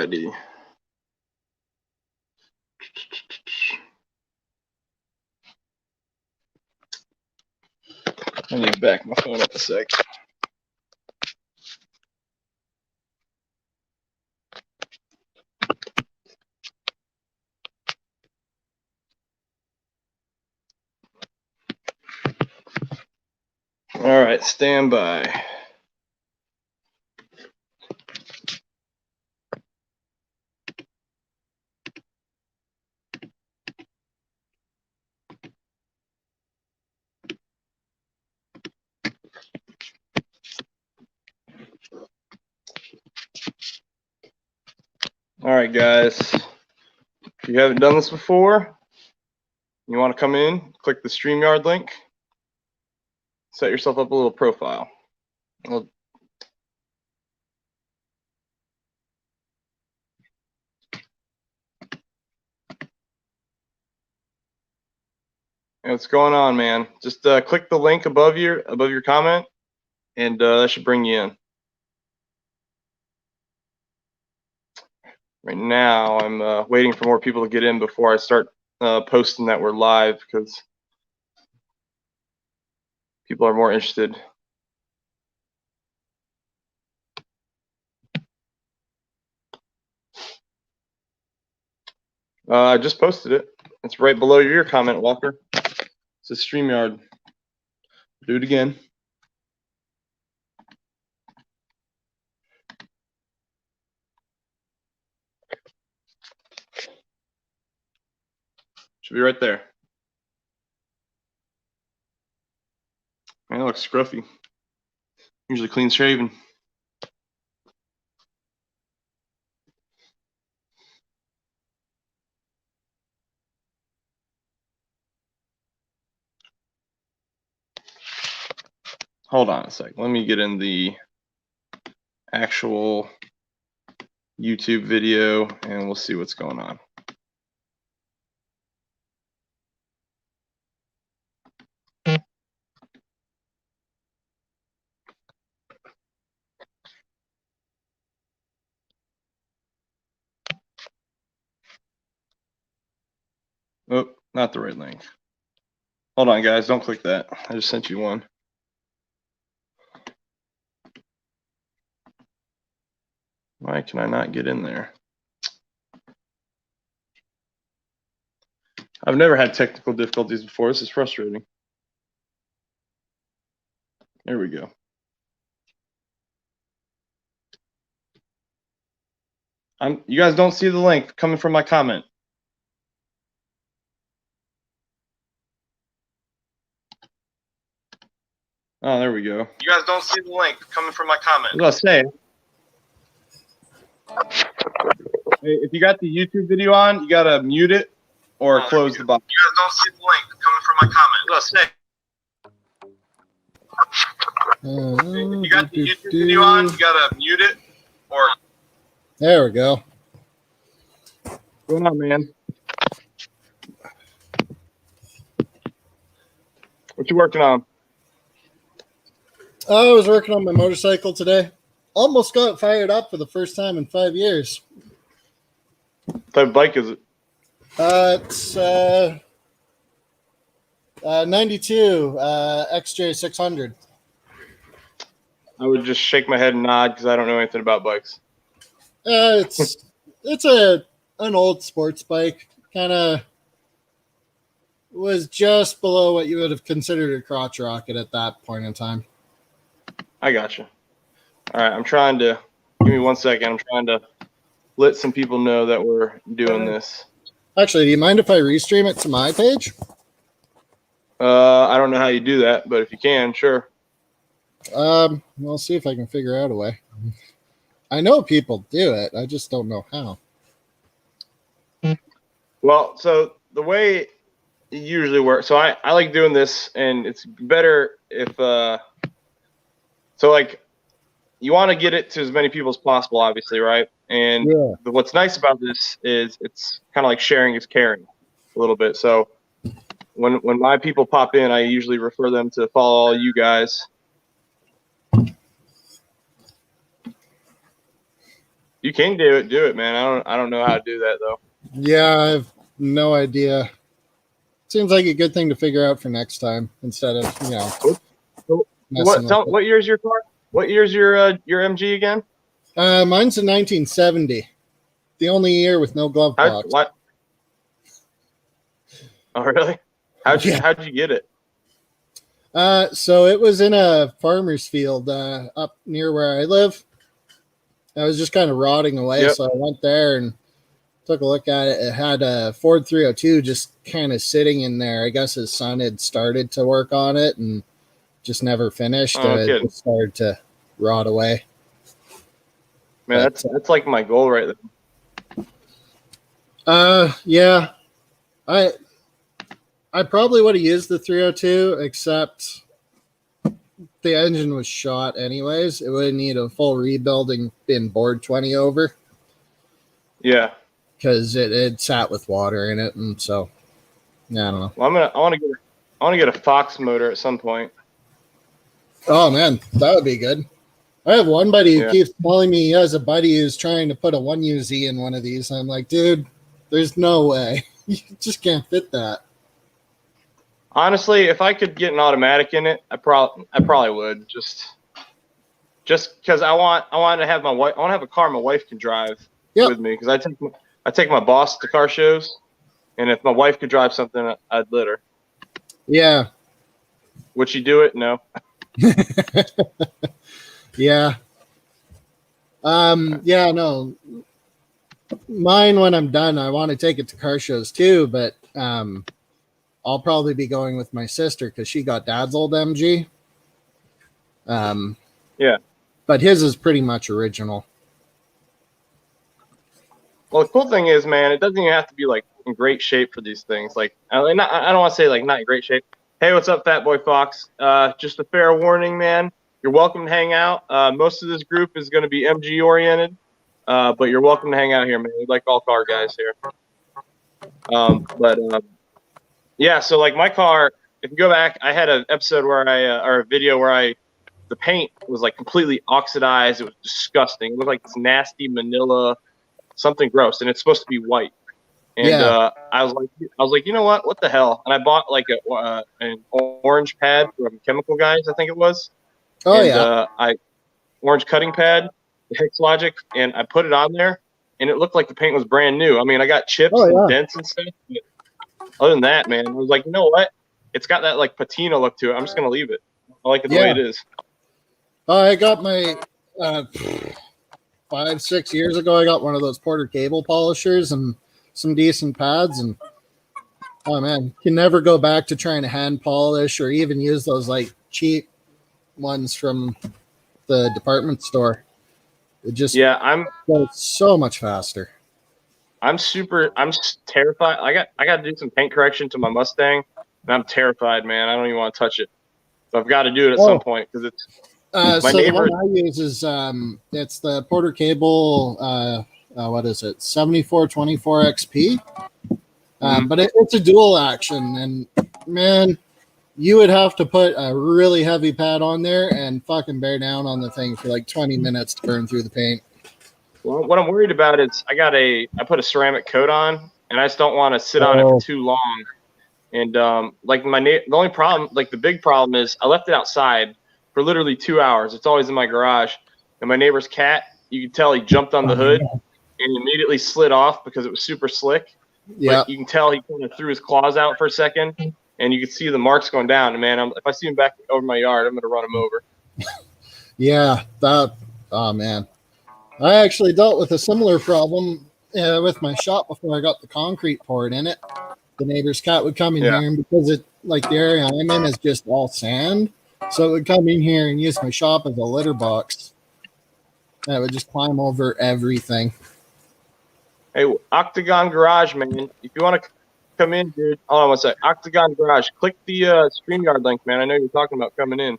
Alrighty. I need to back my phone up a sec. All right, stand by. All right, guys. If you haven't done this before, you want to come in, click the StreamYard link, set yourself up a little profile. Hey, what's going on, man? Just click the link above your comment, and that should bring you in. Right now, I'm waiting for more people to get in before I start posting that we're live, because people are more interested. I just posted it. It's right below your comment, Walker. It's a StreamYard. Do it again. Should be right there. Man, it looks scruffy. Usually clean shaven. Hold on a sec. Let me get in the actual YouTube video and we'll see what's going on. Oh, not the right link. Hold on, guys. Don't click that. I just sent you one. Why can I not get in there? I've never had technical difficulties before. This is frustrating. There we go. You guys don't see the link coming from my comment. Oh, there we go. You guys don't see the link coming from my comment. What was I saying? Hey, if you got the YouTube video on, you gotta mute it or close the box. You guys don't see the link coming from my comment. What was I saying? If you got the YouTube video on, you gotta mute it or. There we go. What's going on, man? What you working on? I was working on my motorcycle today. Almost got fired up for the first time in 5 years. What type of bike is it? It's 92 XJ600. I would just shake my head and nod because I don't know anything about bikes. It's an old sports bike. Kind of was just below what you would have considered a crotch rocket at that point in time. I gotcha. All right, I'm trying to give me 1 second. I'm trying to let some people know that we're doing this. Actually, do you mind if I restream it to my page? I don't know how you do that, but if you can, sure. We'll see if I can figure out a way. I know people do it. I just don't know how. Well, so the way it usually works, so I like doing this, and it's better if so like you want to get it to as many people as possible, obviously, right? And yeah. What's nice about this is it's kind of like sharing is caring a little bit. So when my people pop in, I usually refer them to follow all you guys. You can do it, man. I don't know how to do that though. Yeah, I have no idea. Seems like a good thing to figure out for next time instead of So, messing with it. what year's your car? What year's your MG again? Mine's a 1970. The only year with no glove box. What? Oh, really? How'd you get it? So it was in a farmer's field up near where I live. I was just kind of rotting away, Yep. so I went there and took a look at it. It had a Ford 302 just kind of sitting in there. I guess his son had started to work on it and just never finished. Oh, It just started to rot away. Man, that's like my goal right there. Yeah. I probably would have used the 302, except the engine was shot anyways. It would need a full rebuilding, been bored 20 over. Yeah. Because it sat with water in it, and so yeah, I don't know. Well, I want to get a Fox motor at some point. Oh man, that would be good. I have one buddy who keeps telling me he has a buddy who's trying to put a 1UZ in one of these. I'm like, dude, there's no way. You just can't fit that. Honestly, if I could get an automatic in it, I probably would. Just because I want to have I want to have a car my wife can drive with me, because I take my boss to car shows, and if my wife could drive something, I'd let her. Yeah. Would she do it? No. Yeah. Yeah, no. Mine, when I'm done, I want to take it to car shows too, but I'll probably be going with my sister because she got dad's old MG. Yeah. But his is pretty much original. Well, the cool thing is, man, it doesn't even have to be like in great shape for these things. Like, I don't want to say like not in great shape. Hey, what's up, Fat Boy Fox? Just a fair warning, man. You're welcome to hang out. Most of this group is going to be MG oriented, but you're welcome to hang out here, man. We like all car guys here. Yeah. So like my car, if you go back, I had an episode where or a video where the paint was like completely oxidized. It was disgusting. It looked like this nasty Manila, something gross, and it's supposed to be white. And I was like, you know what? What the hell? And I bought like an orange pad from Chemical Guys, I think it was. Oh, and, orange cutting pad, the Hicks Logic, and I put it on there, and it looked like the paint was brand new. I mean, I got chips and dents and stuff. But other than that, man, I was like, you know what? It's got that like patina look to it. I'm just gonna leave it. I like it the way it is. I got my 5-6 years ago. I got one of those Porter cable polishers and some decent pads, and oh man, can never go back to trying to hand polish or even use those like cheap ones from the department store. It just goes so much faster. I'm terrified. I got to do some paint correction to my Mustang, and I'm terrified, man. I don't even want to touch it. So I've got to do it at some point because it's my neighbor. The one I use is it's the Porter Cable. What is it? 7424 XP. But it's a dual action, and man, you would have to put a really heavy pad on there and fucking bear down on the thing for like 20 minutes to burn through the paint. Well, what I'm worried about is I put a ceramic coat on, and I just don't want to sit on it for too long. And the only problem, like the big problem, is I left it outside for literally 2 hours. It's always in my garage, and my neighbor's cat, you can tell he jumped on the hood and immediately slid off because it was super slick. Yeah, but you can tell he kind of threw his claws out for a second, and you can see the marks going down. And man, if I see him back over my yard, I'm going to run him over. Yeah, oh man. I actually dealt with a similar problem with my shop before I got the concrete poured in it. The neighbor's cat would come in here, and because the area I'm in is just all sand, so it would come in here and use my shop as a litter box. And it would just climb over everything. Hey, Octagon Garage, man. If you want to come in, dude, hold on one sec. Octagon Garage. Click the StreamYard link, man. I know you're talking about coming in.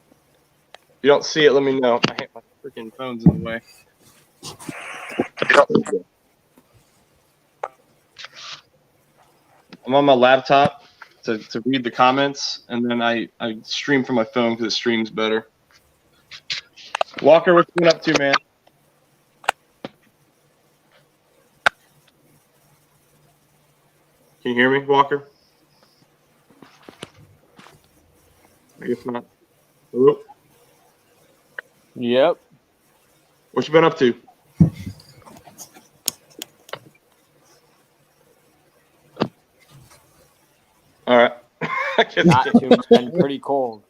If you don't see it, let me know. I hate my freaking phone's in the way. I'm on my laptop to read the comments, and then I stream from my phone because it streams better. Walker, what's been up to, man? Can you hear me, Walker? I guess not. Hello? Yep. What you been up to? All right. I guess Not too much. Been pretty cold.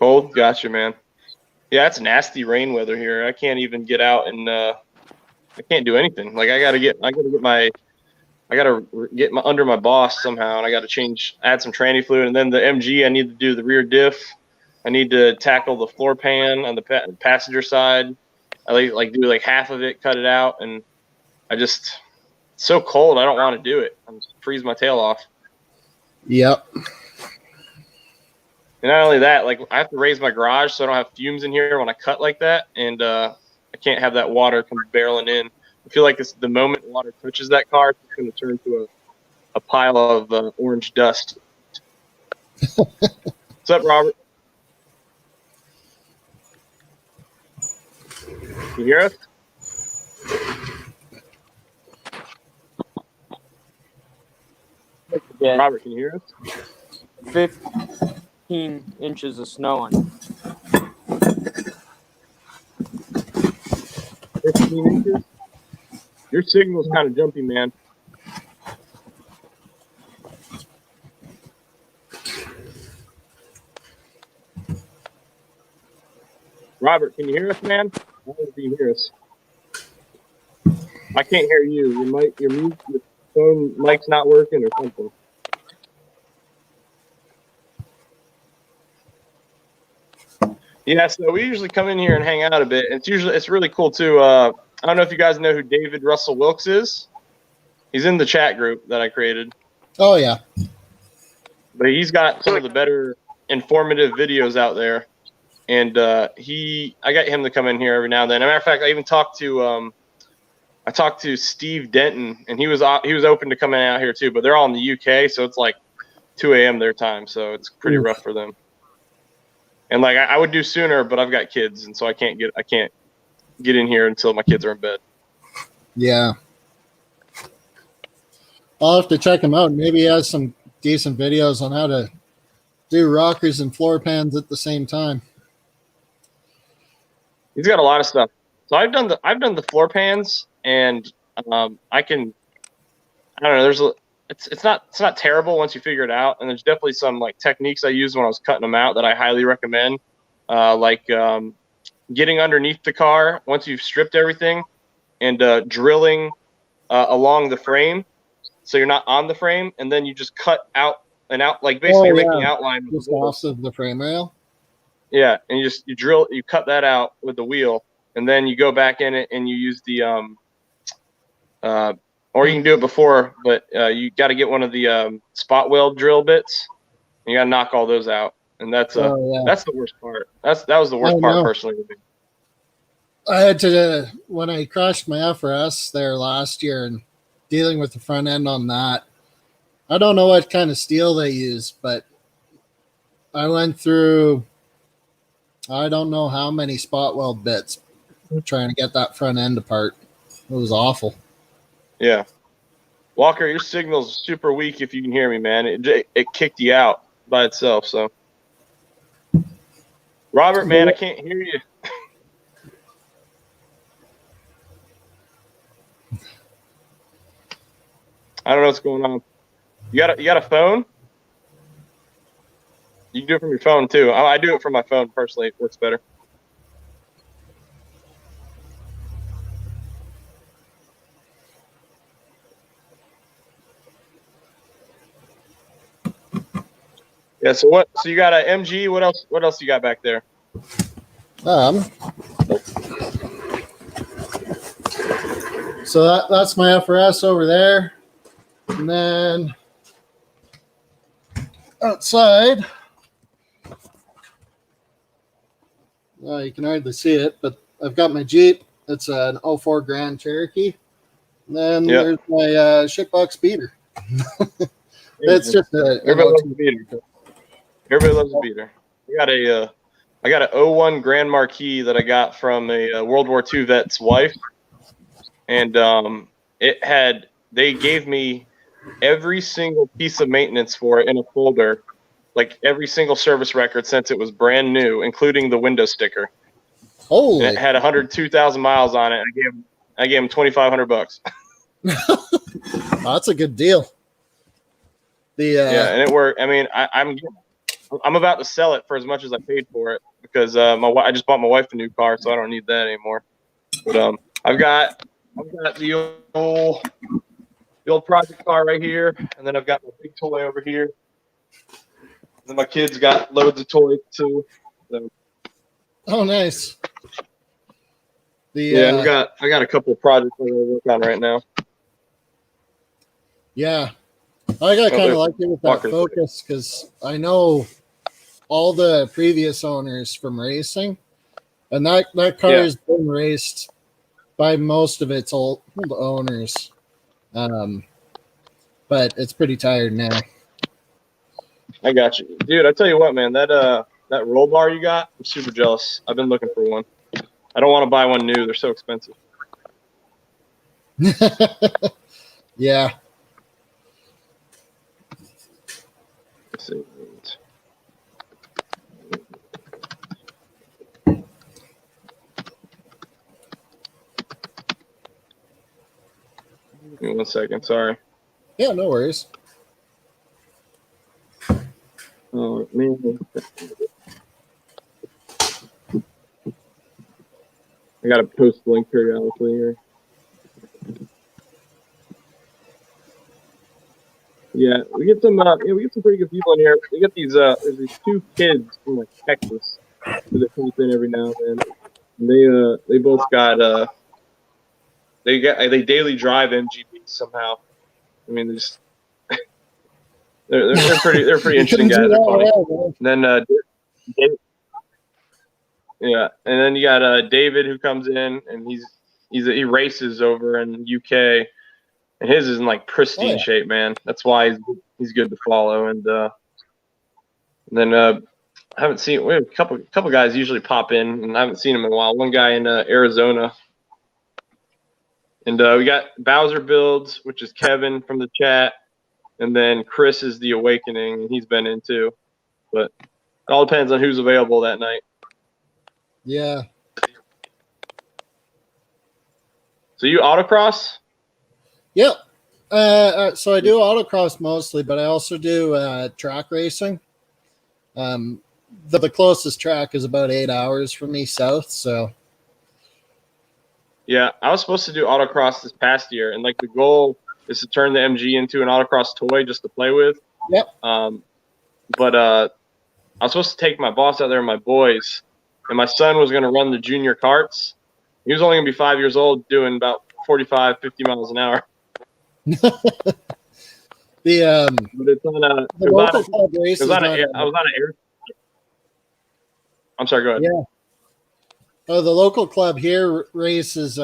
cold. Gotcha, man. Yeah, it's nasty rain weather here. I can't even get out and I can't do anything. Like I gotta get my under my boss somehow, and I got to add some tranny fluid, and then the MG. I need to do the rear diff. I need to tackle the floor pan on the passenger side. I like do like half of it, cut it out, and it's so cold. I don't want to do it. I'm just freeze my tail off. Yep. And not only that, like I have to raise my garage so I don't have fumes in here when I cut like that, and I can't have that water come barreling in. I feel like the moment water touches that car, it's going to turn into a pile of orange dust. What's up, Robert? Can you hear us? Yeah. Robert, can you hear us? 15 inches of snow on. 15 inches? Your signal's kind of jumpy, man. Robert, can you hear us, man? I don't know if you can hear us. I can't hear you. Your phone mic's not working or something. Yeah, so we usually come in here and hang out a bit. It's really cool too. I don't know if you guys know who David Russell Wilkes is. He's in the chat group that I created. Oh yeah. But he's got some of the better informative videos out there. And I got him to come in here every now and then. As a matter of fact, I even talked to Steve Denton, and he was open to coming out here too. But they're all in the UK, so it's like 2 a.m. their time, so it's pretty rough for them. And like I would do sooner, but I've got kids, and so I can't get in here until my kids are in bed. Yeah. I'll have to check him out. Maybe he has some decent videos on how to do rockers and floor pans at the same time. He's got a lot of stuff. So I've done the floor pans, and I don't know. It's not terrible once you figure it out, and there's definitely some like techniques I used when I was cutting them out that I highly recommend. Getting underneath the car once you've stripped everything, and drilling along the frame, so you're not on the frame, and then you just cut out like basically you're making outline with just off of the frame rail. Yeah, and you cut that out with the wheel, and then you go back in it and you use the or you can do it before, but you got to get one of the spot weld drill bits. And you got to knock all those out, and that's the worst part. That was the worst part personally to me. I had to when I crashed my FRS there last year and dealing with the front end on that. I don't know what kind of steel they use, but I went through I don't know how many spot weld bits trying to get that front end apart. It was awful. Yeah. Walker, your signal's super weak if you can hear me, man. It kicked you out by itself, so. Robert, man, I can't hear you. I don't know what's going on. You got a phone? You can do it from your phone too. I do it from my phone personally. It works better. Yeah. So you got a MG? What else you got back there? So that's my FRS over there, and then outside. You can hardly see it, but I've got my Jeep. It's an 04 Grand Cherokee. And then there's my shitbox beater. It's just everybody loves a beater. Everybody loves a beater. I got a I got an '01 Grand Marquis that I got from a World War II vet's wife, and they gave me every single piece of maintenance for it in a folder, like every single service record since it was brand new, including the window sticker. Holy, And it had 102,000 miles on it. I gave him $2,500. that's a good deal. Yeah, and it worked. I mean, I'm about to sell it for as much as I paid for it because I just bought my wife a new car, so I don't need that anymore. But I've got the old project car right here, and then I've got my big toy over here. And then my kids got loads of toys too. So. Oh, nice. I got a couple of projects I'm gonna work on right now. Yeah, I got kind of like it with that Focus because I know all the previous owners from racing, and that car has been raced by most of its old owners, but it's pretty tired now. I got you, dude. I tell you what, man, that roll bar you got, I'm super jealous. I've been looking for one. I don't want to buy one new; they're so expensive. Yeah. Let's see. Give me 1 second. Sorry. Yeah, no worries. Oh man. I gotta post the link periodically here. Yeah, we get some pretty good people in here. We get there's these two kids from like Texas who come in every now and then. And they both got they daily drive MGBs somehow. I mean, they're pretty interesting guys. They're funny. And then and then you got David who comes in and he races over in the UK, and his is in like pristine shape, man. That's why he's good to follow. And then I haven't seen. We have a couple guys usually pop in, and I haven't seen them in a while. One guy in Arizona, and we got Bowser Builds, which is Kevin from the chat, and then Chris is the Awakening, and he's been in too. But it all depends on who's available that night. Yeah. So you autocross? Yep. So I do autocross mostly, but I also do track racing. The closest track is about 8 hours from me south. So. Yeah, I was supposed to do autocross this past year, and like the goal is to turn the MG into an autocross toy just to play with. Yep. But I was supposed to take my boss out there and my boys, and my son was going to run the junior karts. He was only going to be 5 years old, doing about 45, 50 miles an hour. But it's on a. I was on an air. I'm sorry. Go ahead. Yeah. Oh, the local club here races.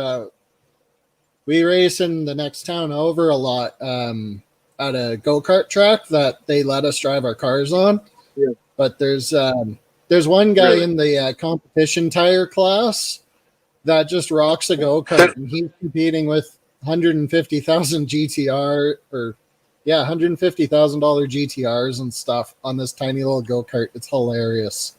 We race in the next town over a lot at a go-kart track that they let us drive our cars on. Yeah. But there's one guy in the competition tire class that just rocks a go-kart, and he's competing with $150,000 GTR $150,000 GTRs and stuff on this tiny little go-kart. It's hilarious.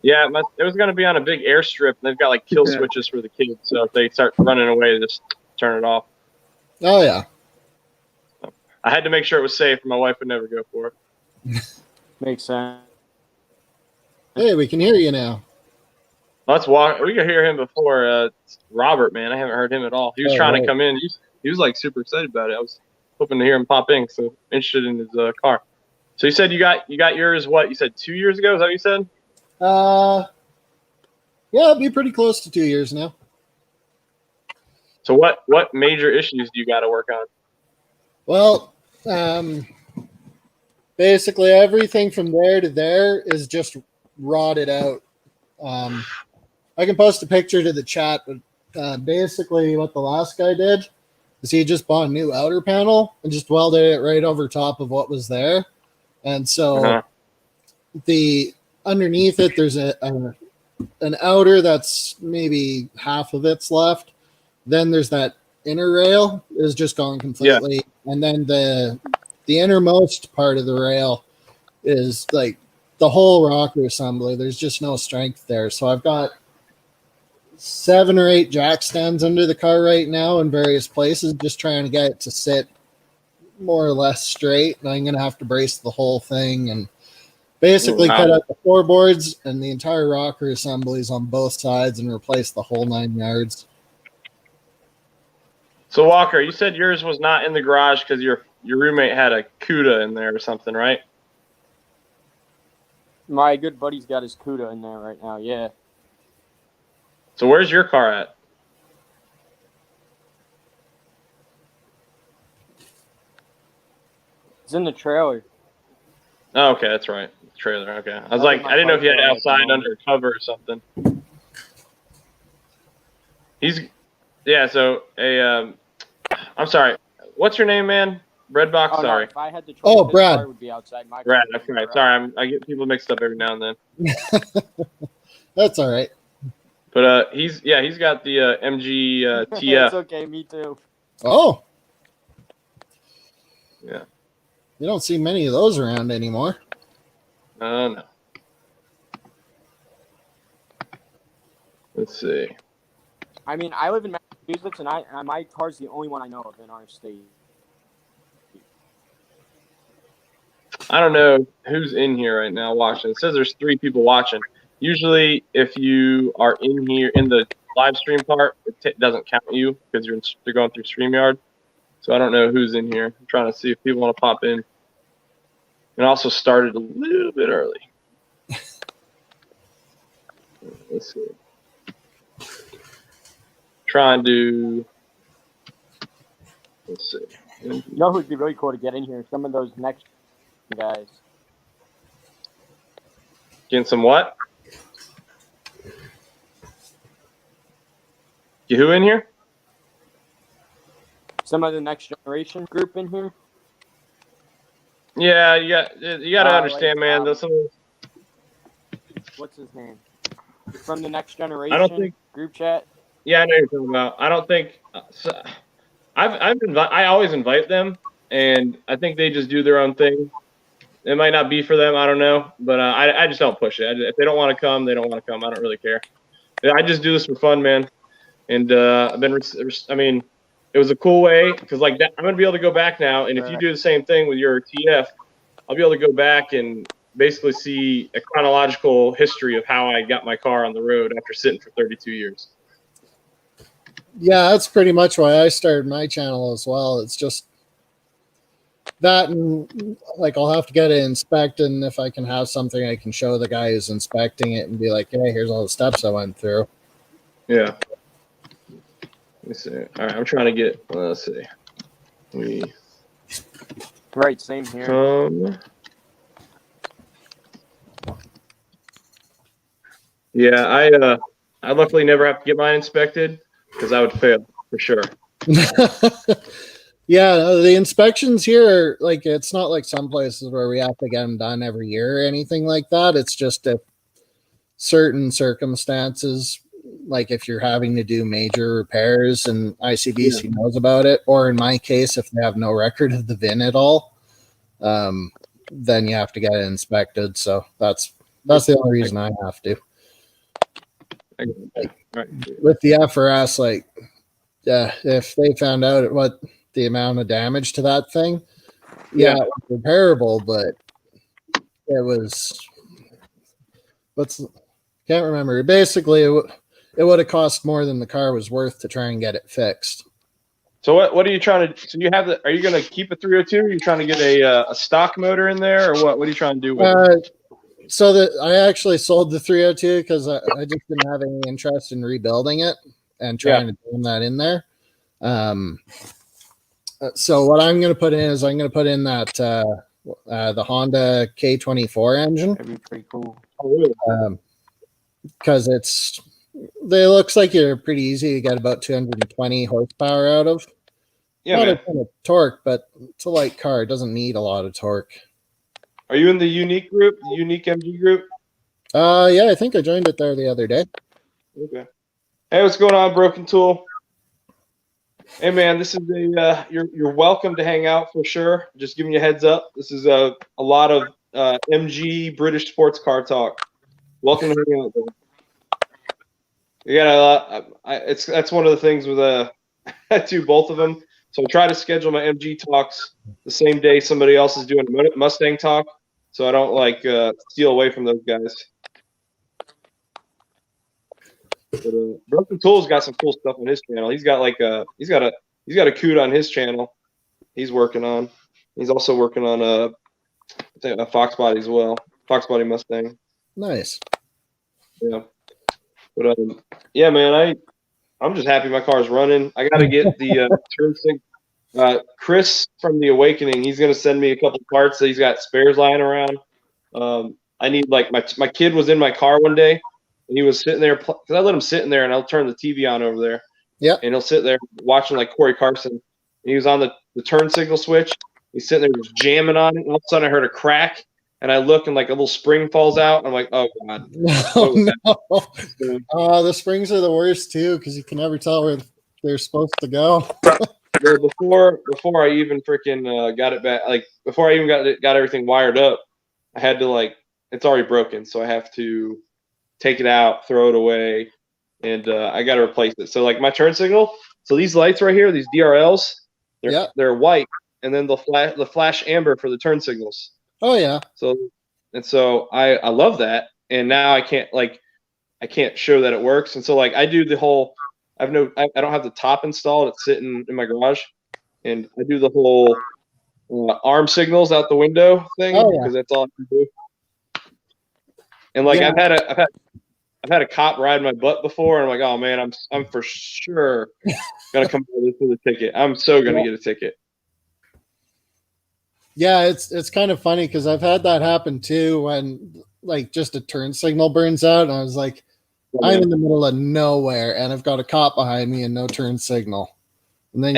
Yeah, it was going to be on a big airstrip, and they've got like kill switches for the kids. So if they start running away, just turn it off. Oh yeah. So I had to make sure it was safe, or my wife would never go for it. Makes sense. Hey, we can hear you now. Let's walk. We could hear him before. Robert, man, I haven't heard him at all. He was trying to come in. He was like super excited about it. I was hoping to hear him pop in. So interested in his car. So you said you got yours. What you said 2 years ago? Is that what you said? Yeah, it'd be pretty close to 2 years now. So what major issues do you got to work on? Well, basically everything from there to there is just rotted out. I can post a picture to the chat, but basically what the last guy did is he just bought a new outer panel and just welded it right over top of what was there. And so underneath it, there's an outer that's maybe half of it's left. Then there's that inner rail is just gone completely, and then the innermost part of the rail is like the whole rocker assembly. There's just no strength there. So I've got 7 or 8 jack stands under the car right now in various places, just trying to get it to sit more or less straight. And I'm going to have to brace the whole thing and basically cut out the floorboards and the entire rocker assemblies on both sides and replace the whole 9 yards. So Walker, you said yours was not in the garage because your roommate had a CUDA in there or something, right? My good buddy's got his CUDA in there right now, yeah. So where's your car at? It's in the trailer. Oh, okay, that's right. Trailer, okay. I was like, I didn't know if you had it outside under cover or something. So I'm sorry. What's your name, man? Breadbox, Oh, sorry. no, if I had the choice, Oh, his Brad. car would be outside. My car Brad, would that's be right. garage. Sorry, I get people mixed up every now and then. That's all right. But he's got the MG It's TF. okay, me too. Oh. Yeah. You don't see many of those around anymore. No. Let's see. I mean, I live in Massachusetts, and my car's the only one I know of in our state. I don't know who's in here right now watching. It says there's 3 people watching. Usually, if you are in here in the live stream part, it doesn't count you because you're going through StreamYard. So I don't know who's in here. I'm trying to see if people want to pop in. And also started a little bit early. Let's see. Trying to. Let's see. You know who'd be really cool to get in here? Some of those next guys. Getting some what? Get who in here? Some of the next generation group in here. Yeah, you got to understand, man. What's his name? From the next generation group chat. Yeah, I know what you're talking about. I don't think I always invite them, and I think they just do their own thing. It might not be for them, I don't know, but I just don't push it. If they don't want to come, they don't want to come. I don't really care. I just do this for fun, man. And it was a cool way because like that, I'm gonna be able to go back now, and if you do the same thing with your TF, I'll be able to go back and basically see a chronological history of how I got my car on the road after sitting for 32 years. Yeah, that's pretty much why I started my channel as well. It's just that, and like I'll have to get it inspected, and if I can have something I can show the guy who's inspecting it and be like, hey, here's all the steps I went through. Yeah. Let's see. All right, I'm trying to get. Let's see. Right, same here. Yeah, I luckily never have to get mine inspected because I would fail for sure. Yeah, the inspections here, like it's not like some places where we have to get them done every year or anything like that. It's just if certain circumstances, like if you're having to do major repairs and ICBC knows about it, or in my case, if they have no record of the VIN at all, then you have to get it inspected. So that's the only reason I have to. With the FRS, like, if they found out what the amount of damage to that thing, it was repairable, but it was, can't remember. Basically, it would have cost more than the car was worth to try and get it fixed. So what are you trying to? So you have the? Are you going to keep a 302? Are you trying to get a stock motor in there, or what? What are you trying to do with it? So that I actually sold the 302 because I just didn't have any interest in rebuilding it and trying to turn that in there. So what I'm going to put in is I'm going to put in that the Honda K24 engine. That'd be pretty cool. Oh, really? Because they looks like you're pretty easy to get about 220 horsepower out of. Yeah, not man. a ton of torque, but it's a light car. It doesn't need a lot of torque. Are you in the Unique group, the Unique MG group? Yeah, I think I joined it there the other day. Okay. Hey, what's going on, Broken Tool? Hey, man, this is you're welcome to hang out for sure. Just giving you a heads up. This is a lot of MG British sports car talk. Welcome to hang out, bro. You got a lot. That's one of the things with I do both of them. So I try to schedule my MG talks the same day somebody else is doing Mustang talk, so I don't like steal away from those guys. But Broken Tool's got some cool stuff on his channel. He's got he's got a coot on his channel. He's working on. He's also working on a Fox Body as well. Fox Body Mustang. Nice. Yeah. But yeah, man, I'm just happy my car's running. I got to get the turn sync. Chris from The Awakening, he's gonna send me a couple parts that he's got spares lying around. I need my kid was in my car one day, and he was sitting there because I let him sit in there, and I'll turn the TV on over there. Yeah. And he'll sit there watching like Corey Carson. And he was on the turn signal switch. He's sitting there just jamming on it. And all of a sudden, I heard a crack, and I look, and like a little spring falls out. I'm like, oh god. Oh no. The springs are the worst too because you can never tell where they're supposed to go. Well, before I even freaking got it back, like before I even got everything wired up, I had to it's already broken, so I have to take it out, throw it away, and I got to replace it. So like my turn signal, so these lights right here, these DRLs, they're white, and then the flash amber for the turn signals. Oh yeah. So I love that, and now I can't show that it works, and so I do the whole. I don't have the top installed. It's sitting in my garage, and I do the whole arm signals out the window thing because that's all I can do. And I've had a cop ride my butt before, and I'm like, oh man, I'm for sure gonna come by this with a ticket. I'm so gonna get a ticket. Yeah, it's kind of funny because I've had that happen too when just a turn signal burns out, and I was like. I'm in the middle of nowhere, and I've got a cop behind me and no turn signal. And then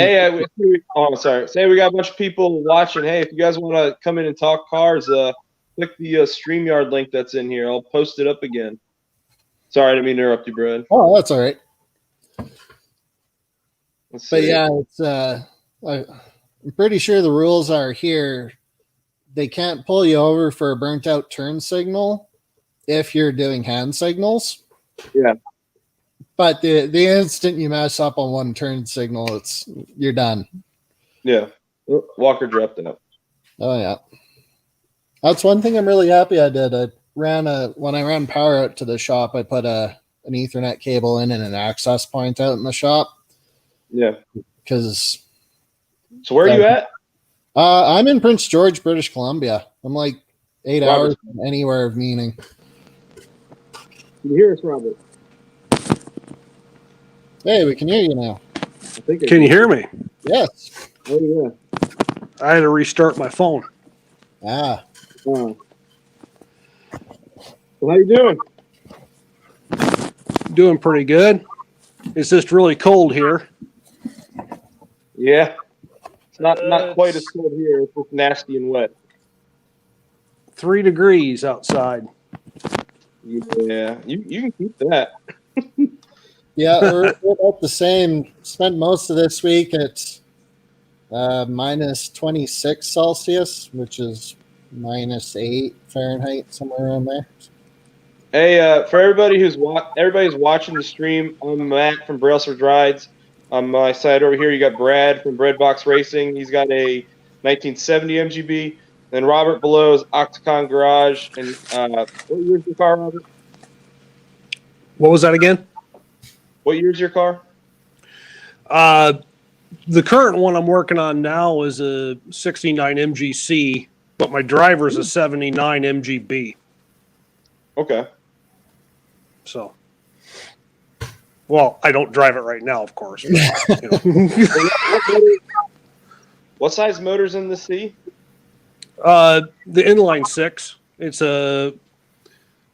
sorry. Say we got a bunch of people watching. Hey, if you guys want to come in and talk cars, click the StreamYard link that's in here. I'll post it up again. Sorry, I didn't mean to interrupt you, Brad. Oh, that's all right. But yeah, it's I'm pretty sure the rules are here. They can't pull you over for a burnt out turn signal if you're doing hand signals. Yeah. But the instant you mess up on one turn signal, you're done. Yeah. Walker dropped out. Oh yeah. That's one thing I'm really happy I did. When I ran power out to the shop, I put an Ethernet cable in and an access point out in the shop. Yeah. Because So where are you at? I'm in Prince George, British Columbia. I'm 8 hours from anywhere of meaning. Can you hear us, Robert? Hey, we can hear you now. Can you hear me? Yes. Oh, yeah. I had to restart my phone. Ah. Oh. Well, how you doing? Doing pretty good. It's just really cold here. Yeah. It's not quite as cold here. It's just nasty and wet. 3 degrees outside. Yeah. You can keep that. Yeah, we're about the same. Spent most of this week at minus 26 Celsius, which is -8 Fahrenheit, somewhere around there. Hey, for everybody's watching the stream, I'm Matt from Brailsford Rides. On my side over here, you got Brad from Breadbox Racing. He's got a 1970 MGB. Then Robert below is Octacon Garage. And what year's your car, Robert? What was that again? What year's your car? The current one I'm working on now is a 69 MGC, but my driver's a 79 MGB. Okay. So, well, I don't drive it right now, of course. But, What size motor's in the C? the inline 6. It's a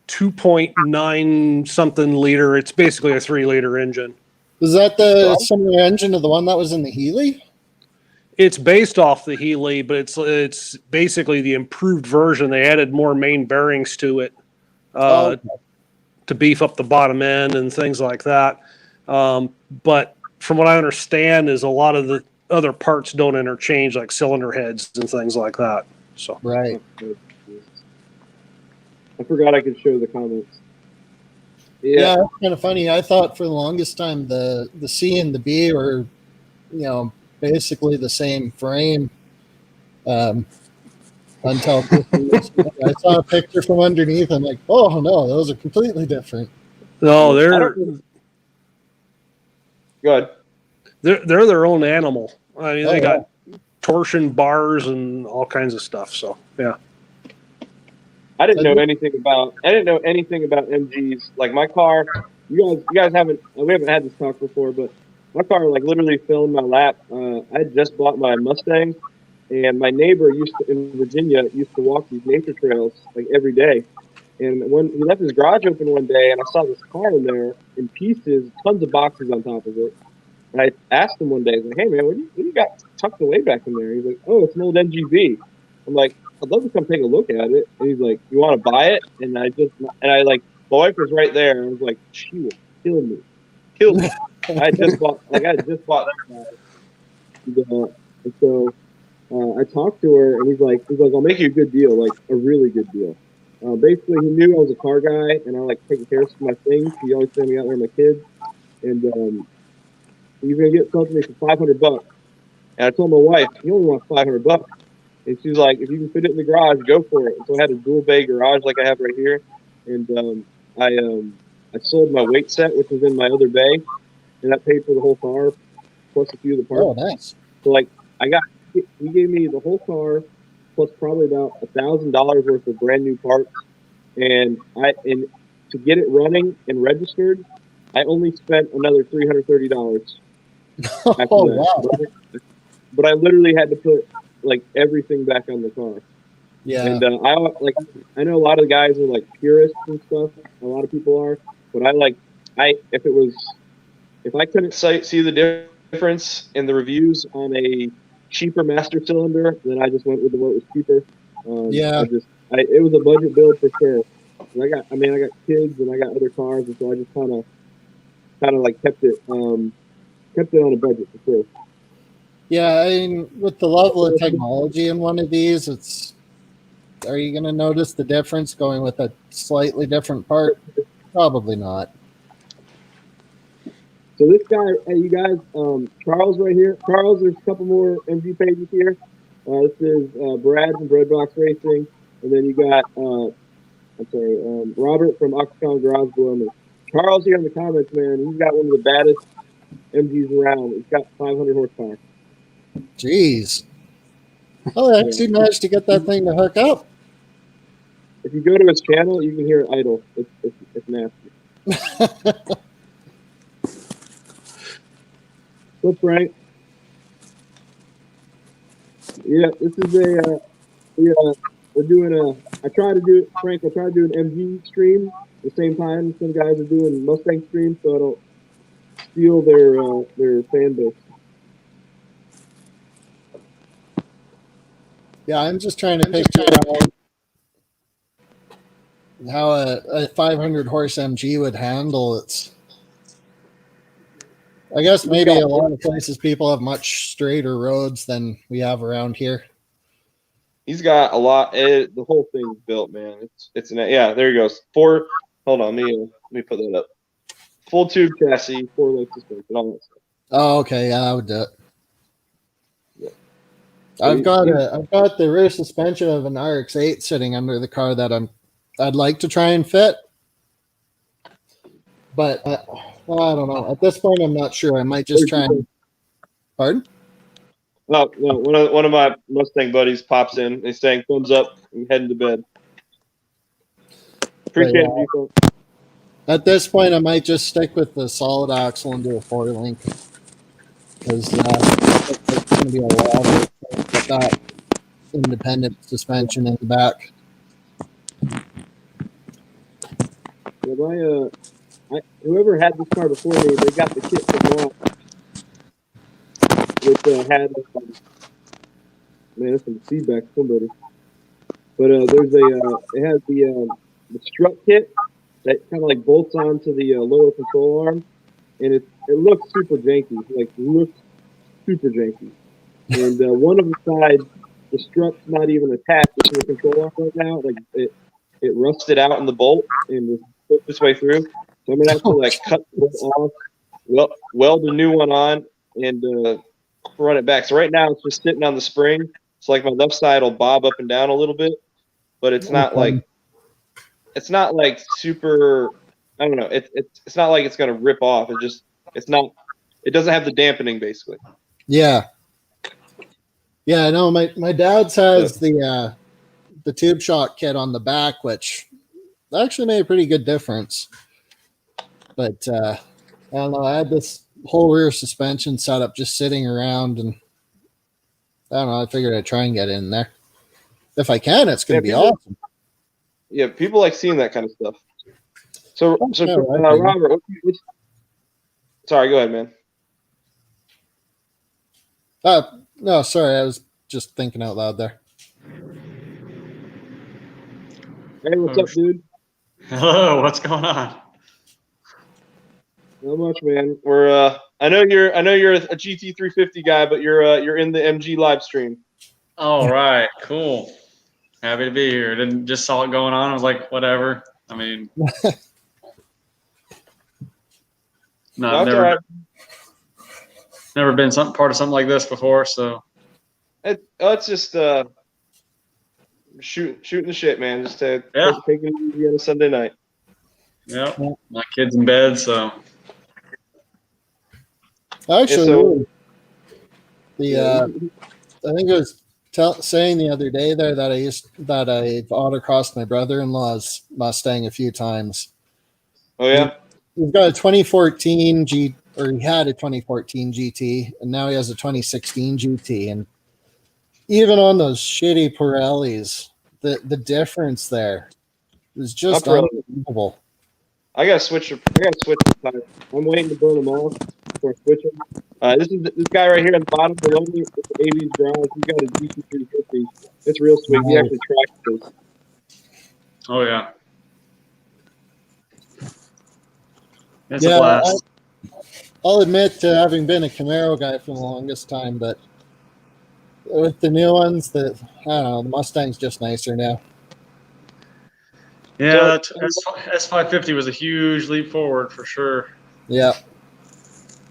2.9 something liter. It's basically a 3-liter engine. Is that the similar engine to the one that was in the Healy? It's based off the Healy, but it's basically the improved version. They added more main bearings to it. Okay. to beef up the bottom end and things like that. But from what I understand is a lot of the other parts don't interchange, like cylinder heads and things like that. So Right. I forgot I could show the comments. Yeah, it's kind of funny. I thought for the longest time the C and the B were, basically the same frame. Until I saw a picture from underneath, I'm like, oh no, those are completely different. no, Good. they're their own animal. I mean, Oh, they got torsion bars and all kinds of stuff. So yeah. I didn't know anything about MGs. Like my car, you guys haven't. We haven't had this talk before, but my car like literally fell in my lap. I had just bought my Mustang, and my neighbor in Virginia used to walk these nature trails like every day. And when he left his garage open one day, and I saw this car in there in pieces, tons of boxes on top of it. And I asked him one day, I was like, "Hey man, what do you got tucked away back in there?" He's like, "Oh, it's an old MGB." I'm like, "I'd love to come take a look at it." And he's like, "You want to buy it?" And I like, my wife was right there. And I was like, "She will kill me." I just bought that car. And so I talked to her, and he's like, "I'll make you a good deal, like a really good deal." Basically, he knew I was a car guy, and I like taking care of my things. He always sent me out there with my kids, and he's gonna get something for $500. And I told my wife, he only wants $500. And she's like, if you can fit it in the garage, go for it. And so I had a dual bay garage like I have right here. And I sold my weight set, which was in my other bay, and that paid for the whole car, plus a few of the parts. Oh, nice. So like he gave me the whole car, plus probably about $1,000 worth of brand new parts. And to get it running and registered, I only spent another $330. Oh, wow. But I literally had to put like everything back on the car. Yeah. And I know a lot of guys are like purists and stuff. A lot of people are, but if I couldn't see the difference in the reviews on a cheaper master cylinder, then I just went with what was cheaper. Yeah. It was a budget build for sure. And I got kids and I got other cars, and so I just kind of like kept it on a budget for sure. Yeah, I mean, with the level of technology in one of these, are you going to notice the difference going with a slightly different part? Probably not. So this guy, hey, you guys, Charles right here. Charles, there's a couple more MG pages here. This is Brad from Breadbox Racing, and then you got Robert from Oxcon Garage Blooming. Charles here in the comments, man, he's got one of the baddest MGs around. He's got 500 horsepower. Jeez. Oh, I actually managed to get that thing to hook up. If you go to his channel, you can hear it idle. It's nasty. What's right? Yeah, this is we're doing I try to do an MG stream at the same time. Some guys are doing Mustang streams, so I don't steal their fan base. Yeah, I'm just trying to picture how a 500 horse MG would handle it. I guess maybe a lot of places people have much straighter roads than we have around here. He's got a lot. The whole thing's built, man. Yeah. There he goes. Hold on. Let me put that up. Full tube chassis, 4-link suspension, all that stuff. Oh, okay. Yeah, I would do it. Yeah. I've got the rear suspension of an RX-8 sitting under the car that I'd like to try and fit, but I don't know. At this point, I'm not sure. I might just try and. Pardon? No. One of my Mustang buddies pops in. He's saying, "Thumbs up. I'm heading to bed." Appreciate it. At this point, I might just stick with the solid axle and do a 4-link because it's going to be a lot with that independent suspension in the back. Yeah, whoever had this car before me, they got the kit from Ross, which had man, that's some feedback from somebody. But it has the strut kit that kind of like bolts onto the lower control arm, and it looks super janky, like looks super janky. And one of the sides, the strut's not even attached to the control arm right now. Like it rusted out in the bolt and was put this way through. So I'm gonna have to like cut the bolt off, weld a new one on, and run it back. So right now it's just sitting on the spring. So like my left side will bob up and down a little bit, but it's not like super. I don't know. It's not like it's gonna rip off. It doesn't have the dampening basically. Yeah. Yeah, no, my dad's has the tube shock kit on the back, which actually made a pretty good difference. But I don't know, I had this whole rear suspension setup just sitting around, and I don't know, I figured I'd try and get in there. If I can, it's going to be awesome. Yeah, people like seeing that kind of stuff. So Robert, sorry, go ahead, man. No, sorry, I was just thinking out loud there. Hey, what's up, dude? Hello, what's going on? Not much, man. We're I know you're a GT350 guy, but you're in the MG live stream. All right, cool. Happy to be here. Didn't just saw it going on. I was like, whatever. I mean, No, it's never been part of something like this before. So it's just shooting the shit, man. Just taking it easy on a Sunday night. Yep. My kid's in bed, so. Actually, I think I was saying the other day there that I've autocrossed my brother-in-law's Mustang a few times. Oh yeah. He's got a 2014 he had a 2014 GT, and now he has a 2016 GT. And even on those shitty Pirellis, the difference there is just unbelievable. I gotta switch the tires. I'm waiting to burn them off before switching. This guy right here at the bottom below me with the AV's drive. He's got a GT350. It's real sweet. He actually tracks this. Oh yeah. It's a blast. I'll admit to having been a Camaro guy for the longest time, but with the new ones, I don't know, the Mustang's just nicer now. Yeah, S550 was a huge leap forward for sure. Yeah.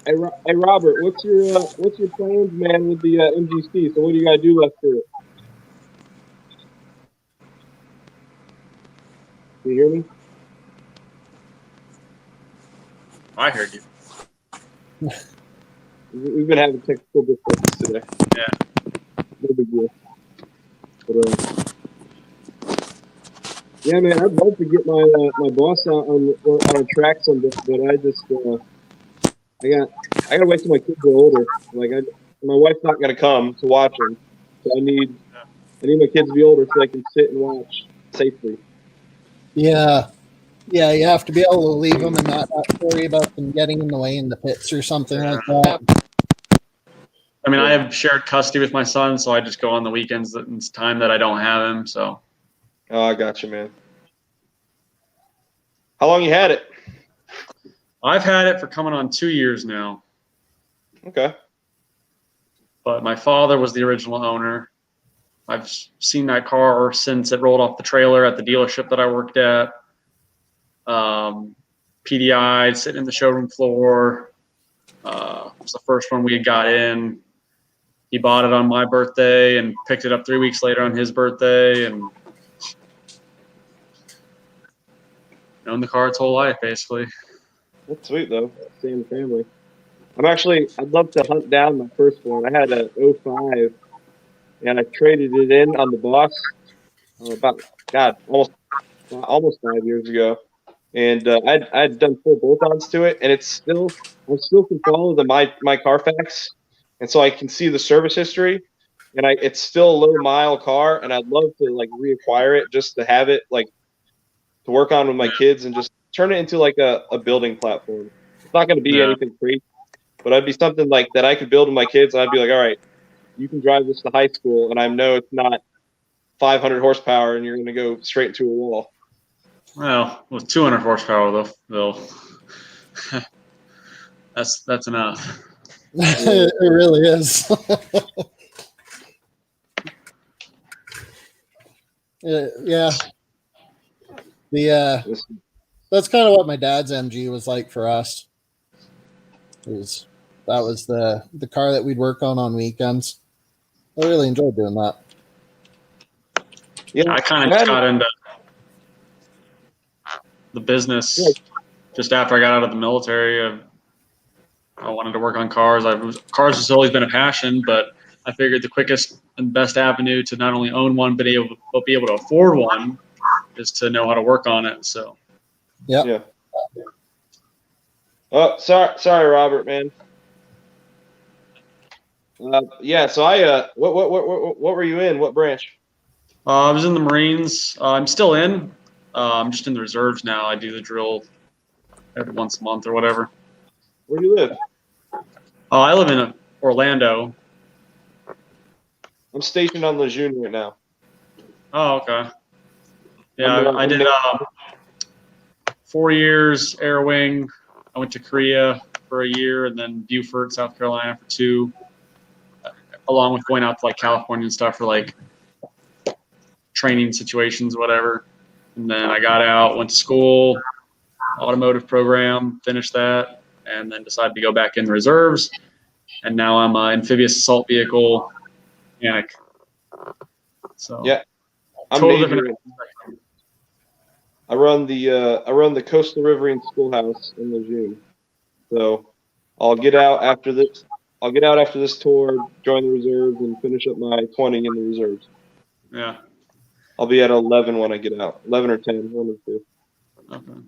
Hey Robert, what's your plans, man, with the MGC? So what do you gotta do left to it? Can you hear me? I heard you. We've been having technical difficulties today. Yeah. No big deal. But yeah, man, I'd love to get my boss out on a track someday, but I just I gotta wait till my kids are older. Like my wife's not gonna come to watch them, so I need my kids to be older so I can sit and watch safely. Yeah. Yeah, you have to be able to leave them and not worry about them getting in the way in the pits or something like that. I mean, I have shared custody with my son, so I just go on the weekends and it's time that I don't have him. So. Oh, I got you, man. How long you had it? I've had it for coming on 2 years now. Okay. But my father was the original owner. I've seen that car since it rolled off the trailer at the dealership that I worked at. PDI, sitting in the showroom floor. It was the first one we had got in. He bought it on my birthday and picked it up 3 weeks later on his birthday, and owned the car its whole life, basically. That's sweet, though. Same family. I'd love to hunt down my first one. I had a 05, and I traded it in on the Boss almost 5 years ago. And I'd done full bolt-ons to it, and I still can follow my Carfax, and so I can see the service history, and it's still a low mile car, and I'd love to like reacquire it just to have it like to work on with my kids and just turn it into like a building platform. It's not going to be anything crazy, but it'd be something like that I could build with my kids, and I'd be like, all right, you can drive this to high school, and I know it's not 500 horsepower, and you're going to go straight into a wall. Well, with 200 horsepower, they'll that's enough. It really is. Yeah. That's kind of what my dad's MG was like for us. That was the car that we'd work on weekends. I really enjoyed doing that. Yeah, I kind of just got into the business just after I got out of the military. I wanted to work on cars. Cars has always been a passion, but I figured the quickest and best avenue to not only own one but be able to afford one is to know how to work on it. So, yeah. Oh, sorry, Robert, man. Yeah. So what were you in? What branch? I was in the Marines. I'm still in. I'm just in the reserves now. I do the drill every once a month or whatever. Where do you live? Oh, I live in Orlando. I'm stationed on Lejeune right now. Oh, okay. Yeah, I did 4 years Air Wing. I went to Korea for a year and then Beaufort, South Carolina for 2, along with going out to like California and stuff for like training situations, whatever. And then I got out, went to school, automotive program, finished that, and then decided to go back in the reserves. And now I'm an amphibious assault vehicle mechanic. So yeah, I'm totally major. different. I run the Coastal Riverine Schoolhouse in Lejeune. So I'll get out after this. I'll get out after this tour, join the reserves, and finish up my 20 in the reserves. Yeah. I'll be at 11 when I get out. 11 or 10, one or two. Okay.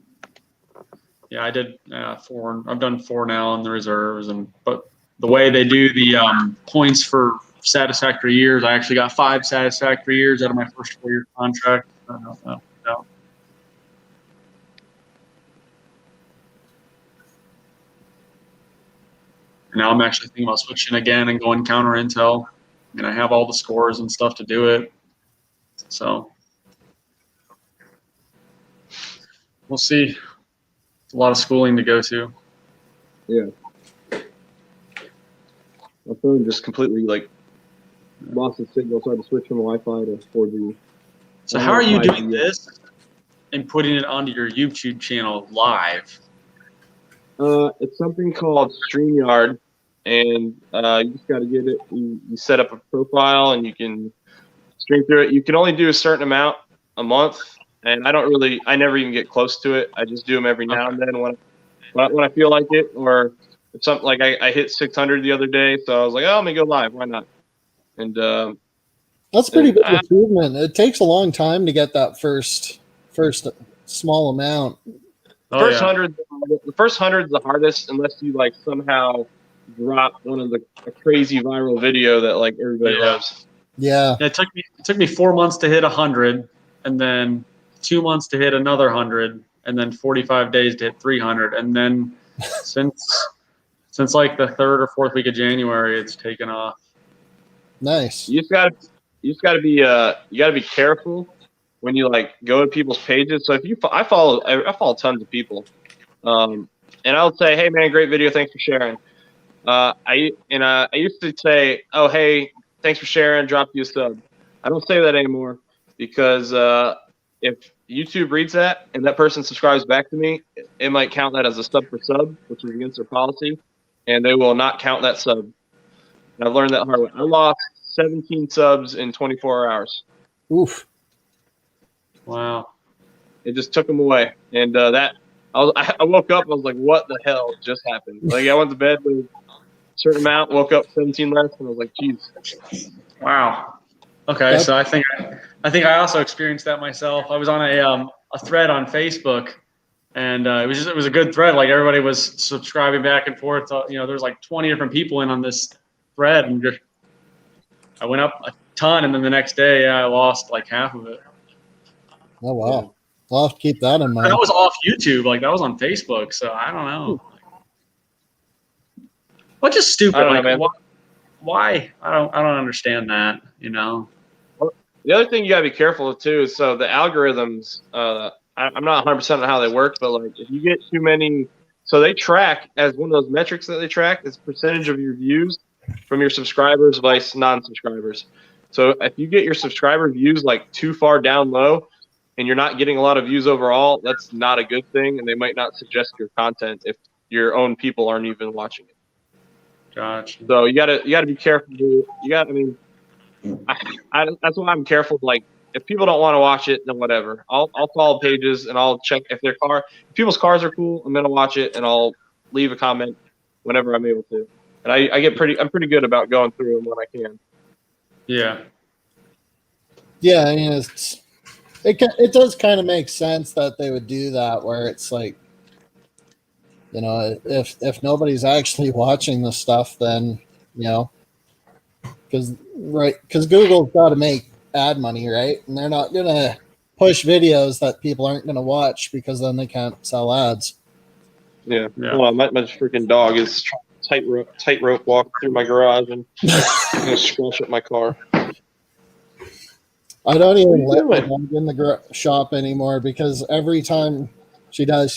Yeah, I did 4. I've done 4 now in the reserves, but the way they do the points for satisfactory years, I actually got 5 satisfactory years out of my first 4-year contract. No. Now I'm actually thinking about switching again and going counter intel. I mean, I have all the scores and stuff to do it. So we'll see. It's a lot of schooling to go to. Yeah. My phone just completely lost its signal, so I had to switch from Wi-Fi to 4G. So how are you doing this and putting it onto your YouTube channel live? It's something called StreamYard, and you just got to get it. You set up a profile, and you can stream through it. You can only do a certain amount a month, and I never even get close to it. I just do them every now and then when I feel like it, or if something like I hit 600 the other day, so I was like, oh, let me go live. Why not? And that's pretty big achievement. It takes a long time to get that first small amount. The first 100 is the hardest, unless you somehow drop one of a crazy viral video that everybody loves. Yeah. It took me 4 months to hit 100, and then 2 months to hit another 100, and then 45 days to hit 300, and then since like the 3rd or 4th week of January, it's taken off. Nice. You just gotta be careful when you go to people's pages. So if I follow tons of people, and I'll say, hey man, great video, thanks for sharing. I used to say, oh hey, thanks for sharing, drop you a sub. I don't say that anymore because if YouTube reads that and that person subscribes back to me, it might count that as a sub for sub, which is against their policy, and they will not count that sub. And I've learned that hard way. I lost 17 subs in 24 hours. Oof. Wow. It just took them away. And I woke up, I was like, what the hell just happened? I went to bed with a certain amount, woke up 17 less, and I was like, geez. Wow. Okay, so I think I also experienced that myself. I was on a thread on Facebook, and it was a good thread. Everybody was subscribing back and forth. There's 20 different people in on this thread, and I went up a ton, and then the next day I lost half of it. Oh wow. I'll have to keep that in mind. That was off YouTube. That was on Facebook, so I don't know. What just stupid? I don't know, man. Why? I don't understand that. The other thing you gotta be careful of too is so the algorithms. I'm not 100% on how they work, but like if you get too many, so they track as one of those metrics that they track is percentage of your views from your subscribers versus non-subscribers. So if you get your subscriber views like too far down low and you're not getting a lot of views overall, that's not a good thing, and they might not suggest your content if your own people aren't even watching it. Gotcha. So you gotta be careful. That's why I'm careful. Like if people don't want to watch it, then whatever. I'll follow pages and I'll check if people's cars are cool. I'm gonna watch it and I'll leave a comment whenever I'm able to. And I'm pretty good about going through them when I can. Yeah. Yeah, I mean, it does kind of make sense that they would do that, where it's like, you know, if nobody's actually watching the stuff, then, you know, because Google's got to make ad money, right? And they're not gonna push videos that people aren't gonna watch because then they can't sell ads. Yeah. Yeah. Hold on, my freaking dog is tightrope walk through my garage and gonna scratch up my car. I don't even What let are my you dog in the shop anymore because every time she does,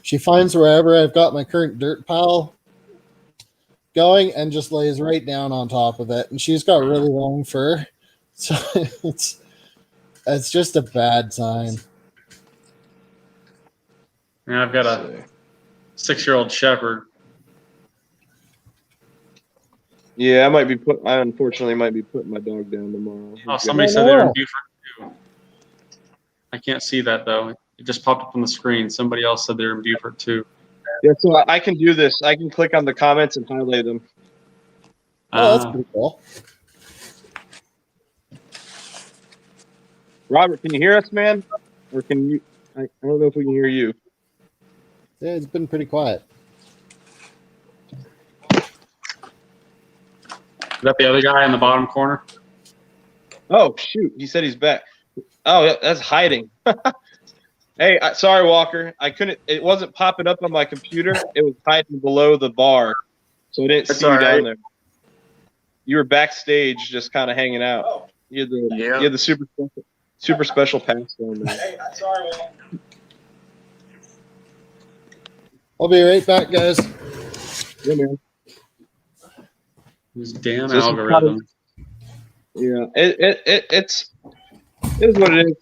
she finds wherever I've got my current dirt pile going and just lays right down on top of it. And she's got really long fur, so it's just a bad sign. And I've got a 6-year-old shepherd. Yeah, I unfortunately might be putting my dog down tomorrow. Oh, somebody said they were in Buford too. I can't see that though. It just popped up on the screen. Somebody else said they're in Buford too. Yeah, so I can do this. I can click on the comments and highlight them. Oh, that's pretty cool. Robert, can you hear us, man? Or can you? I don't know if we can hear you. Yeah, it's been pretty quiet. Is that the other guy in the bottom corner? Oh shoot! He said he's back. Oh, yeah, that's hiding. Hey, sorry, Walker. I couldn't. It wasn't popping up on my computer. It was hiding below the bar, so I didn't That's see you all down right. there. You were backstage, just kind of hanging out. You had the super special pass down there. Hey, sorry, Walt. I'll be right back, guys. Yeah, man. This damn So this is algorithm. Yeah, it is what it is.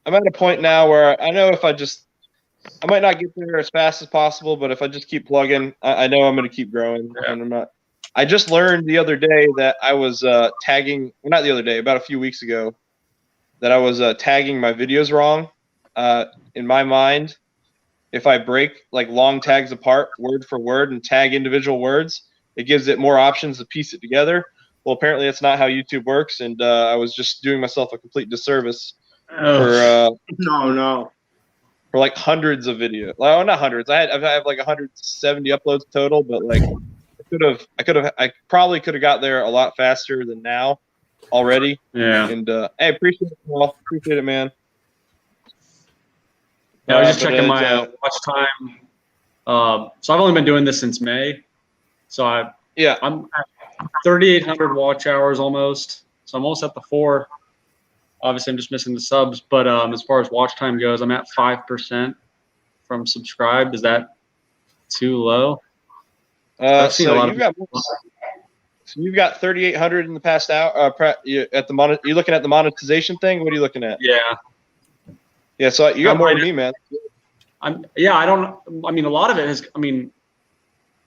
I'm at a point now where I know if I might not get there as fast as possible, but if I just keep plugging, I know I'm going to keep growing. Yeah. And I'm not. I just learned the other day that I was tagging. Well, not the other day, about a few weeks ago, that I was tagging my videos wrong. In my mind, if I break like long tags apart, word for word, and tag individual words, it gives it more options to piece it together. Well, apparently that's not how YouTube works, and I was just doing myself a complete disservice Oh, No. for like hundreds of videos. Well, not hundreds. I have like 170 uploads total, but like I probably could have got there a lot faster than now already. yeah. And hey, appreciate it, Paul. Appreciate it, man. Yeah, I was just But checking it's, my watch time. So I've only been doing this since May. So I'm at 3,800 watch hours almost. So I'm almost at the 4. Obviously, I'm just missing the subs. But as far as watch time goes, I'm at 5% from subscribed. Is that too low? I've seen a lot you've got 3,800 in the past hour. You're looking at the monetization thing. What are you looking at? Yeah. Yeah, so you got I'm more right than me, man. I mean, a lot of it has,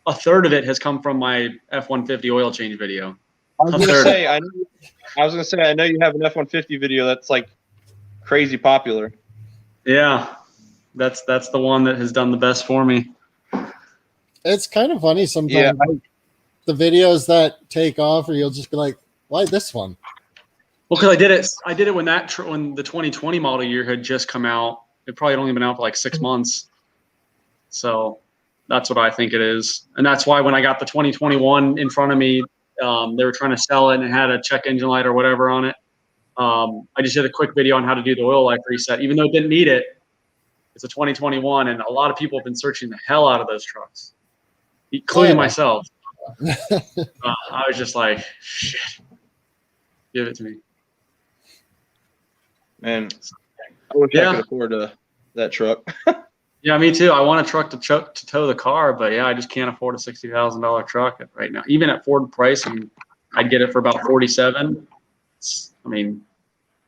a third of it has come from my F-150 oil change video. I was gonna say, I know you have an F-150 video that's like crazy popular. Yeah. That's the one that has done the best for me. It's kind of funny sometimes. Yeah. Like, the videos that take off, or you'll just be like, "Why this one?" Well, because I did it when when the 2020 model year had just come out. It probably had only been out for like 6 months. So that's what I think it is. And that's why when I got the 2021 in front of me, they were trying to sell it and it had a check engine light or whatever on it. I just did a quick video on how to do the oil life reset, even though it didn't need it. It's a 2021, and a lot of people have been searching the hell out of those trucks, including myself. I was just like, shit, give it to me. Man, I wish I Yeah. could afford that truck. Yeah, me too. I want a truck to tow the car, but yeah, I just can't afford a $60,000 truck right now. Even at Ford pricing, I'd get it for about 47. I mean,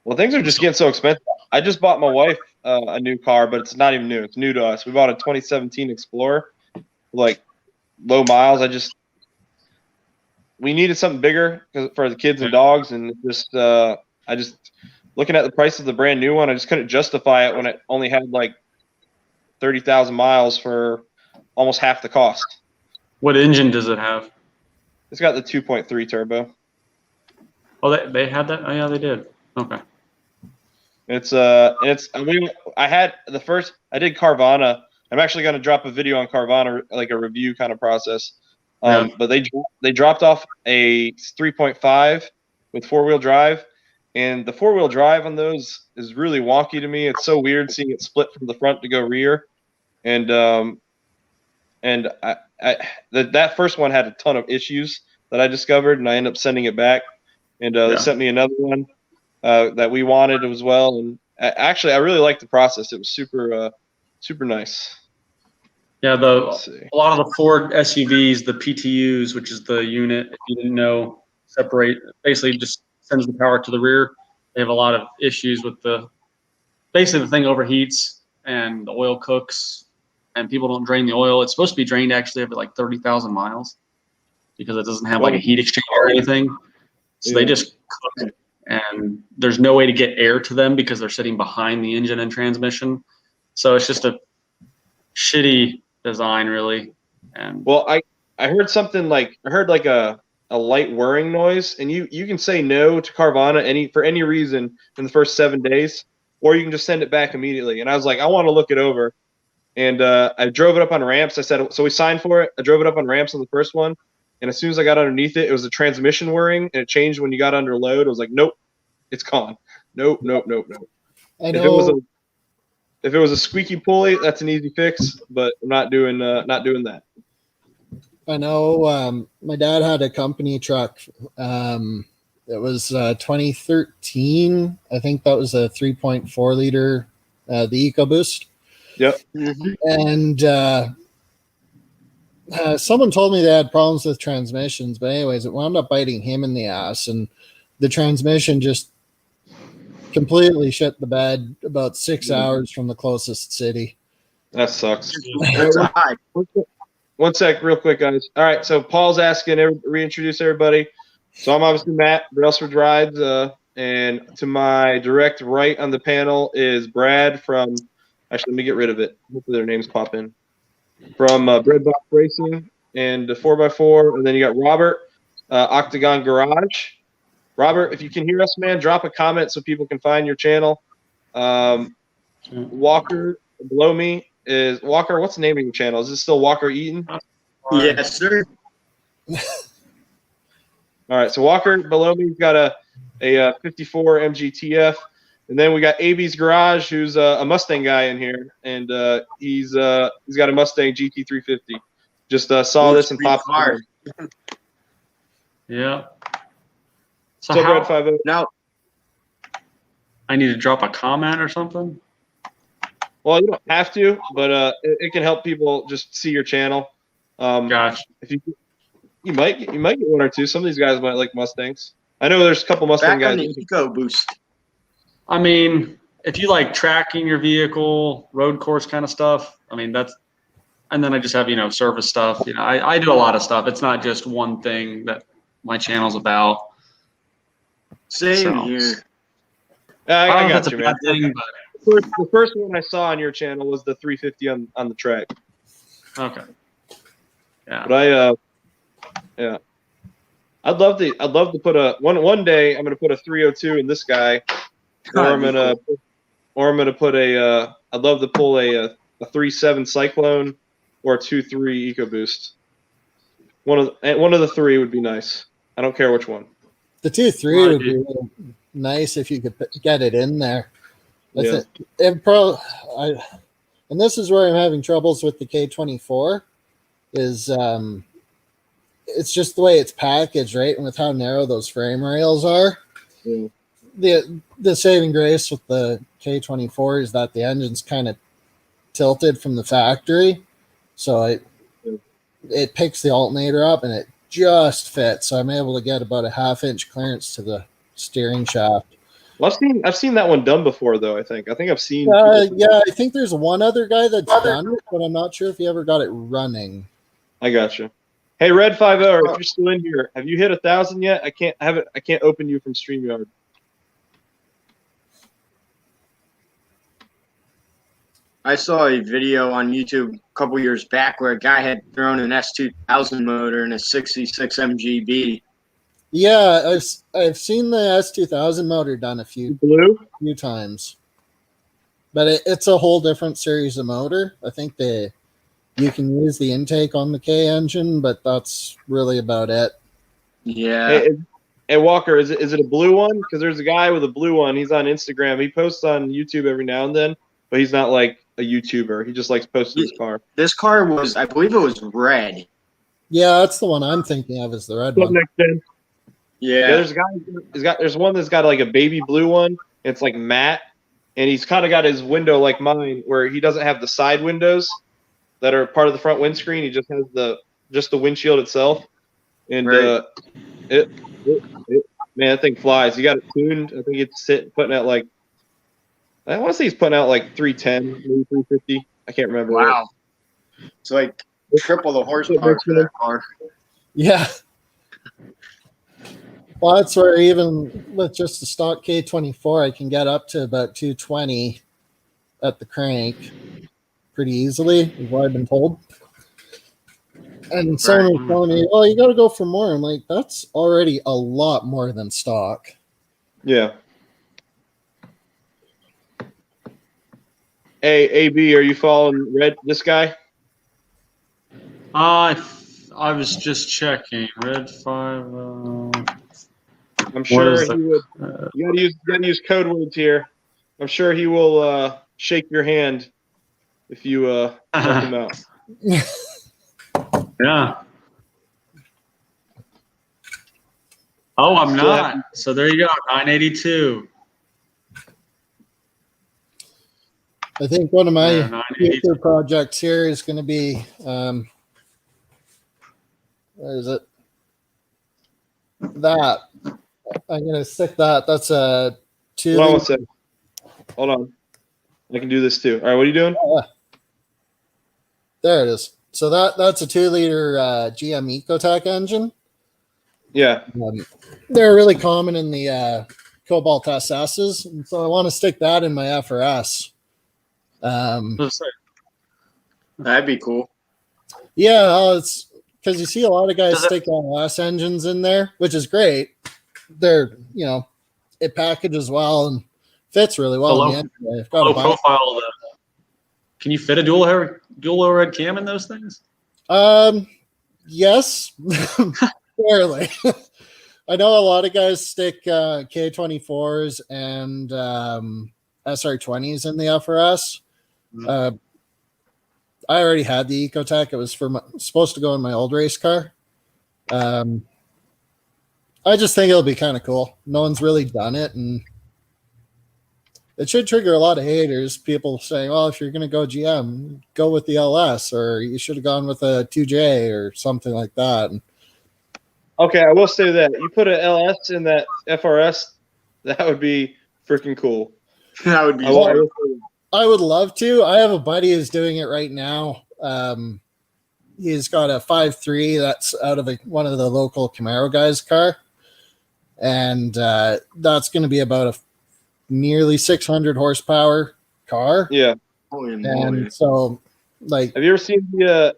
Well, things are just getting so expensive. I just bought my wife a new car, but it's not even new. It's new to us. We bought a 2017 Explorer, like low miles. We needed something bigger for the kids and dogs, and just I just looking at the price of the brand new one, I just couldn't justify it when it only had like 30,000 miles for almost half the cost. what engine does it have? It's got the 2.3 turbo. Oh, they had that? Oh, yeah, they did. Okay. I did Carvana. I'm actually going to drop a video on Carvana, like a review kind of process. Yeah. But they dropped off a 3.5 with 4-wheel drive, and the 4-wheel drive on those is really wonky to me. It's so weird seeing it split from the front to go rear, and that first one had a ton of issues that I discovered, and I ended up sending it back, and they sent me another one that we wanted as well. And actually, I really liked the process. It was super nice. Yeah, Let's see. a lot of the Ford SUVs, the PTUs, which is the unit, if you didn't know, basically just sends the power to the rear. They have a lot of issues with basically the thing overheats and the oil cooks, and people don't drain the oil. It's supposed to be drained actually every like 30,000 miles because it doesn't have like a heat exchanger or anything. So they just cook, and there's no way to get air to them because they're sitting behind the engine and transmission. So it's just a shitty design, really. And Well, I heard something like a light whirring noise, and you can say no to Carvana for any reason in the first 7 days, or you can just send it back immediately. And I was like, I want to look it over, and I drove it up on ramps. I said, so we signed for it. I drove it up on ramps on the first one, and as soon as I got underneath it, it was a transmission whirring, and it changed when you got under load. I was like, nope, it's gone. Nope. I know. If it was a squeaky pulley, that's an easy fix, but I'm not doing that. I know. My dad had a company truck. It was 2013. I think that was a 3.4 liter, the EcoBoost. Yep. And someone told me they had problems with transmissions, but anyways, it wound up biting him in the ass, and the transmission just completely shit the bed about 6 hours from the closest city. That sucks. That's a high. One sec, real quick, guys. All right, so Paul's asking, reintroduce everybody. So I'm obviously Matt, Brailsford Rides, and to my direct right on the panel is Brad from, actually, let me get rid of it. Hopefully their names pop in. From Breadbox Racing and 4x4, and then you got Robert, Octagon Garage. Robert, if you can hear us, man, drop a comment so people can find your channel. Walker below me is Walker. What's the name of your channel? Is it still Walker Eaton? Yes, sir. All right. So Walker below me's got a 54 MGTF, and then we got AB's Garage, who's a Mustang guy in here, and he's got a Mustang GT350. Just saw this and popped. Hard. yeah. So So how, Brad 50. Now, I need to drop a comment or something? Well, you don't have to, but it can help people just see your channel. Gosh. If you might get one or two. Some of these guys might like Mustangs. I know there's a couple Mustang back on guys. the EcoBoost. I mean, if you like tracking your vehicle, road course kind of stuff, I mean, and then I just have, service stuff. I do a lot of stuff. It's not just one thing that my channel's about. Same So, here. I I don't know if got that's you, a man. bad thing, but The first one I saw on your channel was the 350 on the track. okay. Yeah. But yeah, I'd love to put one day. I'm gonna put a 302 in this guy, or I'm gonna put a. I'd love to pull a 3.7 Cyclone or a 2.3 EcoBoost. One of the three would be nice. I don't care which one. The 2.3 would be really nice if you could get it in there. Yeah. And this is where I'm having troubles with the K24. Is it's just the way it's packaged, right? And with how narrow those frame rails are, Yeah. the saving grace with the K24 is that the engine's kind of tilted from the factory, so it picks the alternator up and it just fits. So I'm able to get about a 1/2 inch clearance to the steering shaft. Well, I've seen that one done before, though. I think I've seen. Yeah, I think there's one other guy that's done it, but I'm not sure if he ever got it running. I gotcha. Hey, Red 50, if you're still in here, have you hit 1,000 yet? I can't open you from StreamYard. I saw a video on YouTube a couple years back where a guy had thrown an S2000 motor in a 66 MGB. Yeah, I've seen the S2000 motor done a few times, but it's a whole different series of motor. I think you can use the intake on the K engine, but that's really about it. Yeah. Hey Walker, is it a blue one? Because there's a guy with a blue one. He's on Instagram. He posts on YouTube every now and then, but he's not like a YouTuber. He just likes posting his car. This car was, I believe it was red. Yeah, that's the one I'm thinking of, is the red one. Yeah. There's a guy. There's one that's got like a baby blue one. It's like matte, and he's kind of got his window like mine, where he doesn't have the side windows that are part of the front windscreen. He just has the windshield itself, and Right. Man, that thing flies. You got it tuned. I think it's putting out like, I want to say he's putting out like 310, maybe 350. I can't remember. Wow. It's like triple the horsepower for that car. Yeah. Well, that's where even with just the stock K24, I can get up to about 220 at the crank pretty easily, is what I've been told. And someone was telling me, "Oh, you got to go for more." I'm like, "That's already a lot more than stock." Yeah. Hey, AB, are you following this guy? I was just checking. Red 5. I'm sure is he would. You gotta use code words here. I'm sure he will shake your hand if you help him out. Yeah. Oh, I'm Still not. have- So there you go. 982. I think one of my Yeah, 982. future projects here is going to be, where is it? That. I'm going to stick that. That's a 2 Hold on one second. Hold on. I can do this too. All right, what are you doing? There it is. So that's a 2-liter GM Ecotec engine. Yeah. They're really common in the Cobalt SSs, and so I want to stick that in my FRS. That'd be cool. Yeah, it's because you see a lot of guys stick LS engines in there, which is great. They're, it packages well and fits really well. Low, in the engine. I've got low a bunch. profile. Can you fit a dual overhead cam in those things? Yes, barely. I know a lot of guys stick K24s and SR20s in the FRS. I already had the Ecotec. It was supposed to go in my old race car. I just think it'll be kind of cool. No one's really done it, and it should trigger a lot of haters. People saying, "Well, if you're going to go GM, go with the LS, or you should have gone with a 2J or something like that." And Okay, I will say that you put an LS in that FRS, that would be freaking cool. That would be I will say that. I would love to. I have a buddy who's doing it right now. He's got a 5.3 that's out of one of the local Camaro guys' car. And that's going to be about a nearly 600 horsepower car. Yeah. Holy moly. And so, like, Have you ever seen the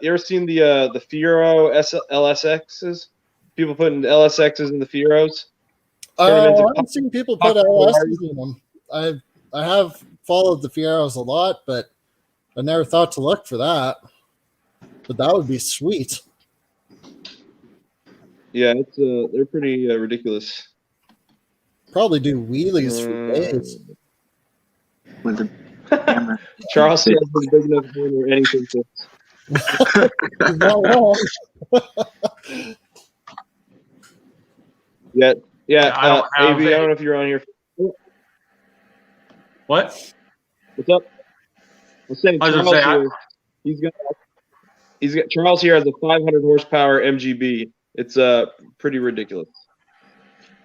Fiero LSXs? People putting LSXs in the Fieros. I haven't seen people put LSs in them. I have followed the Fieros a lot, but I never thought to look for that. But that would be sweet. Yeah, it's they're pretty ridiculous. Probably do wheelies for days. With the camera. Charles says it's big enough for anything. He's not wrong. Yeah. I don't have AB, I don't know if you're on here. What? What's up? I'm saying I was gonna Charles say, here, he's got Charles here has a 500 horsepower MGB. It's pretty ridiculous.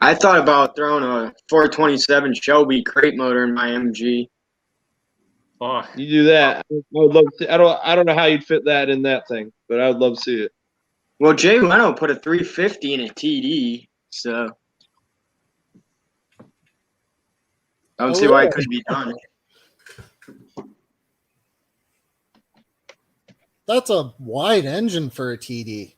I thought about throwing a 427 Shelby crate motor in my MG. Fuck. You do that, I would love to. I don't know how you'd fit that in that thing, but I would love to see it. Well, Jay Leno put a 350 in a TD, so I don't see why it couldn't be done. That's a wide engine for a TD.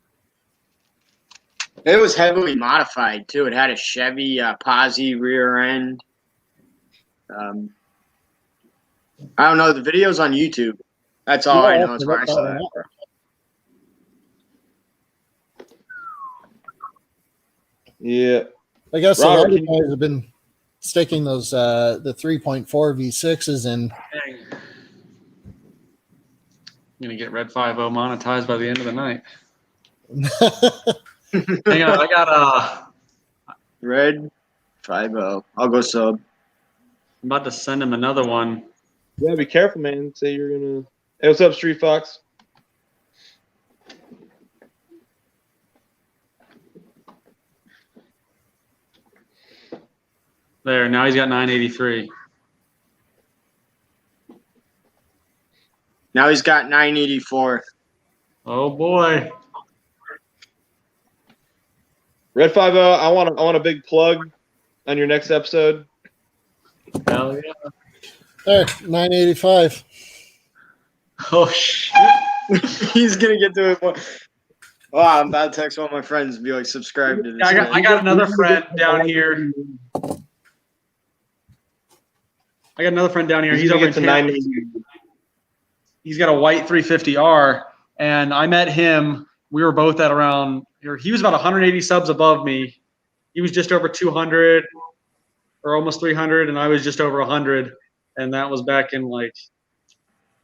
It was heavily modified too. It had a Chevy Posse rear end. I don't know. The video's on YouTube. That's all I know. That's where I saw that. Yeah, I guess Robert, a lot of can you- guys have been sticking those the 3.4 V6s in. Dang. I'm gonna get Red 5.0 monetized by the end of the night. Hang on, I got Red 5.0. I'll go sub. I'm about to send him another one. yeah. Be careful, man. Say you're gonna. Hey, what's up, Street Fox? There, now he's got 983. Now he's got 984. Oh boy. Red 5.0. I want a big plug on your next episode. Hell yeah. There, 985. Oh shit. He's gonna get to it. Oh, I'm about to text all my friends and be like, subscribe to this. I got another friend down here. I got another friend down here. He's gonna over in get to Tampa. 980. He's got a white 350R, and I met him. We were both at around. He was about 180 subs above me. He was just over 200 or almost 300, and I was just over 100. And that was back in like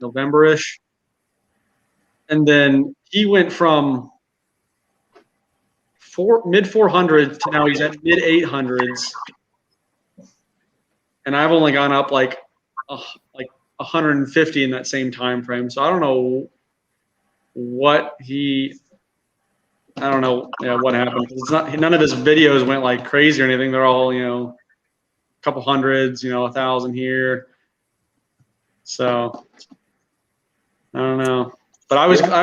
November-ish. And then he went from mid 400s to now he's at mid 800s. And I've only gone up like 150 in that same time frame. So I don't know what what happened. It's not, none of his videos went like crazy or anything. They're all, a couple hundreds, 1,000 here. So I don't know. But I was looking.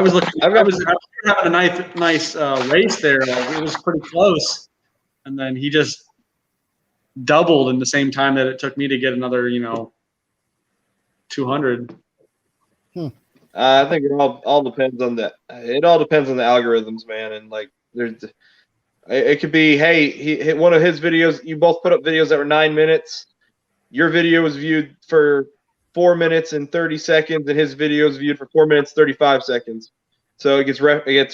I was having a nice race there. It was pretty close, and then he just doubled in the same time that it took me to get another, 200. I think it all depends on that. It all depends on the algorithms, man. And like, it could be, hey, one of his videos. You both put up videos that were 9 minutes. Your video was viewed for 4 minutes and 30 seconds, and his video is viewed for 4 minutes 35 seconds. So it gets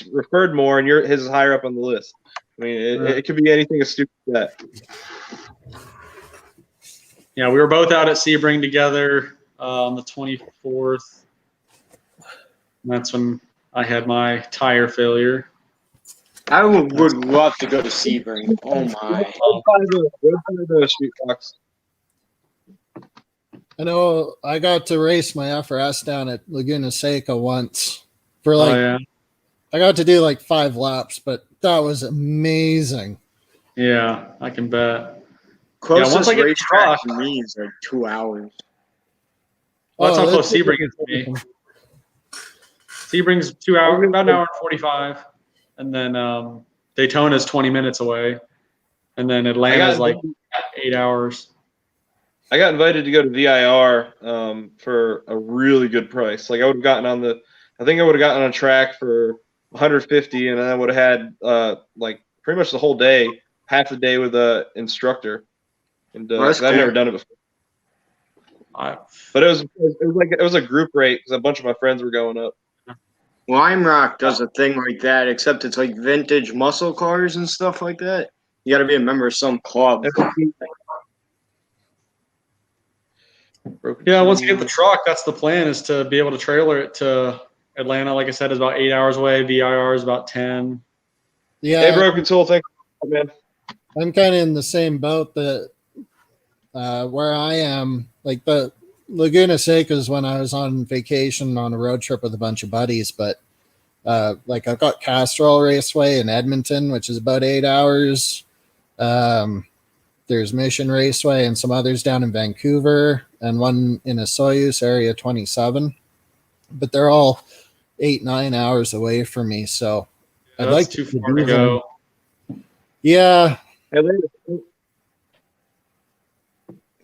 referred more, and his is higher up on the list. I mean, it could be anything as stupid as that. Yeah, we were both out at Sebring together on the 24th. And that's when I had my tire failure. I would love to go to Sebring. Oh my! Street Fox. I know I got to race my FRS down at Laguna Seca once for I got to do like 5 laps, but that was amazing. Yeah, I can bet. Closest once I get the racetrack truck- to me is like 2 hours. Well, that's how close that's- Sebring is to me. Sebring's 2 hours, about an hour and 45. And then Daytona's 20 minutes away. And then Atlanta's like 8 hours. I got invited to go to VIR for a really good price. Like I would have gotten on a track for 150, and I would have had like pretty much the whole day, half the day with an instructor. And that's 'cause I've cool. never done it before. But it was a group rate because a bunch of my friends were going up. Lime Rock does a thing like that, except it's like vintage muscle cars and stuff like that. You got to be a member of some club. Yeah, once you get the truck, that's the plan, is to be able to trailer it to Atlanta. Like I said, is about 8 hours away. VIR is about 10. Yeah, Hey, Broken Soul, thank you, man. I'm kind of in the same boat that Where I am, like the Laguna Seca is when I was on vacation on a road trip with a bunch of buddies, but like I've got Castrol Raceway in Edmonton, which is about 8 hours. There's Mission Raceway and some others down in Vancouver, and one in Osoyoos, Area 27. But they're all 8-9 hours away from me, so I'd like too to far to do them. go. Yeah,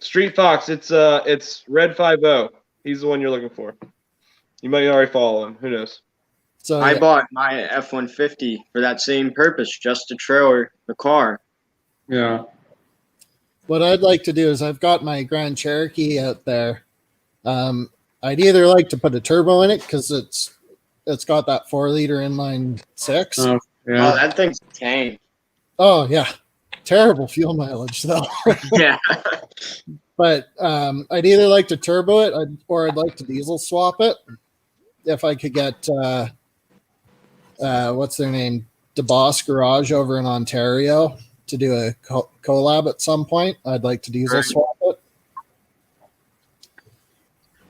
Street Fox, it's Red 50. He's the one you're looking for. You might already follow him. Who knows? so I yeah. bought my F-150 for that same purpose, just to trailer the car. Yeah. What I'd like to do is I've got my Grand Cherokee out there. I'd either like to put a turbo in it because it's got that 4-liter inline six. Oh, Oh, yeah. that thing's a tank. Oh yeah, terrible fuel mileage though. Yeah. But I'd either like to turbo it or I'd like to diesel swap it. If I could get what's their name, DeBoss Garage over in Ontario to do a collab at some point, I'd like to diesel Right. swap it.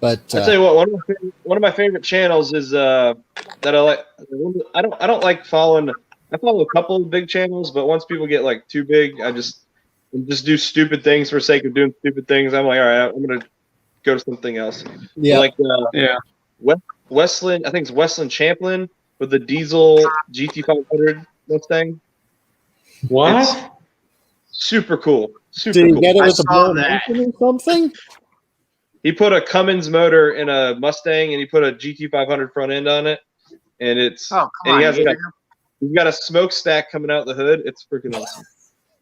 But I'll tell you what, one of my favorite channels is that I like. I don't like following. I follow a couple of big channels, but once people get like too big, I just do stupid things for sake of doing stupid things. I'm like, all right, I'm gonna go to something else. yeah, Like Yeah. Westland, I think it's Westland Champlin with the diesel GT500 Mustang. What? Super cool. Super did he cool. get it I with a saw blown that. engine or something? He put a Cummins motor in a Mustang and he put a GT500 front end on it, and it's Oh, and come he on. has he's got a smokestack coming out the hood. It's freaking awesome.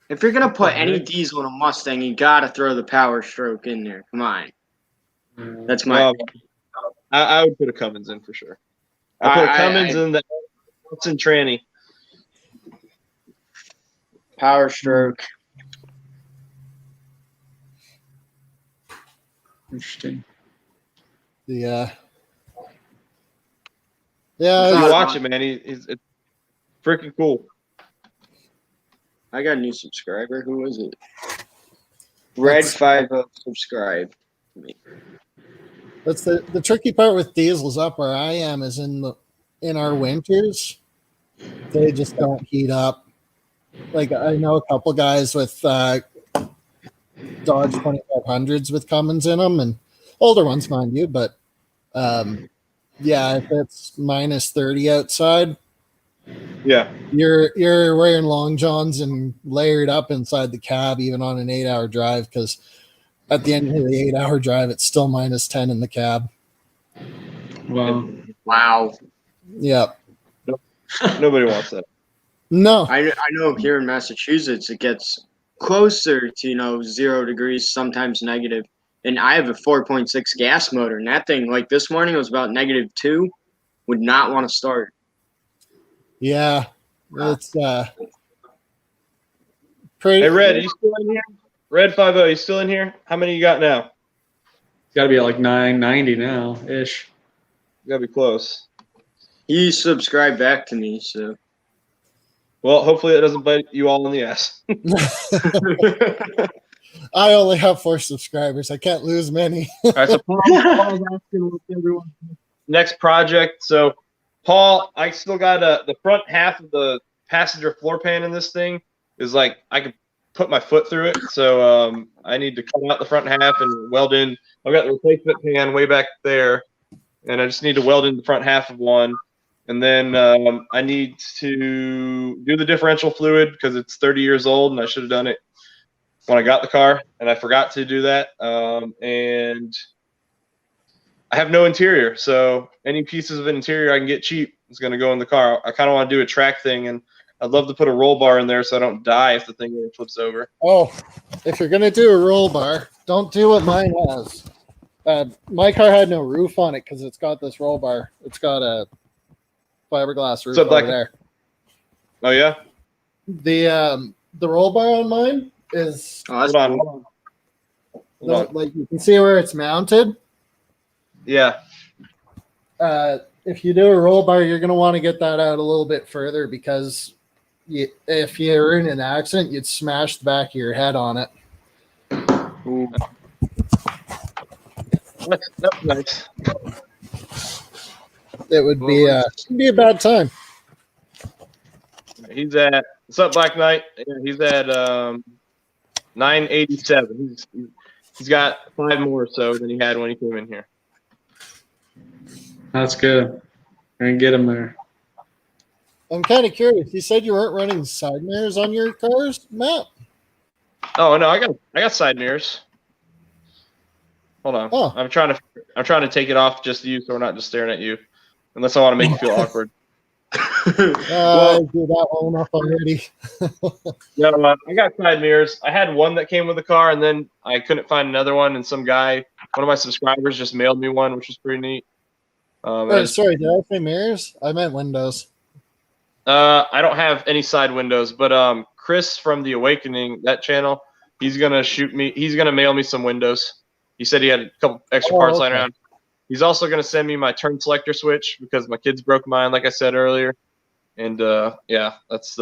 If you're gonna put any diesel in a Mustang, you gotta throw the Power Stroke in there. Come on. That's my Well, I would put a Cummins in for sure. I put a Cummins in the Hudson tranny. Power Stroke. Interesting. Yeah. You Yeah, watch it, man. He's it's freaking cool. I got a new subscriber. Who is it? Red 50 subscribe. that's the tricky part with diesels up where I am is in our winters, they just don't heat up. Like I know a couple guys with Dodge 2500s with Cummins in them, and older ones, mind you, but yeah, if it's minus 30 outside, Yeah. you're wearing long johns and layered up inside the cab even on an 8-hour drive, because at the end of the 8-hour drive it's still minus 10 in the cab. Wow. Wow. Yeah. Nobody wants that. No. I know here in Massachusetts it gets closer to 0 degrees, sometimes negative. And I have a 4.6 gas motor, and that thing, like this morning, it was about -2. Would not want to start. Yeah. It's pretty Hey, Red, are you still in here? Red 50, you still in here? How many you got now? It's got to be at like 990 now ish. You gotta be close. He subscribed back to me, so Well, hopefully it doesn't bite you all in the ass. I only have 4 subscribers. I can't lose many. All right, so Paul's asking what everyone's next project. So, Paul, I still got the front half of the passenger floor pan in this thing is like I could put my foot through it. So I need to cut out the front half and weld in. I've got the replacement pan way back there, and I just need to weld in the front half of one. And then I need to do the differential fluid because it's 30 years old, and I should have done it when I got the car, and I forgot to do that. And I have no interior, so any pieces of interior I can get cheap is going to go in the car. I kind of want to do a track thing, and I'd love to put a roll bar in there so I don't die if the thing really flips over. Oh, if you're going to do a roll bar, don't do what mine has. My car had no roof on it because it's got this roll bar. It's got a fiberglass roof So, over like- there. Oh, yeah? The roll bar on mine is oh, that's Hold on. cool. Hold on. like you can see where it's mounted. Yeah. If you do a roll bar, you're going to want to get that out a little bit further because if you were in an accident, you'd smash the back of your head on it. Ooh. That's nice. It would be a bad time. He's at what's up, Black Knight? Yeah, he's at 987. He's got 5 more or so than he had when he came in here. That's good. I can get him there. I'm kind of curious. You said you weren't running side mirrors on your cars, Matt? Oh no, I got side mirrors. Hold on. Oh. I'm trying to take it off just you, so we're not just staring at you, unless I want to make you feel awkward. I do that one enough already. No, I got side mirrors. I had one that came with the car, and then I couldn't find another one, and some guy, one of my subscribers, just mailed me one, which was pretty neat. Sorry, did I say mirrors? I meant windows. I don't have any side windows, but Chris from The Awakening, that channel, he's gonna mail me some windows. He said he had a couple extra parts lying around. He's also gonna send me my turn selector switch because my kids broke mine, like I said earlier. And yeah, that's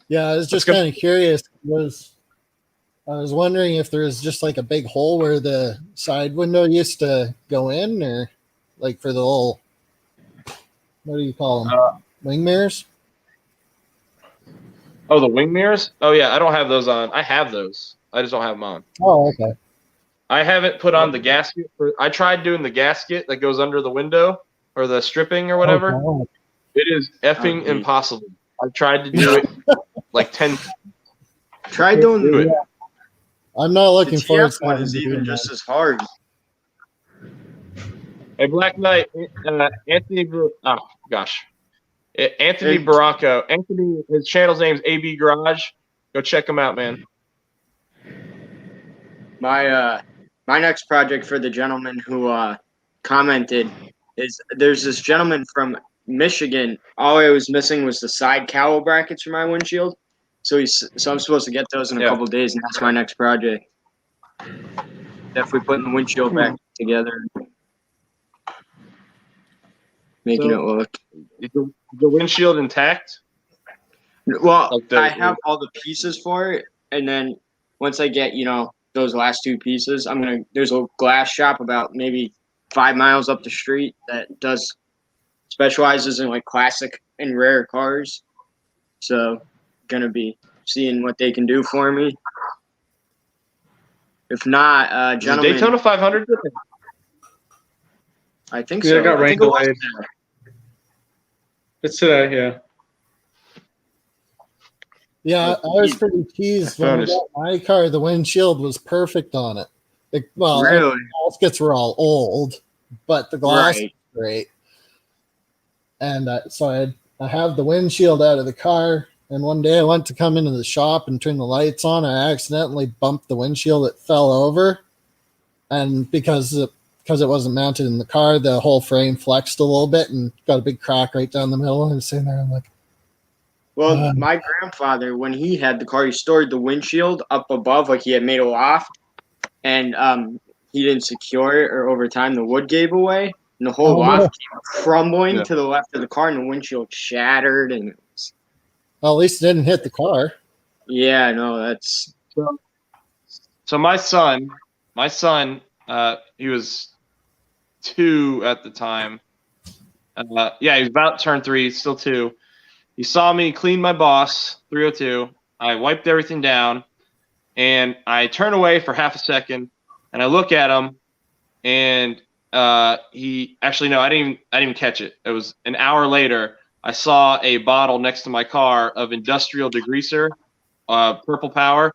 Yeah, I was just kind of curious. I was wondering if there was just like a big hole where the side window used to go in, or like for the little, what do you call them? Wing mirrors? Oh, the wing mirrors? Oh yeah, I don't have those on. I have those. I just don't have them on. Oh, okay. I haven't put on the gasket. I tried doing the gasket that goes under the window or the stripping or whatever. Oh, God. It is effing impossible. I've tried to do it like 10 times. Try doing Do it. I'm not looking the forward TF to one having is to do even that. just as hard. Hey, Black Knight, Anthony. Oh gosh, Anthony Baracco. Anthony, his channel's name's AB Garage. Go check him out, man. My next project for the gentleman who commented is there's this gentleman from Michigan. All I was missing was the side cowl brackets for my windshield. So I'm supposed to get those in a couple days, and that's my next project. Definitely putting the windshield back together, making it look. Is the windshield intact? Well, Like I have all the pieces for it, and then once I get those last 2 pieces, there's a glass shop about maybe 5 miles up the street that specializes in like classic and rare cars. So gonna be seeing what they can do for me. If not, Is the gentlemen, Daytona 500? I think Yeah, so. it got I rain think it was delayed. today. It's today, yeah. Yeah, I was pretty teased when I Bonus. got my car. The windshield was perfect on it. Really? The gaskets were all old, but the glass Right. was great. And so I have the windshield out of the car. And one day I went to come into the shop and turn the lights on. I accidentally bumped the windshield. It fell over. And because it wasn't mounted in the car, the whole frame flexed a little bit and got a big crack right down the middle. And I was sitting there, I'm like, Well, my grandfather, when he had the car, he stored the windshield up above, like he had made a loft, and he didn't secure it, or over time the wood gave away, and the whole loft came crumbling to the left of the car, and the windshield shattered, and well, at least it didn't hit the car. yeah, no, that's So my son, he was 2 at the time. Yeah, he was about to turn 3, still 2. He saw me clean my Boss 302. I wiped everything down, and I turn away for half a second, and I look at him, and he actually no, I didn't even catch it. It was an hour later. I saw a bottle next to my car of industrial degreaser, Purple Power.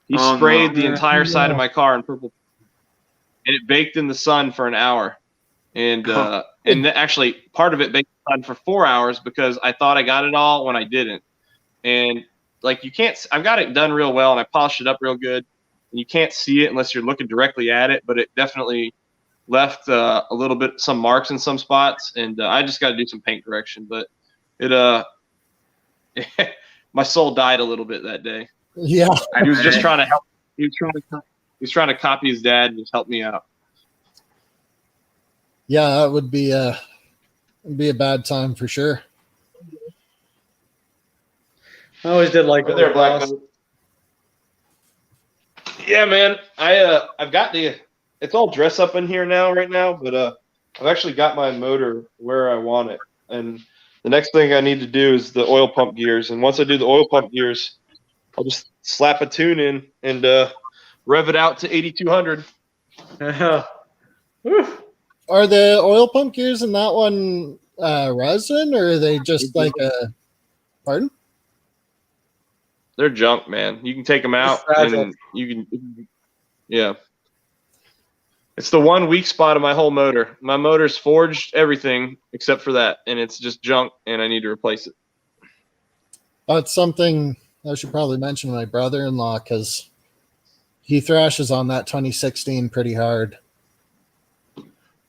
He sprayed the entire side of my car in purple, and it baked in the sun for an hour. And actually, part of it baked in the sun for 4 hours because I thought I got it all when I didn't. And like you can't, I've got it done real well, and I polished it up real good. And you can't see it unless you're looking directly at it, but it definitely left a little bit, some marks in some spots, and I just got to do some paint correction. But it my soul died a little bit that day. Yeah. He was just trying to help. He was trying to copy his dad and just help me out. Yeah, that would be a bad time for sure. I always did like Right there, Black. Yeah, man. I've got it's all dress up in here right now, but I've actually got my motor where I want it. And the next thing I need to do is the oil pump gears. And once I do the oil pump gears, I'll just slap a tune in and rev it out to 8,200. Are the oil pump gears in that one resin, or are they just like a? Pardon? They're junk, man. You can take them out and you can, yeah. It's the one weak spot of my whole motor. My motor's forged everything except for that, and it's just junk, and I need to replace it. That's something I should probably mention to my brother-in-law because he thrashes on that 2016 pretty hard.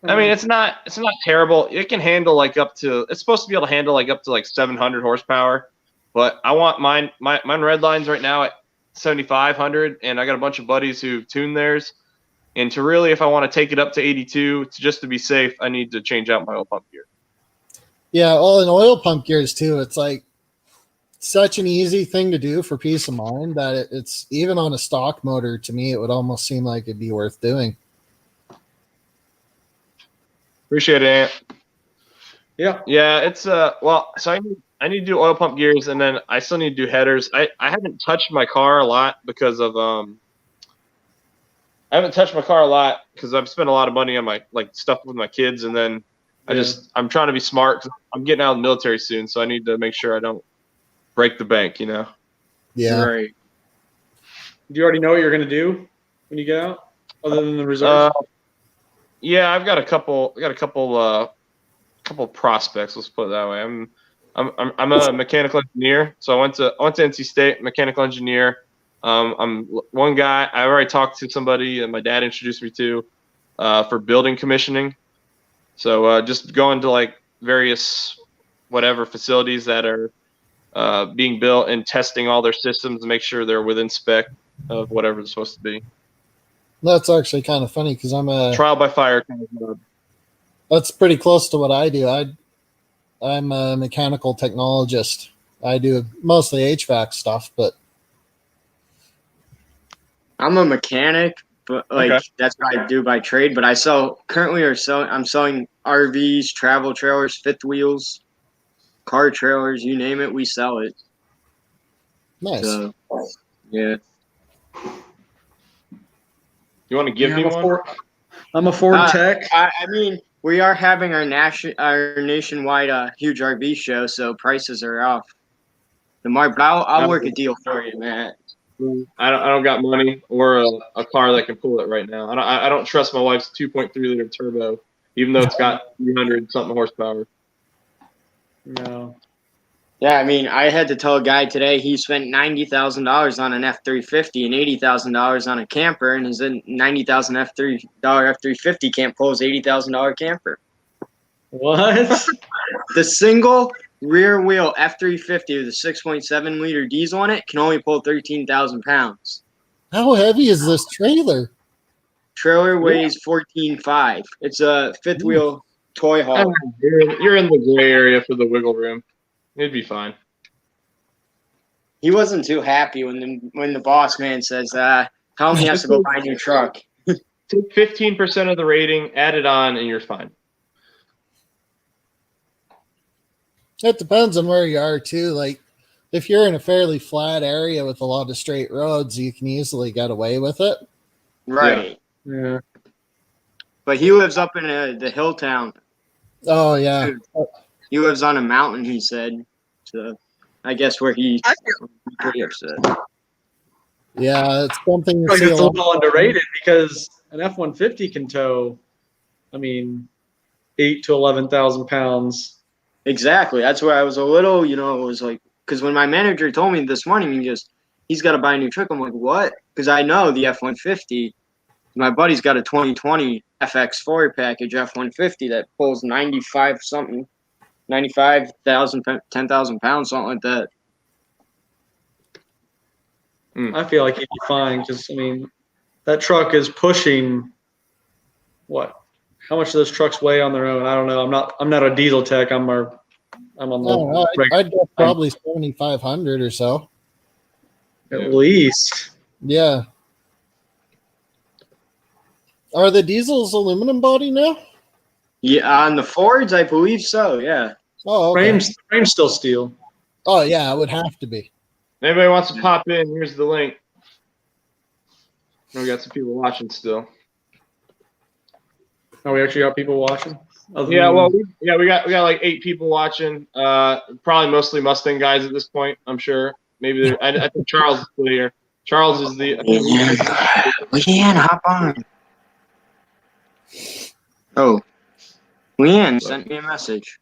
I mean, it's not terrible. It can handle it's supposed to be able to handle up to 700 horsepower, but I want mine red lines right now at 7,500, and I got a bunch of buddies who've tuned theirs. And if I want to take it up to 82, just to be safe, I need to change out my oil pump gear. Yeah, well, in oil pump gears too, it's like such an easy thing to do for peace of mind that it's even on a stock motor. To me, it would almost seem like it'd be worth doing. Appreciate it, Ant. Yeah. Yeah, it's so I need to do oil pump gears, and then I still need to do headers. I haven't touched my car a lot because of I've spent a lot of money on my stuff with my kids, and then I'm trying to be smart 'cause I'm getting out of the military soon, so I need to make sure I don't break the bank, you know. Yeah. Right. Do you already know what you're gonna do when you get out, other than the reserves? Yeah, I've got a couple prospects. Let's put it that way. I'm a mechanical engineer, so I went to NC State, mechanical engineer. I'm one guy. I already talked to somebody that my dad introduced me to for building commissioning. So just going to various whatever facilities that are being built and testing all their systems to make sure they're within spec of whatever they're supposed to be. That's actually kind of funny because I'm a trial by fire kind of job. That's pretty close to what I do. I'm a mechanical technologist. I do mostly HVAC stuff, but I'm a mechanic, but that's what I do by trade. But I'm selling RVs, travel trailers, fifth wheels, car trailers, you name it, we sell it. Nice. So, yeah. You want to give me one? I'm a Ford tech. I mean, we are having our nationwide huge RV show, so prices are off. But I'll work a deal for you, Matt. I don't got money or a car that can pull it right now. I don't trust my wife's 2.3 liter turbo, even though it's got 300 something horsepower. No. Yeah, I mean, I had to tell a guy today he spent $90,000 on an F350 and $80,000 on a camper, and his $90,000 F350 can't pull his $80,000 camper. What? The single rear wheel F350 with a 6.7 liter diesel on it can only pull 13,000 pounds. How heavy is this trailer? Trailer weighs 14.5. It's a fifth wheel toy haul. You're in the gray area for the wiggle room. It'd be fine. He wasn't too happy when the boss man says, tell him he has to go buy a new truck. Take 15% of the rating, add it on, and you're fine. It depends on where you are too. Like if you're in a fairly flat area with a lot of straight roads, you can easily get away with it. Right. Yeah. But he lives up in the hill town. Oh yeah. He lives on a mountain, he said. So I guess where he's pretty upset. Yeah, it's something you It's see a little underrated because an F-150 can tow, 8 to 11,000 pounds. Exactly. That's where I was a little, it was like, because when my manager told me this morning, he's got to buy a new truck. I'm like, what? Because I know the F-150. My buddy's got a 2020 FX4 package F-150 that pulls 95,000, 10,000 pounds, something like that. I feel like he'd be fine because, that truck is pushing what? How much do those trucks weigh on their own? I don't know. I'm not a diesel tech. I'm on the I'd go probably 7,500 or so. at least. Yeah. Are the diesels aluminum body now? Yeah, on the Fords, I believe so. Yeah. Oh, okay. Frame's still steel. Oh, yeah, it would have to be. If anybody wants to pop in, here's the link. We got some people watching still. Oh, we actually got people watching. Yeah, well, we got like 8 people watching. Probably mostly Mustang guys at this point. I'm sure. Maybe I think Charles is still here. Charles is the. Leanne, hop on. Oh, Leanne sent me a message.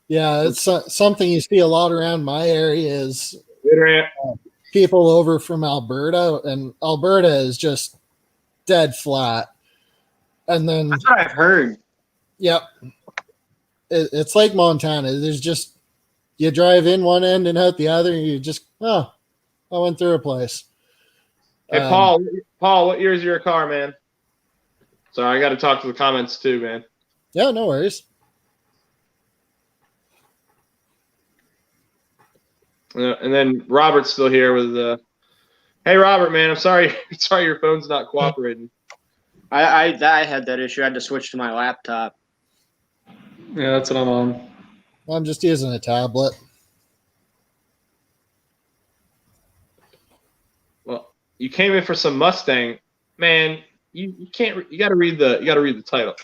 Yeah, it's something you see a lot around my area is Later, people over from Alberta, and Alberta is just dead flat. And then, That's what I've heard. yep, it's like Montana. There's just, you drive in one end and out the other, and you just, I went through a place. Hey, Paul, what year is your car, man? Sorry, I got to talk to the comments too, man. Yeah, no worries. And then Robert's still here with the. Hey, Robert, man, I'm sorry. Sorry, your phone's not cooperating. I had that issue. I had to switch to my laptop. Yeah, that's what I'm on. I'm just using a tablet. Well, you came in for some Mustang, man. You can't. You got to read the title.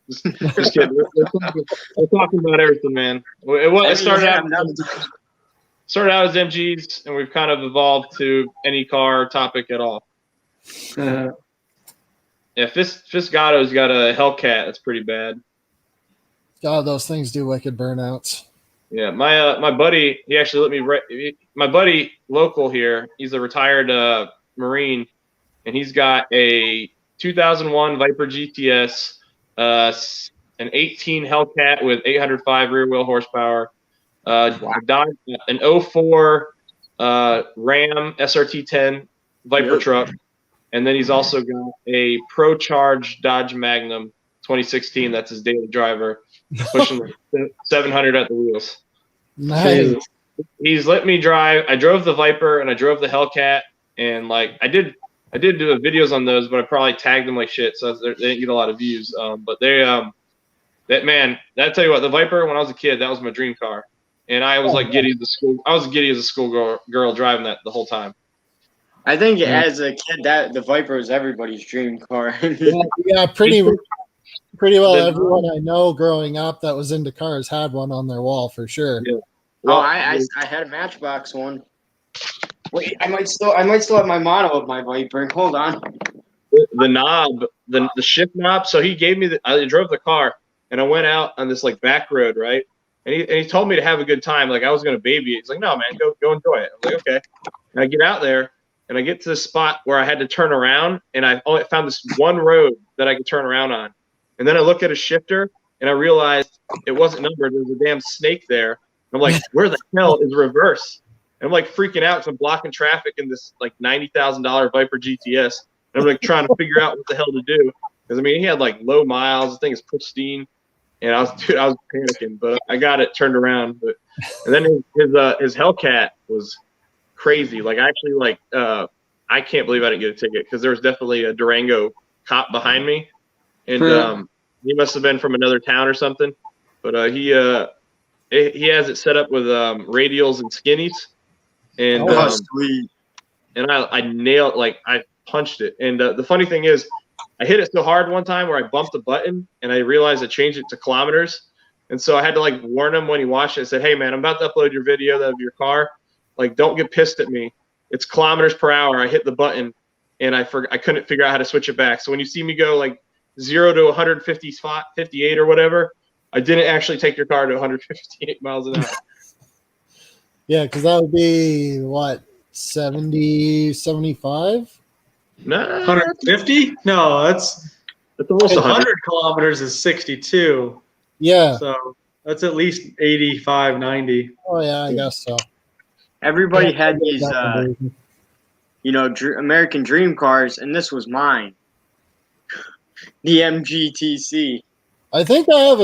Just kidding. We're talking about everything, man. It started out as MGs, and we've kind of evolved to any car topic at all. Yeah, Fisgato's got a Hellcat. That's pretty bad. God, those things do wicked burnouts. Yeah, my buddy, he actually let me. My buddy local here, he's a retired Marine, and he's got a 2001 Viper GTS, an 18 Hellcat with 805 rear wheel horsepower, an 04 Ram SRT10 Viper truck, and then he's also got a Pro Charge Dodge Magnum 2016. That's his daily driver, pushing 700 at the wheels. Nice. He's let me drive. I drove the Viper and I drove the Hellcat, and like I did do videos on those, but I probably tagged them like shit, so they didn't get a lot of views. But they I tell you what, the Viper when I was a kid, that was my dream car, and I was like giddy as a schoolgirl driving that the whole time. I think as a kid, that the Viper was everybody's dream car. Yeah, pretty well everyone I know growing up that was into cars had one on their wall for sure. Yeah. Well, I had a Matchbox one. Wait, I might still have my model of my Viper. Hold on. The knob, the shift knob. So he gave me I drove the car and I went out on this like back road, right? And he told me to have a good time, like I was gonna baby it. He's like, no man, go enjoy it. I'm like, okay. And I get out there and I get to this spot where I had to turn around, and I only found this one road that I could turn around on. And then I look at a shifter and I realized it wasn't numbered. There was a damn snake there. I'm like, where the hell is reverse? And I'm like freaking out because I'm blocking traffic in this like $90,000 Viper GTS. And I'm like trying to figure out what the hell to do. Because I mean, he had like low miles. The thing is pristine. And I was panicking, but I got it turned around. And then his Hellcat was crazy. Like I actually I can't believe I didn't get a ticket because there was definitely a Durango cop behind me. And he must have been from another town or something. But he has it set up with radials and skinnies. And Sweet. And I nailed, like I punched it. And the funny thing is, I hit it so hard one time where I bumped a button and I realized I changed it to kilometers. And so I had to like warn him when he watched it. I said, hey man, I'm about to upload your video of your car. Like, don't get pissed at me. It's kilometers per hour. I hit the button and I couldn't figure out how to switch it back. So when you see me go like 0 to 158 or whatever, I didn't actually take your car to 158 miles an hour. Yeah, because that would be what, 70, 75? No, 150? No, that's almost 100 kilometers is 62. Yeah. So that's at least 85, 90. Oh yeah, I guess so. Everybody had these, American dream cars, and this was mine. The MGTC. I think I have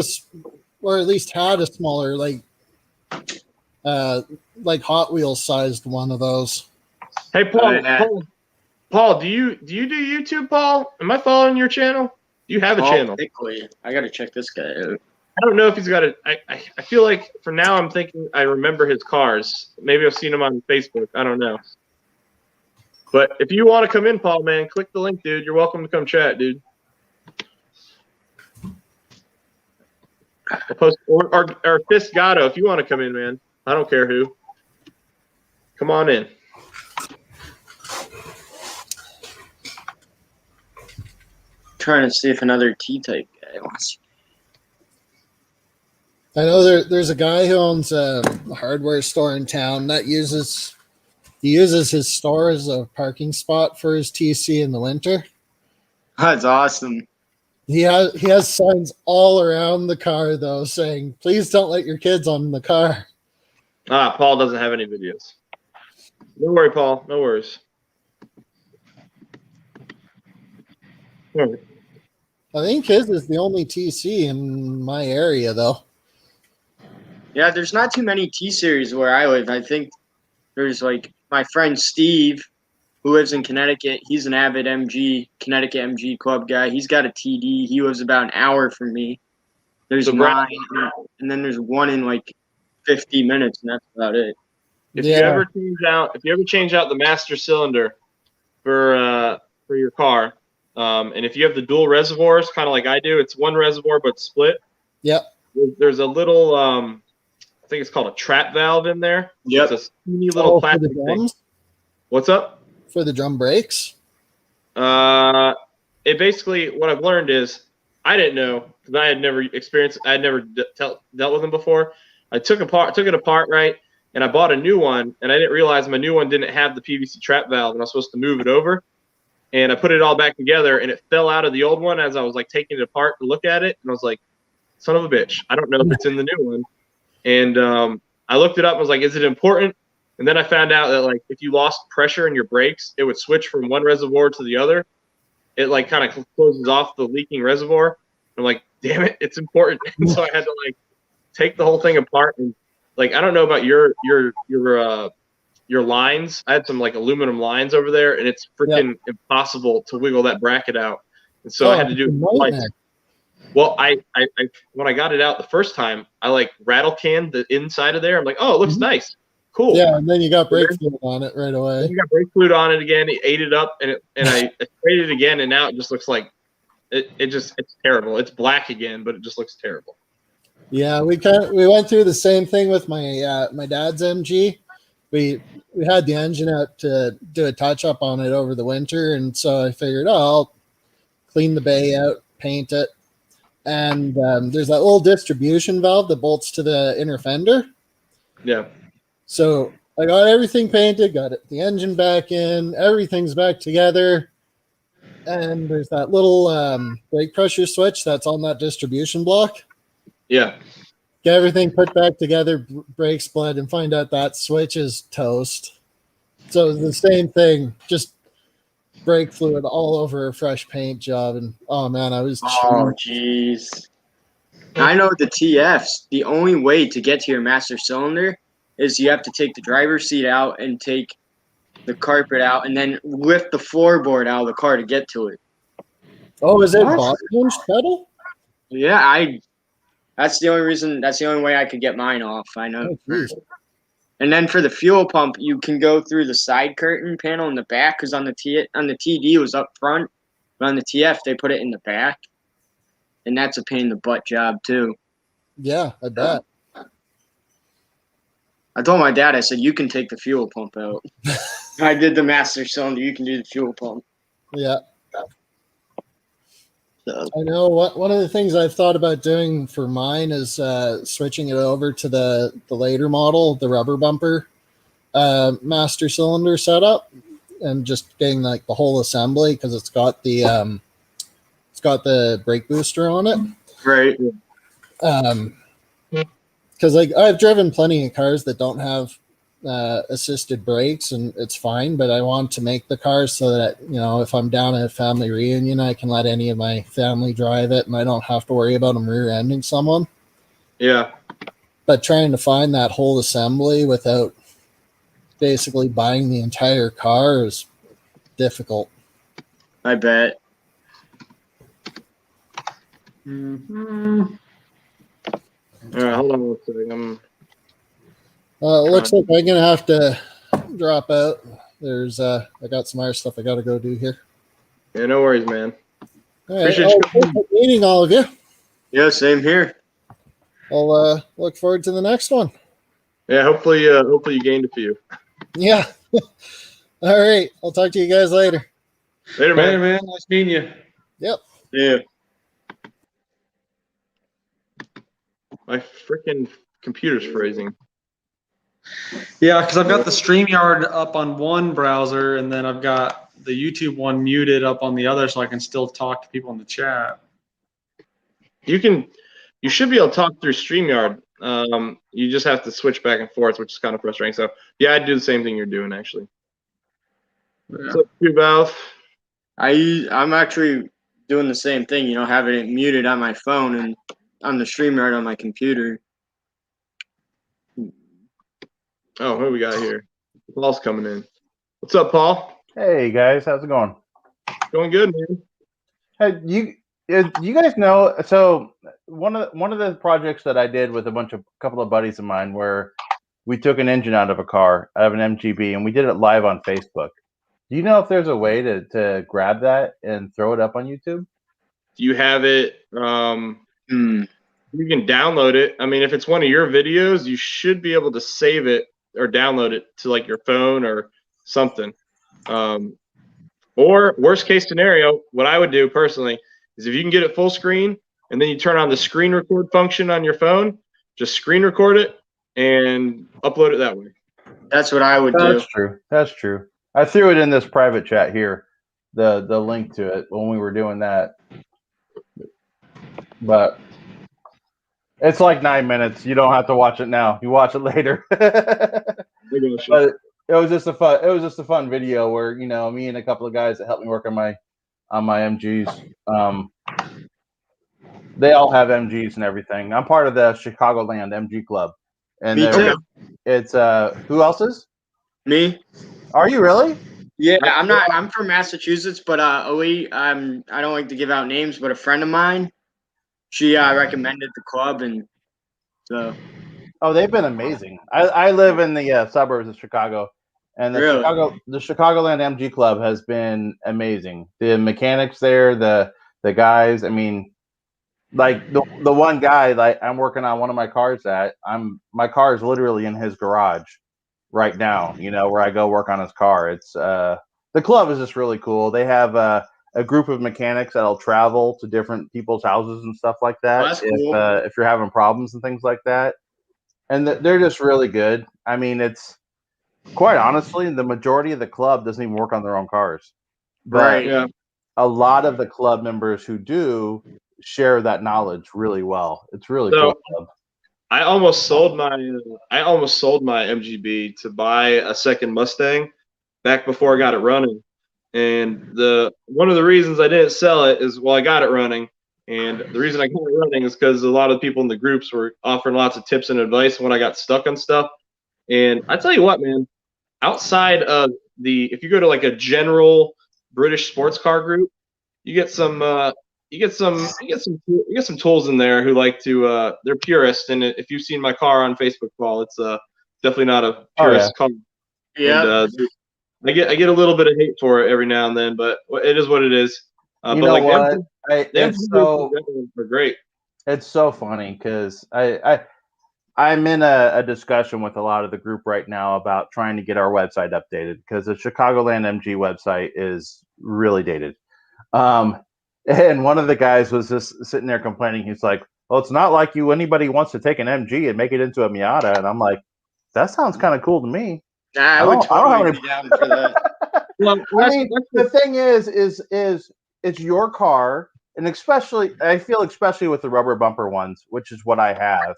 or at least had a smaller, like Hot Wheels sized one of those. Hey, Paul, Paul, do you do YouTube, Paul? Am I following your channel? Do you have a channel? Bickley. I gotta check this guy out. I don't know if he's got a. I feel like for now I'm thinking I remember his cars. Maybe I've seen him on Facebook. I don't know. But if you want to come in, Paul, man, click the link, dude. You're welcome to come chat, dude. I'll post, or Fisgato, if you want to come in, man. I don't care who. Come on in. Trying to see if another T-type guy wants. I know there's a guy who owns a hardware store in town that uses his store as a parking spot for his TC in the winter. That's awesome. He has signs all around the car though saying, "Please don't let your kids on the car." Paul doesn't have any videos. No worry, Paul. No worries. All right. I think his is the only TC in my area though. Yeah, there's not too many T-Series where I live. I think there's like my friend Steve, who lives in Connecticut. He's an avid Connecticut MG club guy. He's got a TD. He lives about an hour from me. There's So, mine, and then there's one in like 50 minutes, and that's about it. If you ever change out the master cylinder for your car, and if you have the dual reservoirs, kind of like I do, it's one reservoir but split. Yep. There's a little, I think it's called a trap valve in there. Yep. It's a teeny little for the plastic thing. drums? What's up? For the drum brakes? It basically, what I've learned is, I didn't know because I had never dealt with them before. I took it apart, right, and I bought a new one, and I didn't realize my new one didn't have the PVC trap valve, and I was supposed to move it over, and I put it all back together, and it fell out of the old one as I was like taking it apart to look at it, and I was like, son of a bitch, I don't know if it's in the new one, and I looked it up and was like, is it important? And then I found out that like if you lost pressure in your brakes, it would switch from one reservoir to the other. It like kind of closes off the leaking reservoir. I'm like, damn it, it's important. And so I had to like take the whole thing apart and like I don't know about your lines. I had some like aluminum lines over there, and it's freaking impossible to wiggle that bracket out. And so I had to do it twice. Well, I when I got it out the first time, I like rattle canned the inside of there. I'm like, oh, it looks nice. Cool. Yeah, and then you got brake fluid on it right away. Then you got brake fluid on it again. It ate it up, and I sprayed it again, and now it just looks like it's terrible. It's black again, but it just looks terrible. Yeah, we went through the same thing with my my dad's MG. We had the engine out to do a touch up on it over the winter, and so I figured, I'll clean the bay out, paint it, and there's that little distribution valve that bolts to the inner fender. Yeah. So I got everything painted, got the engine back in, everything's back together, and there's that little brake pressure switch that's on that distribution block. Yeah. Get everything put back together, brake split, and find out that switch is toast. So it's the same thing, just brake fluid all over a fresh paint job, and oh man, I was jeez. I know the TFs, the only way to get to your master cylinder is you have to take the driver's seat out and take the carpet out and then lift the floorboard out of the car to get to it. Oh, is it box hinged pedal? Yeah, that's the only way I could get mine off, I know. Oh, and then for the fuel pump, you can go through the side curtain panel in the back because on the TD it was up front, but on the TF they put it in the back. And that's a pain in the butt job too. Yeah, I bet. I told my dad, I said, you can take the fuel pump out. I did the master cylinder. You can do the fuel pump. Yeah. So. I know one of the things I've thought about doing for mine is switching it over to the later model, the rubber bumper master cylinder setup, and just getting like the whole assembly because it's got the brake booster on it. Right. Because like I've driven plenty of cars that don't have assisted brakes, and it's fine. But I want to make the car so that if I'm down at a family reunion, I can let any of my family drive it, and I don't have to worry about them rear-ending someone. Yeah. But trying to find that whole assembly without basically buying the entire car is difficult. I bet. Mm-hmm. All right, hold on one second. It looks like I'm gonna have to drop out. There's I got some other stuff I got to go do here. Yeah, no worries, man. All right. Appreciate you coming. Perfect meeting all of you. Yeah, same here. I'll look forward to the next one. Yeah, hopefully you gained a few. Yeah. All right. I'll talk to you guys later. Later, Hey, man. man. Nice meeting you. Yep. Yeah. My freaking computer's freezing. Yeah, because I've got the StreamYard up on one browser, and then I've got the YouTube one muted up on the other, so I can still talk to people in the chat. You should be able to talk through StreamYard. You just have to switch back and forth, which is kind of frustrating. So yeah, I'd do the same thing you're doing actually. Yeah. What's up, Valve? I'm actually doing the same thing, you know, having it muted on my phone and on the StreamYard on my computer. Oh, what do we got here? Paul's coming in. What's up, Paul? Hey guys, how's it going? Going good, man. Hey, you guys know? So one of the projects that I did with a couple of buddies of mine, where we took an engine out of a car, out of an MGB, and we did it live on Facebook. Do you know if there's a way to grab that and throw it up on YouTube? You have it. You can download it. I mean, if it's one of your videos, you should be able to save it or download it to like your phone or something. Or worst case scenario, what I would do personally is if you can get it full screen and then you turn on the screen record function on your phone, just screen record it and upload it that way. That's what I would do. That's true. That's true. I threw it in this private chat here, the link to it when we were doing that. But it's like 9 minutes. You don't have to watch it now. You watch it later. But it was just a fun video where, you know, me and a couple of guys that helped me work on my MGs. They all have MGs and everything. I'm part of the Chicagoland MG Club. And Me too. It's who else is? Me? Are you really? Yeah, I'm from Massachusetts, but I don't like to give out names, but a friend of mine, she recommended the club, and so. Oh, they've been amazing. I live in the suburbs of Chicago, and the Chicagoland MG Club has been amazing. The mechanics there, the guys. I mean, like the one guy like I'm working on one of my cars at. My car is literally in his garage right now. You know, where I go work on his car. It's the club is just really cool. They have a group of mechanics that'll travel to different people's houses and stuff like that. Oh, that's cool. If you're having problems and things like that. And they're just really good. I mean, it's quite honestly, the majority of the club doesn't even work on their own cars. But Right. Yeah. a lot of the club members who do share that knowledge really well. It's really cool. Club. I almost sold my MGB to buy a second Mustang back before I got it running. And one of the reasons I didn't sell it is, well, I got it running. And the reason I got it running is because a lot of people in the groups were offering lots of tips and advice when I got stuck on stuff. And I tell you what, man, outside of if you go to like a general British sports car group, you get some tools in there who like to they're purists. And if you've seen my car on Facebook, Paul, it's definitely not a purist car. Yeah. And, I get a little bit of hate for it every now and then, but it is what it is. You know what? They're great. It's so funny because I'm in a discussion with a lot of the group right now about trying to get our website updated because the Chicagoland MG website is really dated. And one of the guys was just sitting there complaining. He's like, "Well, it's not like anybody wants to take an MG and make it into a Miata." And I'm like, "That sounds kind of cool to me." I would totally be down for that. Well, I mean, the thing is it's your car, and I feel especially with the rubber bumper ones, which is what I have.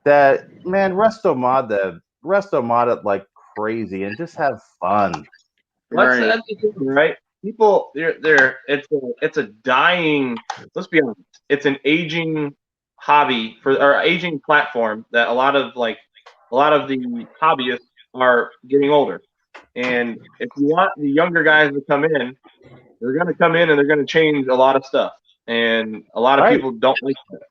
That man, resto mod it like crazy and just have fun. That's the thing, right? People, it's a dying. Let's be honest, it's an aging hobby or aging platform that a lot of the hobbyists are getting older, And if you want the younger guys to come in, they're going to come in and they're going to change a lot of stuff. And a lot of people don't like that.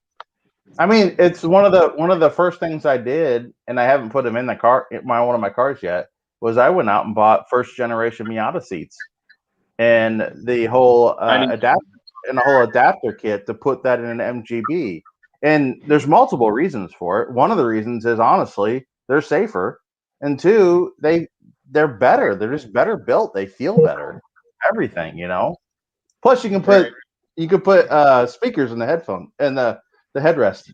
I mean, it's one of the first things I did, and I haven't put them in the car, one of my cars yet. Was I went out and bought first generation Miata seats, and the whole adapter kit to put that in an MGB. And there's multiple reasons for it. One of the reasons is honestly they're safer, and two, they're better. They're just better built. They feel better. Everything, you know. Plus, you can put speakers in the headphone and the headrest.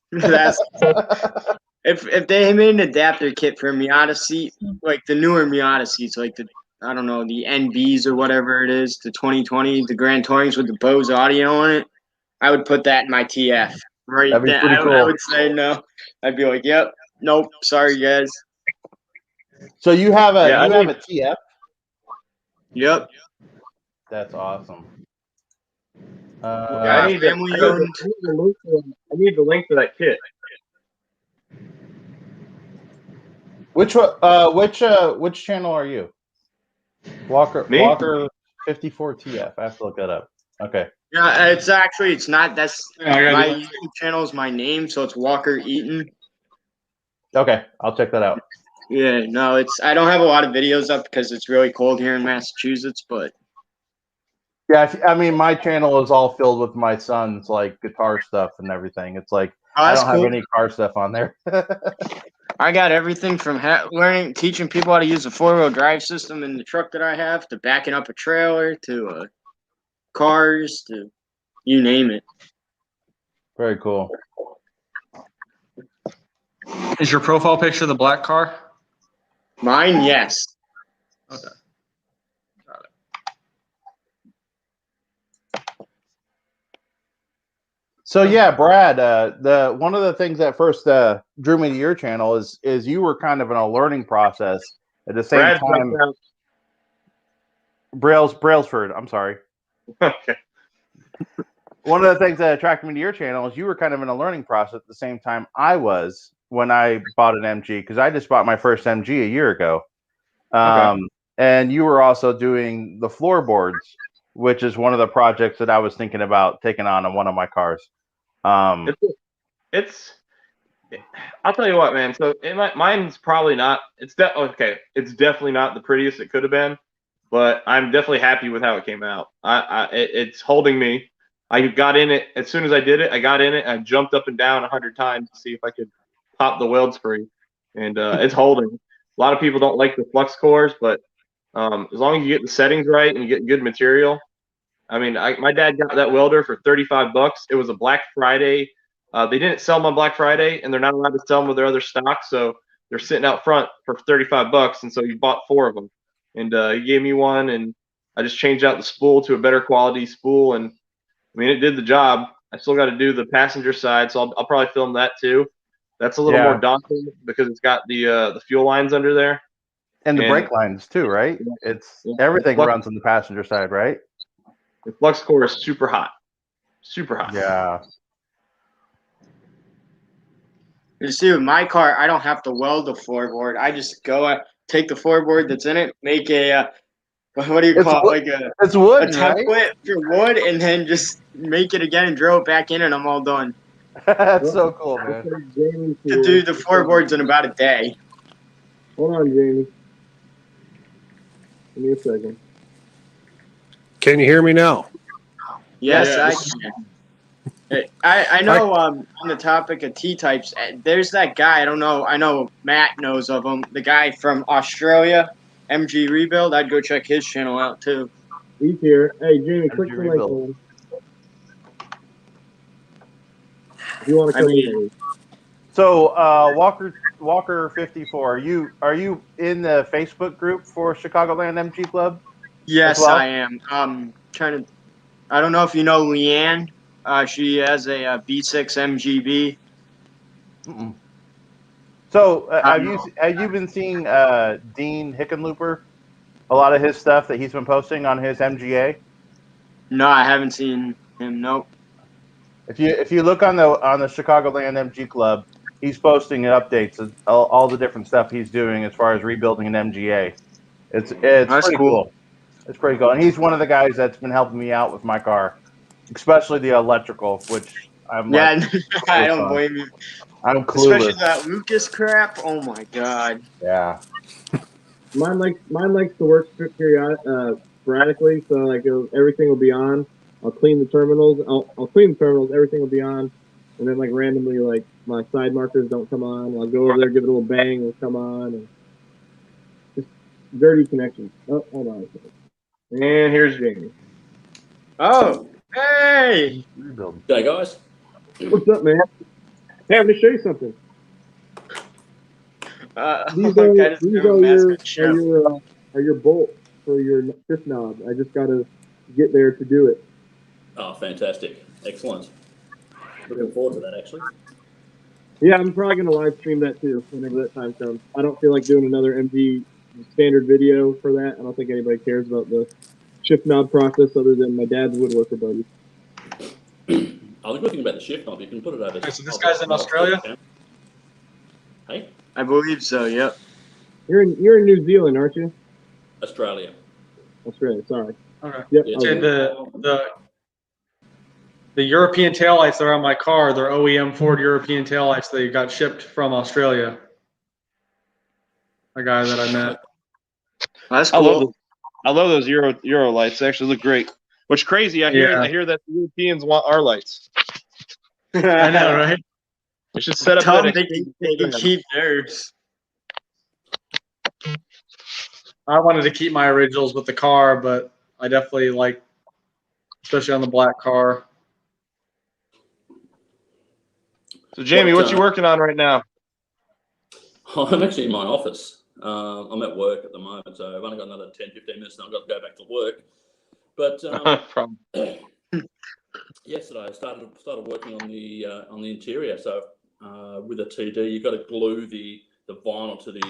If they made an adapter kit for a Miata seat, like the newer Miata seats, like the NBs or whatever it is, the 2020, the Grand Tourings with the Bose audio on it, I would put that in my TF. Right. That'd be pretty cool. I would say no. I'd be like, yep, nope, sorry guys. So you have a TF? Yep. That's awesome. I need the link for that kit. Which channel are you? Walker 54 TF. I have to look that up. Okay. Yeah, it's not. That's my YouTube channel is my name, so it's Walker Eaton. Okay, I'll check that out. Yeah, no, I don't have a lot of videos up because it's really cold here in Massachusetts, but yeah, I mean, my channel is all filled with my son's like guitar stuff and everything. It's like I don't have any car stuff on there. I got everything from teaching people how to use a 4-wheel drive system in the truck that I have, to backing up a trailer, to cars, to you name it. Very cool. Is your profile picture the black car? Mine, yes. Okay. Got it. So yeah, Brad, the one of the things that first drew me to your channel is you were kind of in a learning process at the same time. Brailsford, I'm sorry. Okay. One of the things that attracted me to your channel is you were kind of in a learning process at the same time I was when I bought an MG, because I just bought my first MG a year ago. And you were also doing the floorboards, which is one of the projects that I was thinking about taking on one of my cars. I'll tell you what, man. So mine's probably not. It's definitely not the prettiest it could have been, but I'm definitely happy with how it came out. It's holding me. I got in it as soon as I did it. I got in it. I jumped up and down 100 times to see if I could pop the weld spring, and it's holding. A lot of people don't like the flux cores, but as long as you get the settings right and you get good material. I mean, my dad got that welder for $35. It was a Black Friday. They didn't sell them on Black Friday, and they're not allowed to sell them with their other stock, so they're sitting out front for $35. And so he bought 4 of them, and he gave me one, and I just changed out the spool to a better quality spool, and I mean, it did the job. I still got to do the passenger side, so I'll probably film that too. That's a little more daunting because it's got the fuel lines under there. And the brake lines too, right? Everything runs on the passenger side, right? The flux core is super hot. Super hot. Yeah. You see, with my car, I don't have to weld the floorboard. I just go take the floorboard that's in it, make a what do you call it? Like it's wood, a template for wood, and then just make it again and drill it back in, and I'm all done. That's so cool, man. To do the floorboards in about a day. Hold on, Jamie. Give me a second. Can you hear me now? Yes, I can. I know on the topic of T-types, there's that guy, I don't know, I know Matt knows of him, the guy from Australia, MG Rebuild. I'd go check his channel out too. He's here. Hey, Jamie, click the link on him. If you want to come in. So, Walker 54, are you in the Facebook group for Chicagoland MG Club? Yes, I am. I don't know if you know Leanne. She has a B6 MGB. Mm-mm. So, have you been seeing Dean Hickenlooper? A lot of his stuff that he's been posting on his MGA. No, I haven't seen him. Nope. If you look on the Chicagoland MG Club, he's posting updates of all the different stuff he's doing as far as rebuilding an MGA. It's That's pretty cool. It's pretty cool, and he's one of the guys that's been helping me out with my car, especially the electrical, which I'm Yeah, like, I don't blame you. I'm Especially clueless. that Lucas crap. Oh my god. Yeah. Mine likes to work sporadically, so like everything will be on. I'll clean the terminals. I'll clean the terminals. Everything will be on, and then like randomly, like my side markers don't come on. I'll go over there, give it a little bang, it'll come on. And just dirty connections. Oh, hold on a second. And here's Jamie. Oh, hey. Rebuild. G'day, guys. What's up, man? Hey, I'm gonna show you something. These Look, I just have a mascot show. are your bolts for your shift knob. I just gotta get there to do it. Oh, fantastic. Excellent. Looking forward to that, actually. Yeah, I'm probably gonna live stream that too whenever that time comes. I don't feel like doing another MG standard video for that. I don't think anybody cares about the shift knob process other than my dad's woodworker buddy. Oh, the good thing about the shift knob, you can put it over. Okay, so this guy's in Australia? Hey, I believe so. Yep. You're in New Zealand, aren't you? Australia. Australia. Sorry. Okay. Yep. Yeah, okay. The European taillights that are on my car, they're OEM Ford European taillights. They got shipped from Australia. A guy that I met. That's cool. I love those Euro lights. They actually look great. What's crazy, I hear that the Europeans want our lights. I know, right? We should set up Tell that. them they can keep theirs. I wanted to keep my originals with the car, but I definitely like, especially on the black car. So, Jamie, what you working on right now? I'm actually in my office. I'm at work at the moment, so I've only got another 10, 15 minutes and I've got to go back to work. But yesterday I started working on the interior. So with a TD, you've got to glue the vinyl to the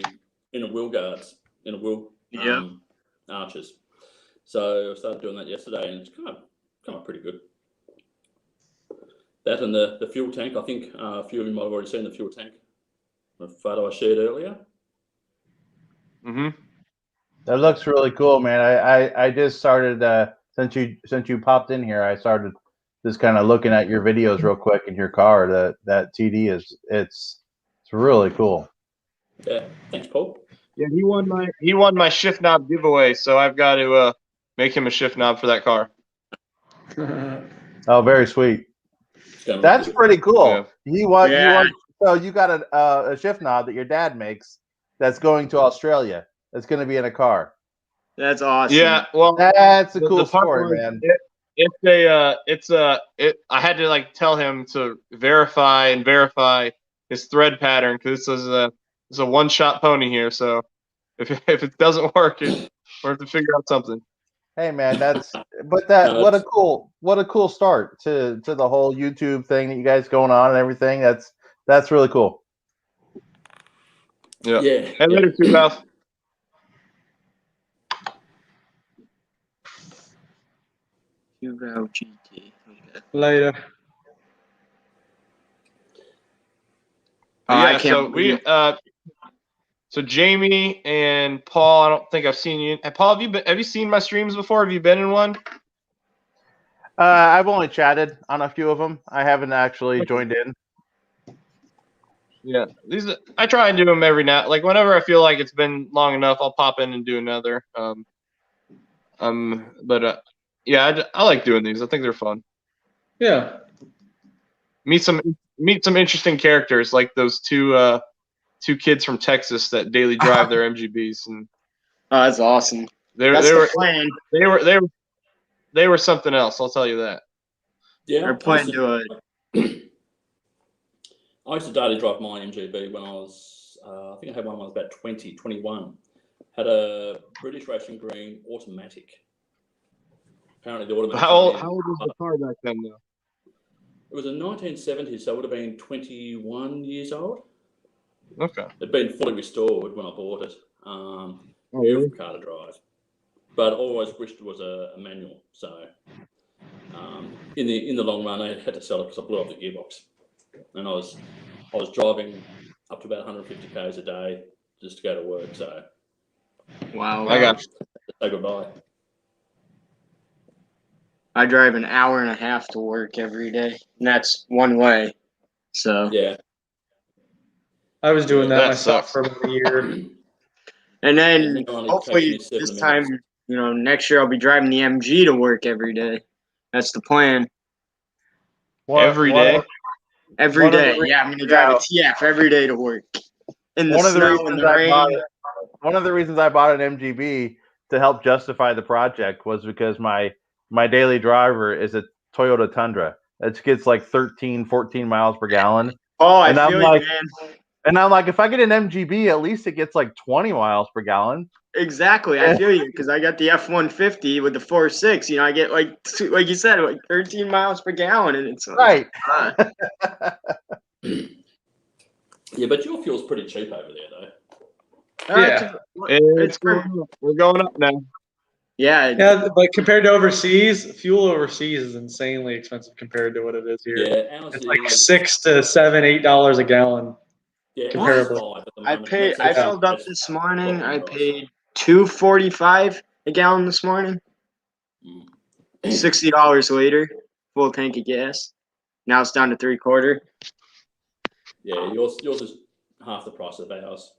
inner wheel guards, inner wheel arches. So I started doing that yesterday, and it's kind of pretty good. That and the fuel tank. I think a few of you might have already seen the fuel tank, the photo I shared earlier. Mm-hmm. That looks really cool, man. I just started since you popped in here, I started just kind of looking at your videos real quick in your car. That TD it's really cool. Yeah, thanks, Paul. Yeah, he won my shift knob giveaway, so I've got to make him a shift knob for that car. Oh, very sweet. That's pretty cool. Yeah. So you got a shift knob that your dad makes that's going to Australia. That's going to be in a car. That's awesome. Yeah, well, that's a cool story, man. I had to like tell him to verify his thread pattern because this is a one-shot pony here. So if it doesn't work, we have to figure out something. Hey, man, what a cool start to the whole YouTube thing that you guys going on and everything. That's really cool. Yeah. Hey, later, too, pal. GT. Later. So Jamie and Paul, I don't think I've seen you. Paul, have you seen my streams before? Have you been in one? I've only chatted on a few of them. I haven't actually joined in. Yeah, I try and do them every now. Like whenever I feel like it's been long enough, I'll pop in and do another. Yeah, I like doing these. I think they're fun. Yeah. Meet some interesting characters like those two kids from Texas that daily drive their MGBs, and that's awesome. They were something else. I'll tell you that. Yeah, they're playing to it. I used to daily drive my MGB when I was, I think I had one when I was about 20, 21. Had a British Racing Green automatic. Apparently the automatic. How old was the car back then, though? It was a 1970s, so it would have been 21 years old. Okay. It'd been fully restored when I bought it. Beautiful car to drive. But I always wished it was a manual. So in the long run, I had to sell it because I blew up the gearbox. And I was driving up to about 150 k's a day just to go to work. So Wow. I got Say goodbye. I drive an hour and a half to work every day, and that's one way. So Yeah. I was doing Yeah, that that myself sucks. for about a year. and And then then only takes hopefully me 7 this minutes. time, next year I'll be driving the MG to work every day. That's the plan. Every day? Every One of the day. re- Yeah, I'm gonna drive yeah. a TF every day to work. In the One of the snow and reasons the I rain. bought it, one of the reasons I bought an MGB to help justify the project was because my daily driver is a Toyota Tundra. It gets like 13, 14 miles per gallon. Oh, I And I'm feel you, like, man. if I get an MGB, at least it gets like 20 miles per gallon. Exactly, I feel you because I got the F-150 with the 4.6. I get like you said, like 13 miles per gallon, and it's like, Right. Yeah, but your fuel's pretty cheap over there, though. Yeah. We're going up now. Yeah. Yeah, but compared to overseas, fuel overseas is insanely expensive compared to what it is here. Yeah, ours It's like is. $6 to $7, $8 a gallon. Yeah, comparably. ours is 5 at the I moment. paid. I That's- filled up that's this morning. I dropping paid $2.45 a gallon this morning. Mm. $60 later, full tank of gas. Now it's down to 3/4. Yeah, yours is half the price of ours.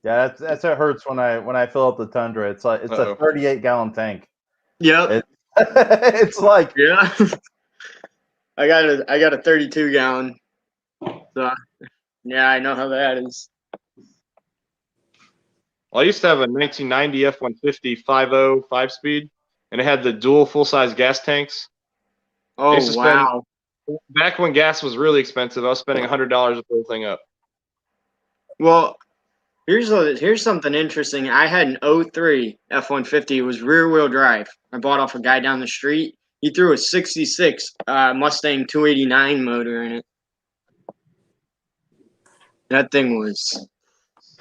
Yeah, that's what hurts when I fill up the Tundra. It's like it's a 38-gallon tank. Yep. It's like Yeah. I got a 32 gallon. So yeah, I know how that is. Well, I used to have a 1990 F-150 5.0 5-speed, and it had the dual full-size gas tanks. Oh wow! Back when gas was really expensive, I was spending $100 to fill the thing up. Well, here's something interesting. I had an 03 F-150. It was rear-wheel drive. I bought off a guy down the street. He threw a 66 Mustang 289 motor in it. That thing was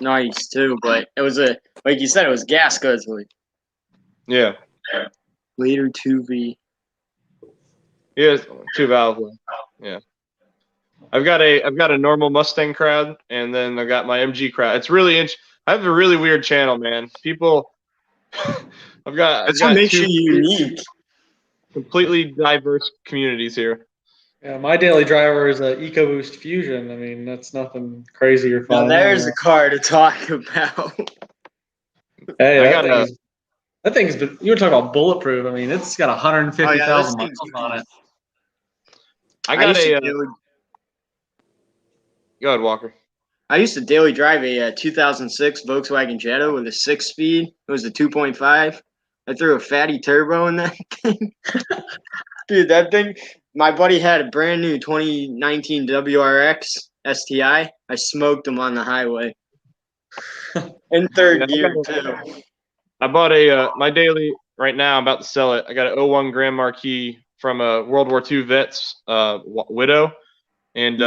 nice too, but it was like you said, it was gas guzzler. Yeah. Later 2V. Yeah, 2-valve. Yeah. I've got a normal Mustang crowd, and then I've got my MG crowd. It's really I have a really weird channel, man. People, That's what makes you unique. Completely diverse communities here. Yeah, my daily driver is an EcoBoost Fusion. I mean, that's nothing crazy or fun. Now there's a car to talk about. Hey, that thing's been. You were talking about bulletproof. I mean, it's got 150,000 miles on it. I got a. Go ahead, Walker. I used to daily drive a 2006 Volkswagen Jetta with a 6-speed. It was a 2.5. I threw a fatty turbo in that thing. Dude, that thing. My buddy had a brand new 2019 WRX STI. I smoked him on the highway. In third gear, too. I bought my daily right now. I'm about to sell it. I got an 01 Grand Marquis from a World War II vet's widow, and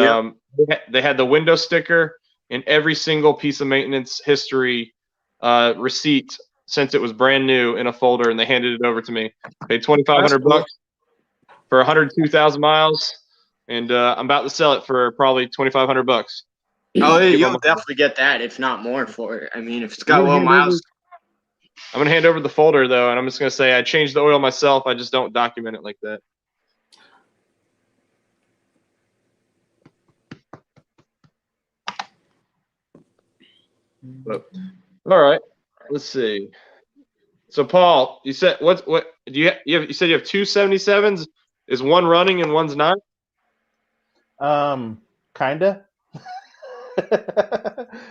they had the window sticker and every single piece of maintenance history receipt since it was brand new in a folder, and they handed it over to me. Paid $2,500 for 102,000 miles, and I'm about to sell it for probably $2,500. Oh, you'll definitely get that, if not more, for it. I mean, if it's got low miles. I'm gonna hand over the folder though, and I'm just gonna say I changed the oil myself. I just don't document it like that. But, all right, let's see. So Paul, you said what do you have? You said you have two 77s. Is one running and one's not? Kinda.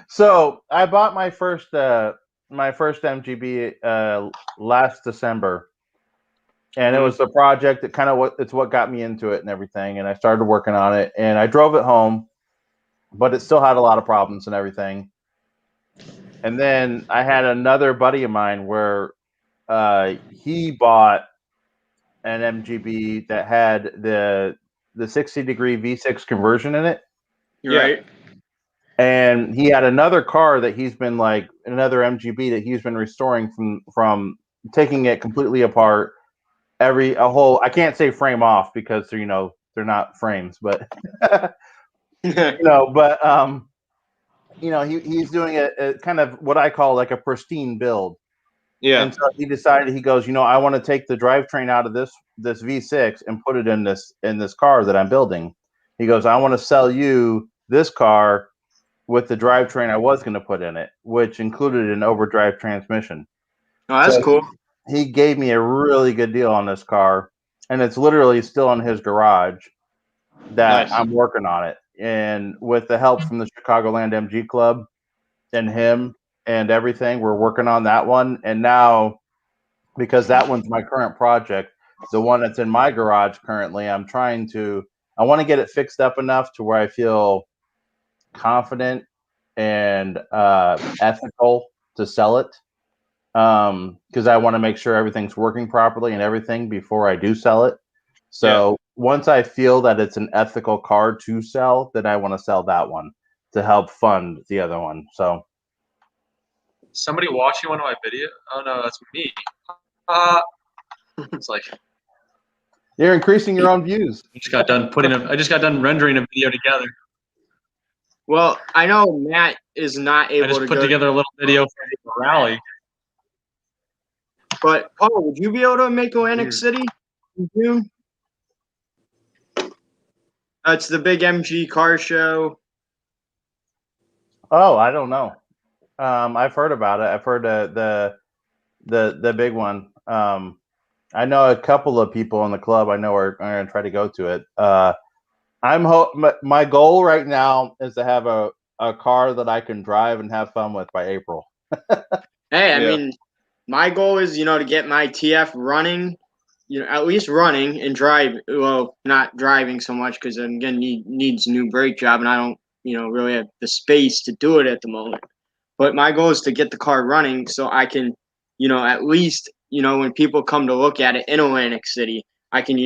So I bought my first MGB last December, and it was the project that it's what got me into it and everything. And I started working on it, and I drove it home, but it still had a lot of problems and everything. And then I had another buddy of mine where he bought an MGB that had the 60-degree V6 conversion in it. Right. And he had another car that he's been another MGB that he's been restoring from taking it completely apart, I can't say frame off because they're not frames, but he's doing a kind of what I call like a pristine build. Yeah. And so he decided, he goes, I want to take the drivetrain out of this V6 and put it in this car that I'm building. He goes, I want to sell you this car with the drivetrain I was going to put in it, which included an overdrive transmission. Oh, that's cool. He gave me a really good deal on this car, and it's literally still in his garage that Nice. I'm working on it. And with the help from the Chicagoland MG Club and him and everything, we're working on that one. And now, because that one's my current project, the one that's in my garage currently, I want to get it fixed up enough to where I feel confident and ethical to sell it. Because I want to make sure everything's working properly and everything before I do sell it. So once I feel that it's an ethical car to sell, then I want to sell that one to help fund the other one. So somebody watching one of my videos? Oh no, that's me. It's like you're increasing your own views. I just got done rendering a video together. Well, I know Matt is not able I just to put together a little video for the rally. But Paul, would you be able to make Atlantic City in June? It's the big MG car show. Oh, I don't know. I've heard about it. I've heard the big one. I know a couple of people in the club I know are going to try to go to it. My goal right now is to have a car that I can drive and have fun with by April. Hey, I mean, my goal is, to get my TF running, at least running and drive. Well, not driving so much because I'm going to needs a new brake job and I don't, really have the space to do it at the moment. But my goal is to get the car running so I can, at least, when people come to look at it in Atlantic City, I can,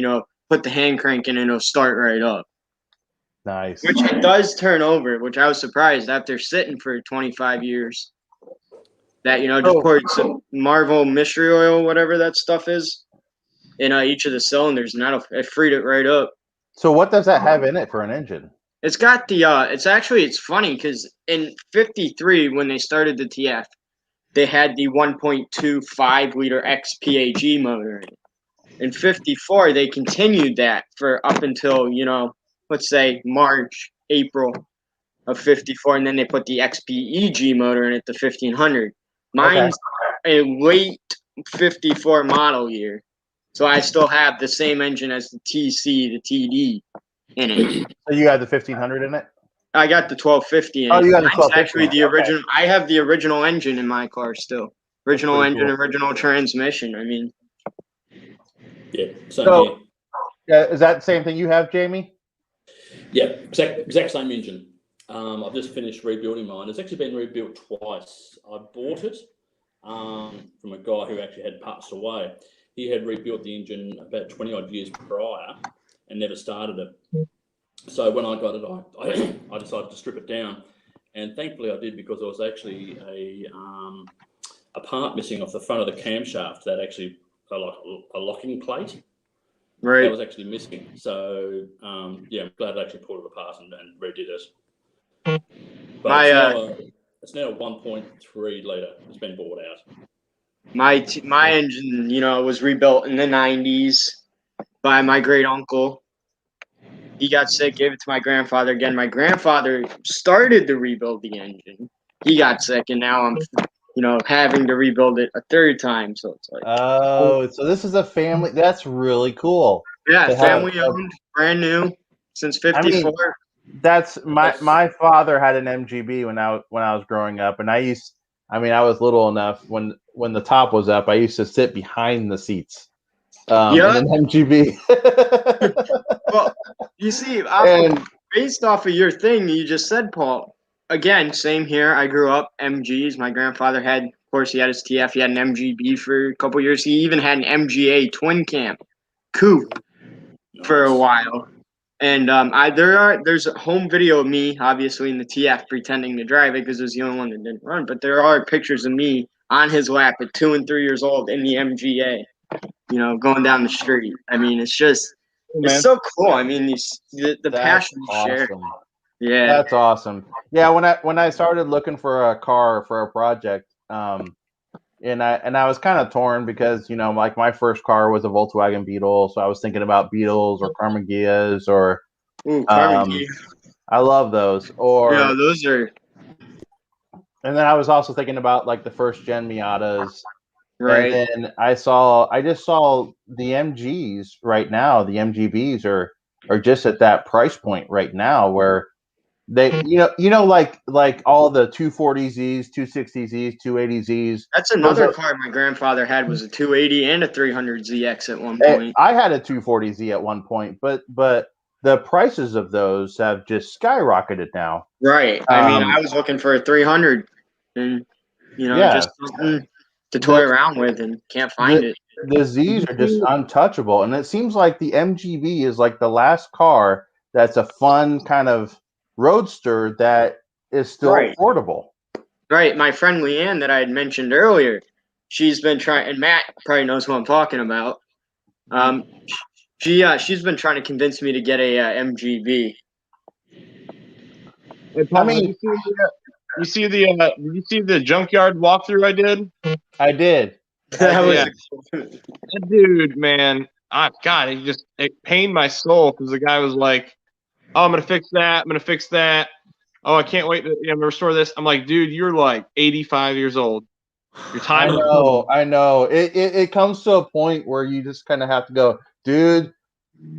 put the hand crank in and it'll start right up. Nice. Which it does turn over, which I was surprised after sitting for 25 years. That, just poured some Marvel mystery oil, whatever that stuff is, in each of the cylinders, and it freed it right up. So what does that have in it for an engine? It's got the, it's funny because in 53, when they started the TF, they had the 1.25 liter XPAG motor in it. In 54, they continued that for up until, let's say March, April of 54, and then they put the XPEG motor in it, the 1500. Mine's a late 54 model year, so I still have the same engine as the TC, the TD in it. So you had the 1500 in it? I got the 1250 in it. You got the 1250. Actually, the original. Okay. I have the original engine in my car still. Original engine, cool. Original transmission. I mean, yeah. So, is that the same thing you have, Jamie? Yeah, exact same engine. I've just finished rebuilding mine. It's actually been rebuilt twice. I bought it from a guy who actually had passed away. He had rebuilt the engine about 20 odd years prior and never started it. So when I got it, I decided to strip it down, and thankfully I did, because there was actually a part missing off the front of the camshaft, that actually a locking plate. Right. That was actually missing. So I'm glad I actually pulled it apart and redid it. But it's now a 1.3 litre. It's been bought out. My engine, was rebuilt in the 90s by my great uncle. He got sick, gave it to my grandfather again. My grandfather started to rebuild the engine. He got sick, and now I'm, having to rebuild it a third time. So it's like, so this is a family. That's really cool. Yeah, family owned, brand new, since 54. That's my father had an MGB when I was growing up, and I was little enough when the top was up. I used to sit behind the seats. In an MGB. Well, you see, based off of your thing you just said, Paul, again, same here. I grew up MGs. My grandfather had, of course, he had his TF. He had an MGB for a couple years. He even had an MGA twin cam coupe for a while. And there's a home video of me, obviously, in the TF pretending to drive it because it was the only one that didn't run. But there are pictures of me on his lap at 2 and 3 years old in the MGA. Going down the street. I mean, it's just, it's so cool. I mean, the passion you share. Yeah. That's awesome. Yeah, when I started looking for a car for a project, and I was kind of torn because like my first car was a Volkswagen Beetle, so I was thinking about Beetles or Karmann Ghias or Ooh, Karmann Ghia. I love those. Or Yeah, those are and then I was also thinking about like the first gen Miatas. right. And then I just saw the MGs right now. The MGBs are just at that price point right now where they like all the 240Zs, 260Zs, 280Zs. That's another car my grandfather had was a 280 and a 300ZX at one point. I had a 240Z at one point, but the prices of those have just skyrocketed now. Right. I mean, I was looking for a 300 and just something to toy around with and can't find it. The Z's are just untouchable, and it seems like the MGB is like the last car that's a fun kind of roadster that is still affordable. Right. My friend Leanne that I had mentioned earlier, she's been trying, and Matt probably knows who I'm talking about. She's been trying to convince me to get a MGB. Hey, Paul, you see the junkyard walkthrough I did? I did. That dude, man. God, it pained my soul because the guy was like, "Oh, I'm gonna fix that. I'm gonna fix that. Oh, I can't wait to restore this." I'm like, dude, you're like 85 years old. Your time. I know. It comes to a point where you just kind of have to go, dude.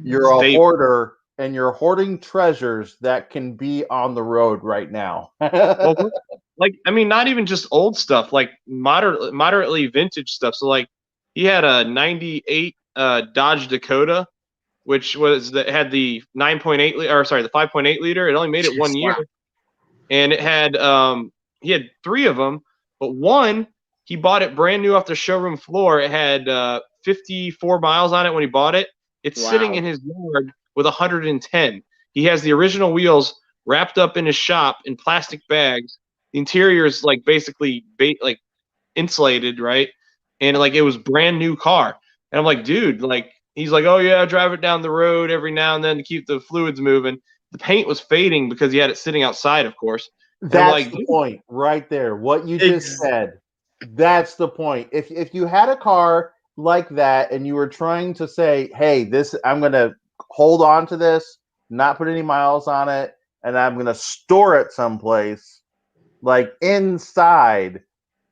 You're a hoarder, and you're hoarding treasures that can be on the road right now. Well, like, I mean, not even just old stuff, like moderately vintage stuff. So, like, he had a '98 Dodge Dakota, which had the 9.8 the 5.8 liter. It only made it 1 year, and it had he had 3 of them, but one he bought it brand new off the showroom floor. It had 54 miles on it when he bought it. It's sitting in his yard with 110. He has the original wheels wrapped up in his shop in plastic bags. The interior is like basically like insulated, right? And like it was brand new car. And I'm like, dude, like he's like, oh yeah, I drive it down the road every now and then to keep the fluids moving. The paint was fading because he had it sitting outside, of course. And that's the point right there. What you just said. That's the point. If you had a car like that and you were trying to say, hey, I'm going to hold on to this, not put any miles on it, and I'm going to store it someplace like inside,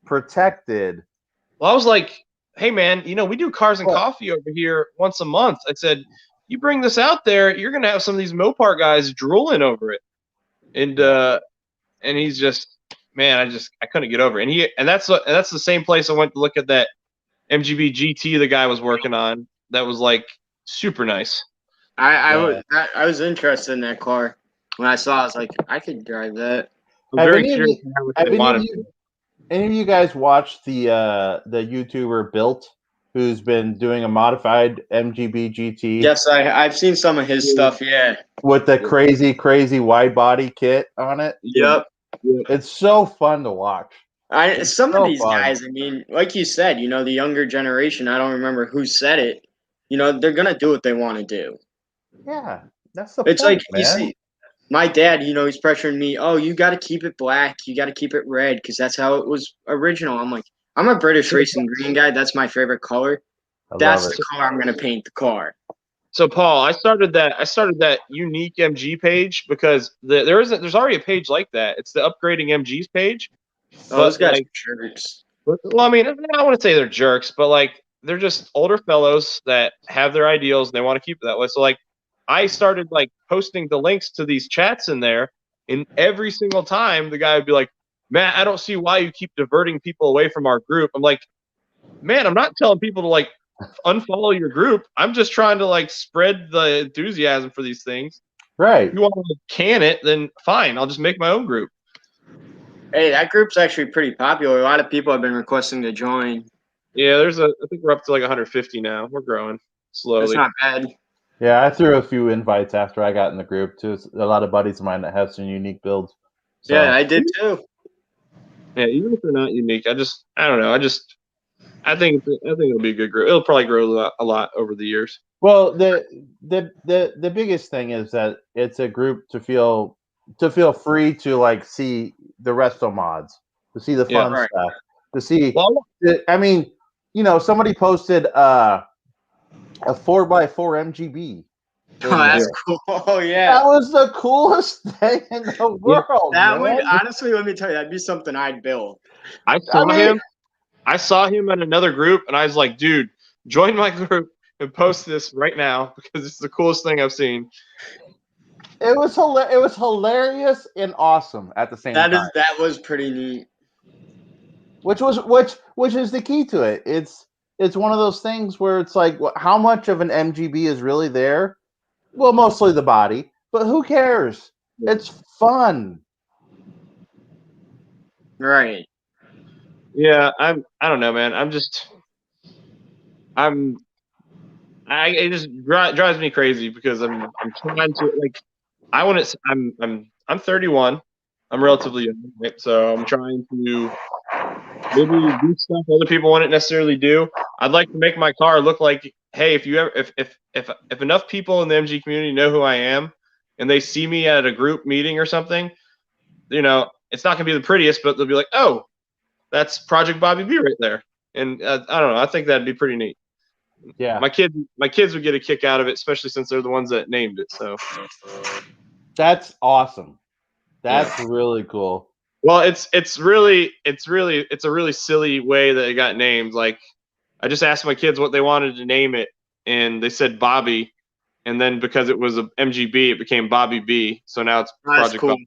protected. Well, I was like, hey man, we do cars and coffee over here once a month. I said, you bring this out there, you're going to have some of these Mopar guys drooling over it. And he's just, man, I couldn't get over it. And that's the same place I went to look at that MGB GT the guy was working on. That was like super nice. I was interested in that car. When I saw it, I was like, I could drive that. I'm very curious any of you guys watched the YouTuber Built, who's been doing a modified MGB GT? Yes, I've seen some of his stuff, yeah. With the crazy wide body kit on it. Yep. It's so fun to watch. Some of these guys, I mean, like you said, the younger generation, I don't remember who said it, they're going to do what they want to do. Yeah, that's the it's point, like, you see, my dad, he's pressuring me, oh, you got to keep it black, you got to keep it red, because that's how it was original. I'm like, I'm a British racing green guy. That's my favorite color. That's the color I'm going to paint the car. So Paul, I started that unique MG page because there's already a page like that. It's the upgrading MGs page. Oh, those guys are jerks. Well, I mean, I don't want to say they're jerks, but like they're just older fellows that have their ideals and they want to keep it that way. So like I started like posting the links to these chats in there, and every single time the guy would be like, Matt, I don't see why you keep diverting people away from our group. I'm like, man, I'm not telling people to like unfollow your group. I'm just trying to like spread the enthusiasm for these things. Right. If you want to can it, then fine. I'll just make my own group. Hey, that group's actually pretty popular. A lot of people have been requesting to join. Yeah, I think we're up to like 150 now. We're growing slowly. That's not bad. Yeah, I threw a few invites after I got in the group too. A lot of buddies of mine that have some unique builds. So. Yeah, I did too. Yeah, even if they're not unique, I don't know. I think it'll be a good group. It'll probably grow a lot over the years. Well, the biggest thing is that it's a group to feel to feel free to like see the resto mods, to see the fun stuff, to see. Well, I mean, somebody posted a 4x4 MGB. Oh, that's cool. Oh, yeah. That was the coolest thing in the world. That man. would, honestly, let me tell you, that'd be something I'd build. I saw him in another group, and I was like, dude, join my group and post this right now because it's the coolest thing I've seen. It was hilarious and awesome at the same time. That was pretty neat. Which is the key to it. It's one of those things where it's like, how much of an MGB is really there? Well, mostly the body, but who cares? It's fun. Right. Yeah, I don't know, man. It just drives me crazy because I'm trying to like, I'm 31. I'm relatively young, right? So I'm trying to maybe do stuff other people wouldn't necessarily do. I'd like to make my car look like, hey, if enough people in the MG community know who I am and they see me at a group meeting or something, it's not gonna be the prettiest, but they'll be like, oh, that's Project Bobby B right there. And I don't know. I think that'd be pretty neat. Yeah. My kids would get a kick out of it, especially since they're the ones that named it. So that's awesome. That's really cool. Well, it's a really silly way that it got named. Like, I just asked my kids what they wanted to name it, and they said Bobby, and then because it was a MGB, it became Bobby B. So now it's Project Bobby.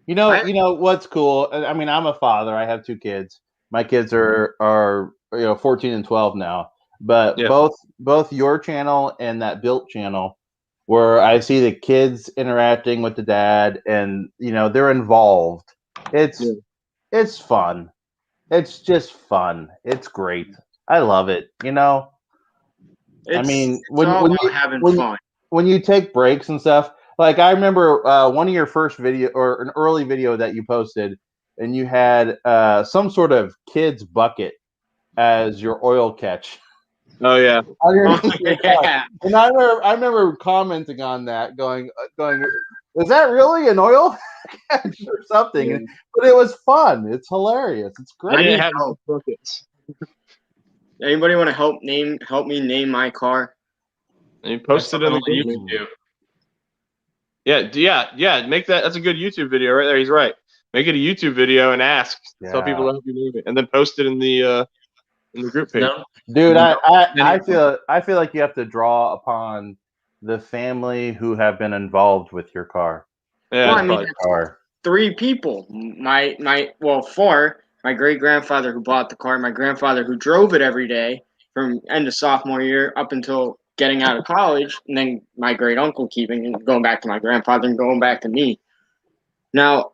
You know what's cool? I mean, I'm a father. I have 2 kids. My kids are 14 and 12 now. But both your channel and that Built channel, where I see the kids interacting with the dad, and they're involved. It's fun. It's just fun. It's great. I love it. I mean, when you take breaks and stuff. Like, I remember one of your first video or an early video that you posted, and you had some sort of kid's bucket as your oil catch. Oh yeah. Yeah. And I remember commenting on that, going, is that really an oil catch or something? Yeah. But it was fun. It's hilarious. It's great. I didn't have no buckets. Anybody want to help me name my car? And you post it on the YouTube. Yeah. Make that. That's a good YouTube video right there. He's right. Make it a YouTube video and ask. Tell people to help you name it, and then post it in the group page. No. Dude, I feel like you have to draw upon the family who have been involved with your car. Yeah, car. 3 people. 4. My great grandfather who bought the car. My grandfather who drove it every day from end of sophomore year up until getting out of college, and then my great uncle keeping and going back to my grandfather and going back to me. Now,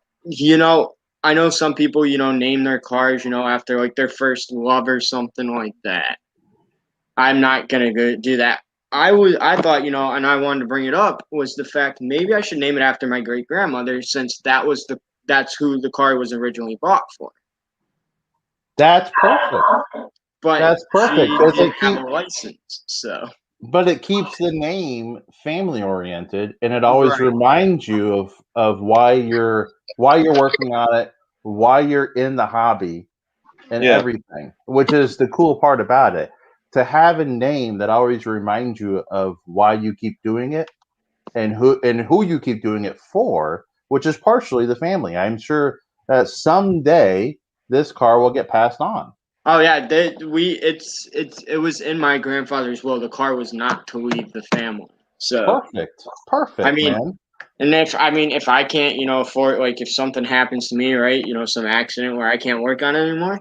I know some people, name their cars, after like their first love or something like that. I'm not gonna go do that. I thought, and I wanted to bring it up, was the fact maybe I should name it after my great grandmother, since that's who the car was originally bought for. That's perfect. But that's perfect. She didn't have a license, so. But it keeps the name family oriented, and it always reminds you of why you're working on it, why you're in the hobby, and everything. Which is the cool part about it. To have a name that always reminds you of why you keep doing it, and who you keep doing it for, which is partially the family. I'm sure that someday this car will get passed on. Oh yeah, it was in my grandfather's will. The car was not to leave the family. So perfect. I mean, man. And if I can't, afford, like, if something happens to me, right, some accident where I can't work on it anymore,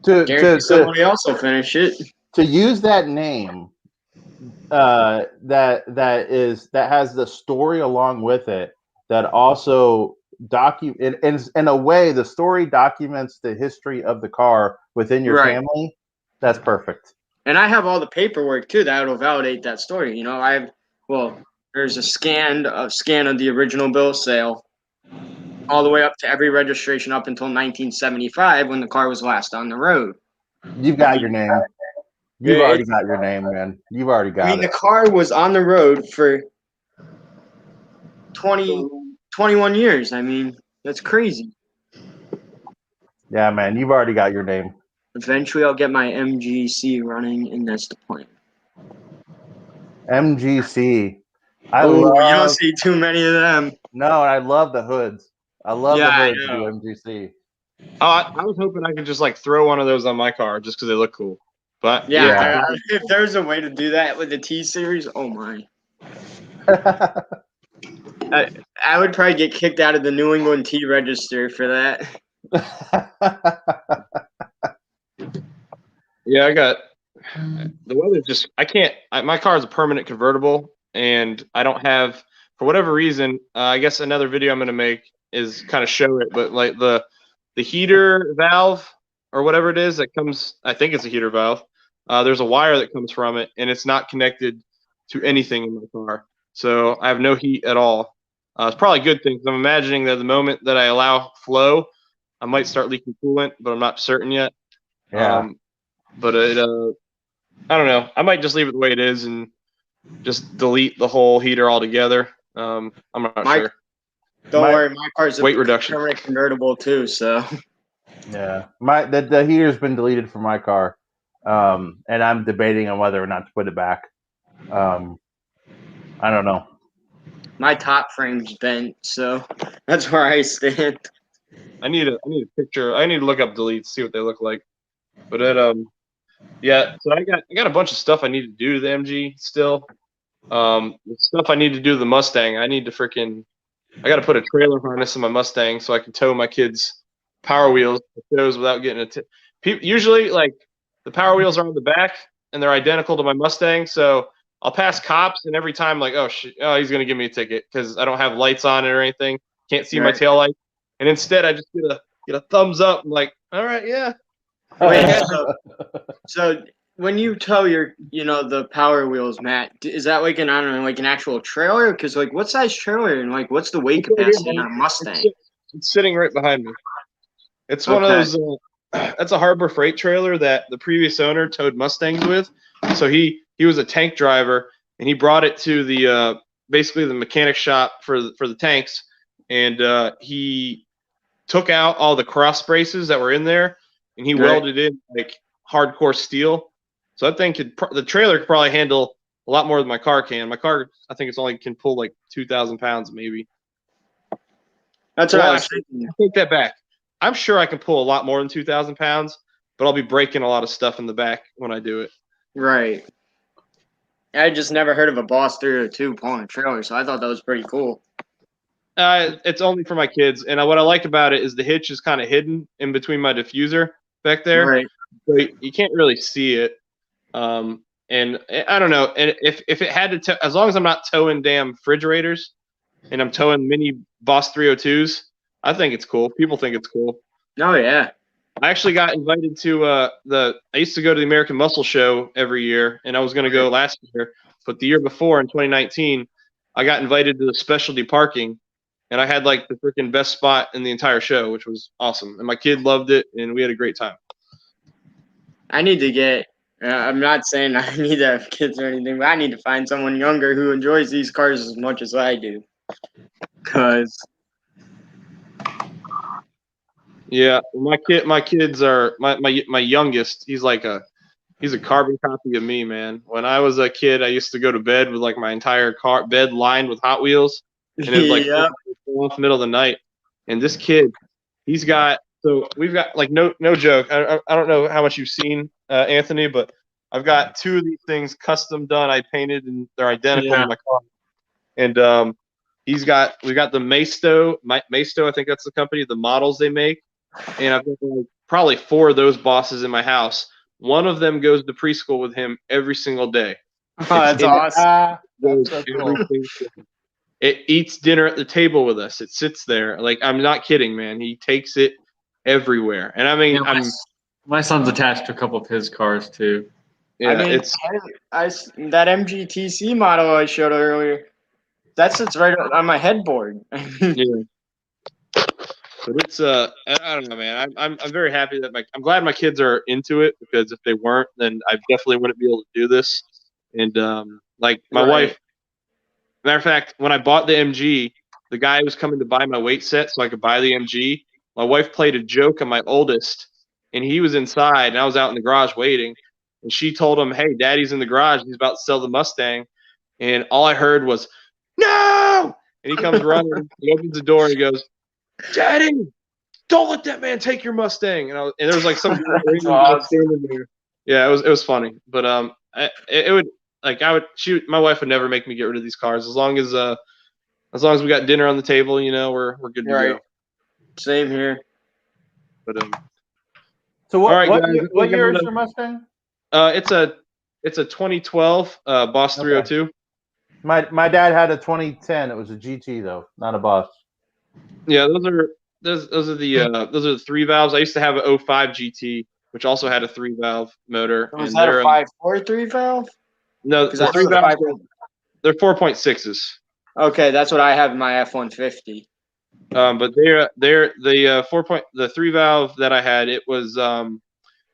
somebody else will finish it. To use that name, that has the story along with it, that also in a way, the story documents the history of the car within your family. That's perfect. And I have all the paperwork too that will validate that story. There's a scan of the original bill of sale, all the way up to every registration up until 1975 when the car was last on the road. You've got your name. You've already got your name, man. You've already got it. The car was on the road for 20 21 years. I mean, that's crazy. Yeah, man, you've already got your name. Eventually, I'll get my MGC running, and that's the plan. MGC. You don't see too many of them. No, I love the hoods. I love the hoods to do MGC. Oh, I was hoping I could just like throw one of those on my car just because they look cool. But yeah. If there's a way to do that with the T series, oh my. I would probably get kicked out of the New England T register for that. Yeah, I got the weather. Just I can't. My car is a permanent convertible, and I don't have, for whatever reason. I guess another video I'm gonna make is kind of show it, but like the heater valve or whatever it is that comes. I think it's a heater valve. There's a wire that comes from it, and it's not connected to anything in my car, so I have no heat at all. It's probably a good thing because I'm imagining that the moment that I allow flow, I might start leaking coolant, but I'm not certain yet. Yeah. But I don't know. I might just leave it the way it is and just delete the whole heater altogether. I'm not sure. Don't worry, my car's a weight reduction permanent convertible too. So yeah, the heater's been deleted from my car, and I'm debating on whether or not to put it back. I don't know. My top frame's bent, so that's where I stand. I need a picture. I need to look up deletes, see what they look like. But yeah. So I got a bunch of stuff I need to do to the MG still. The stuff I need to do to the Mustang. I need to I got to put a trailer harness in my Mustang so I can tow my kids' Power Wheels to shows without getting usually, like, the Power Wheels are on the back and they're identical to my Mustang. So I'll pass cops, and every time, like, oh, he's gonna give me a ticket because I don't have lights on it or anything. Can't see my tail light. And instead, I just get a thumbs up. I'm like, all right, yeah. Wait, so when you tow the Power Wheels, Matt, is that like an actual trailer? Because like, what size trailer and like, what's the weight capacity on a Mustang? It's sitting right behind me. It's one of those. That's a Harbor Freight trailer that the previous owner towed Mustangs with. So he was a tank driver, and he brought it to the basically the mechanic shop for the tanks, and he took out all the cross braces that were in there, and he welded in like hardcore steel. So I think the trailer could probably handle a lot more than my car can. My car, I think it's only can pull like 2,000 pounds maybe. That's what I was thinking. I take that back. I'm sure I can pull a lot more than 2,000 pounds, but I'll be breaking a lot of stuff in the back when I do it. Right. I just never heard of a Boss 302 pulling a trailer, so I thought that was pretty cool. It's only for my kids, and what I like about it is the hitch is kind of hidden in between my diffuser back there. Right. So you can't really see it. And I don't know. And if it had to, as long as I'm not towing damn refrigerators, and I'm towing mini Boss 302s, I think it's cool. People think it's cool. Oh yeah. I actually got invited to I used to go to the American Muscle Show every year, and I was going to go last year, but the year before in 2019, I got invited to the specialty parking, and I had like the freaking best spot in the entire show, which was awesome. And my kid loved it, and we had a great time. I need to get. I'm not saying I need to have kids or anything, but I need to find someone younger who enjoys these cars as much as I do. Cause yeah, my kids are my youngest. He's a carbon copy of me, man. When I was a kid, I used to go to bed with like my entire bed lined with Hot Wheels, and it was like off the middle of the night. And this kid, we've got like no joke. I don't know how much you've seen, Anthony, but I've got two of these things custom done. I painted, and they're identical to my car. And we've got the Maisto, I think that's the company, the models they make. And I've got like probably 4 of those bosses in my house. One of them goes to preschool with him every single day. Oh, that's awesome. That's so cool. It eats dinner at the table with us. It sits there. Like, I'm not kidding, man. He takes it everywhere. And I mean, my son's attached to a couple of his cars too. Yeah, I mean, that MGTC model I showed earlier, that sits right on my headboard. Yeah. But it's I don't know, man. I'm very happy that I'm glad my kids are into it, because if they weren't, then I definitely wouldn't be able to do this. And like my wife, matter of fact, when I bought the MG, the guy was coming to buy my weight set so I could buy the MG. My wife played a joke on my oldest, and he was inside, and I was out in the garage waiting. And she told him, "Hey, Daddy's in the garage. He's about to sell the Mustang." And all I heard was, "No!" And he comes running. He opens the door and he goes, "Daddy, don't let that man take your Mustang." And there was like some standing there. Yeah, it was funny. But my wife would never make me get rid of these cars as long as we got dinner on the table. You know, we're good to go. Same here. But so what? Right, what year is your Mustang? It's a 2012 Boss 302. Okay. My dad had a 2010. It was a GT though, not a Boss. Yeah, those are the 3 valves. I used to have an 05 GT, which also had a 3 valve motor. Was that a 5.4 3 valve? No, the 3 valves. They're 4.6s. Okay, that's what I have in my F-150. But they're the 3 valve that I had. It was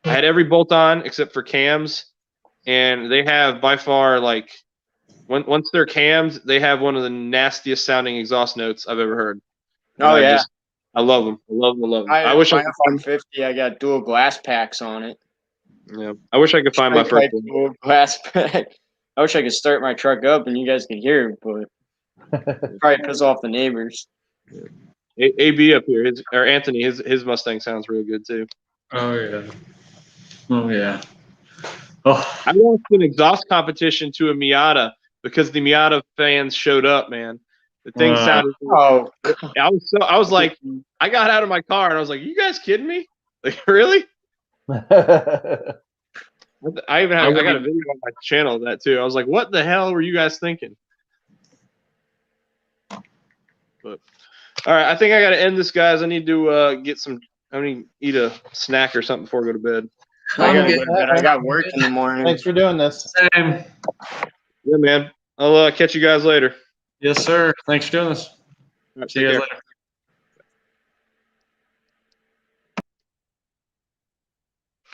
I had every bolt on except for cams, and they have by far like once they're cams, they have one of the nastiest sounding exhaust notes I've ever heard. And I love them. I love them. I wish my F-150. I got dual glass packs on it. Yeah, I wish I could find my first dual glass pack. I wish I could start my truck up and you guys could hear it, but probably piss off the neighbors. Yeah. AB up here, Anthony, his Mustang sounds real good too. Oh yeah. Oh, I lost an exhaust competition to a Miata because the Miata fans showed up. Man, the thing sounded. Oh, I was like, I got out of my car and I was like, "You guys kidding me? Like, really?" I got a video on my channel of that too. I was like, "What the hell were you guys thinking?" But all right, I think I got to end this, guys. I need to eat a snack or something before I go to bed. I got work in the morning. Thanks for doing this. same. Yeah, man. I'll catch you guys later. Yes, sir. Thanks for doing this. All right, See you take guys care. later.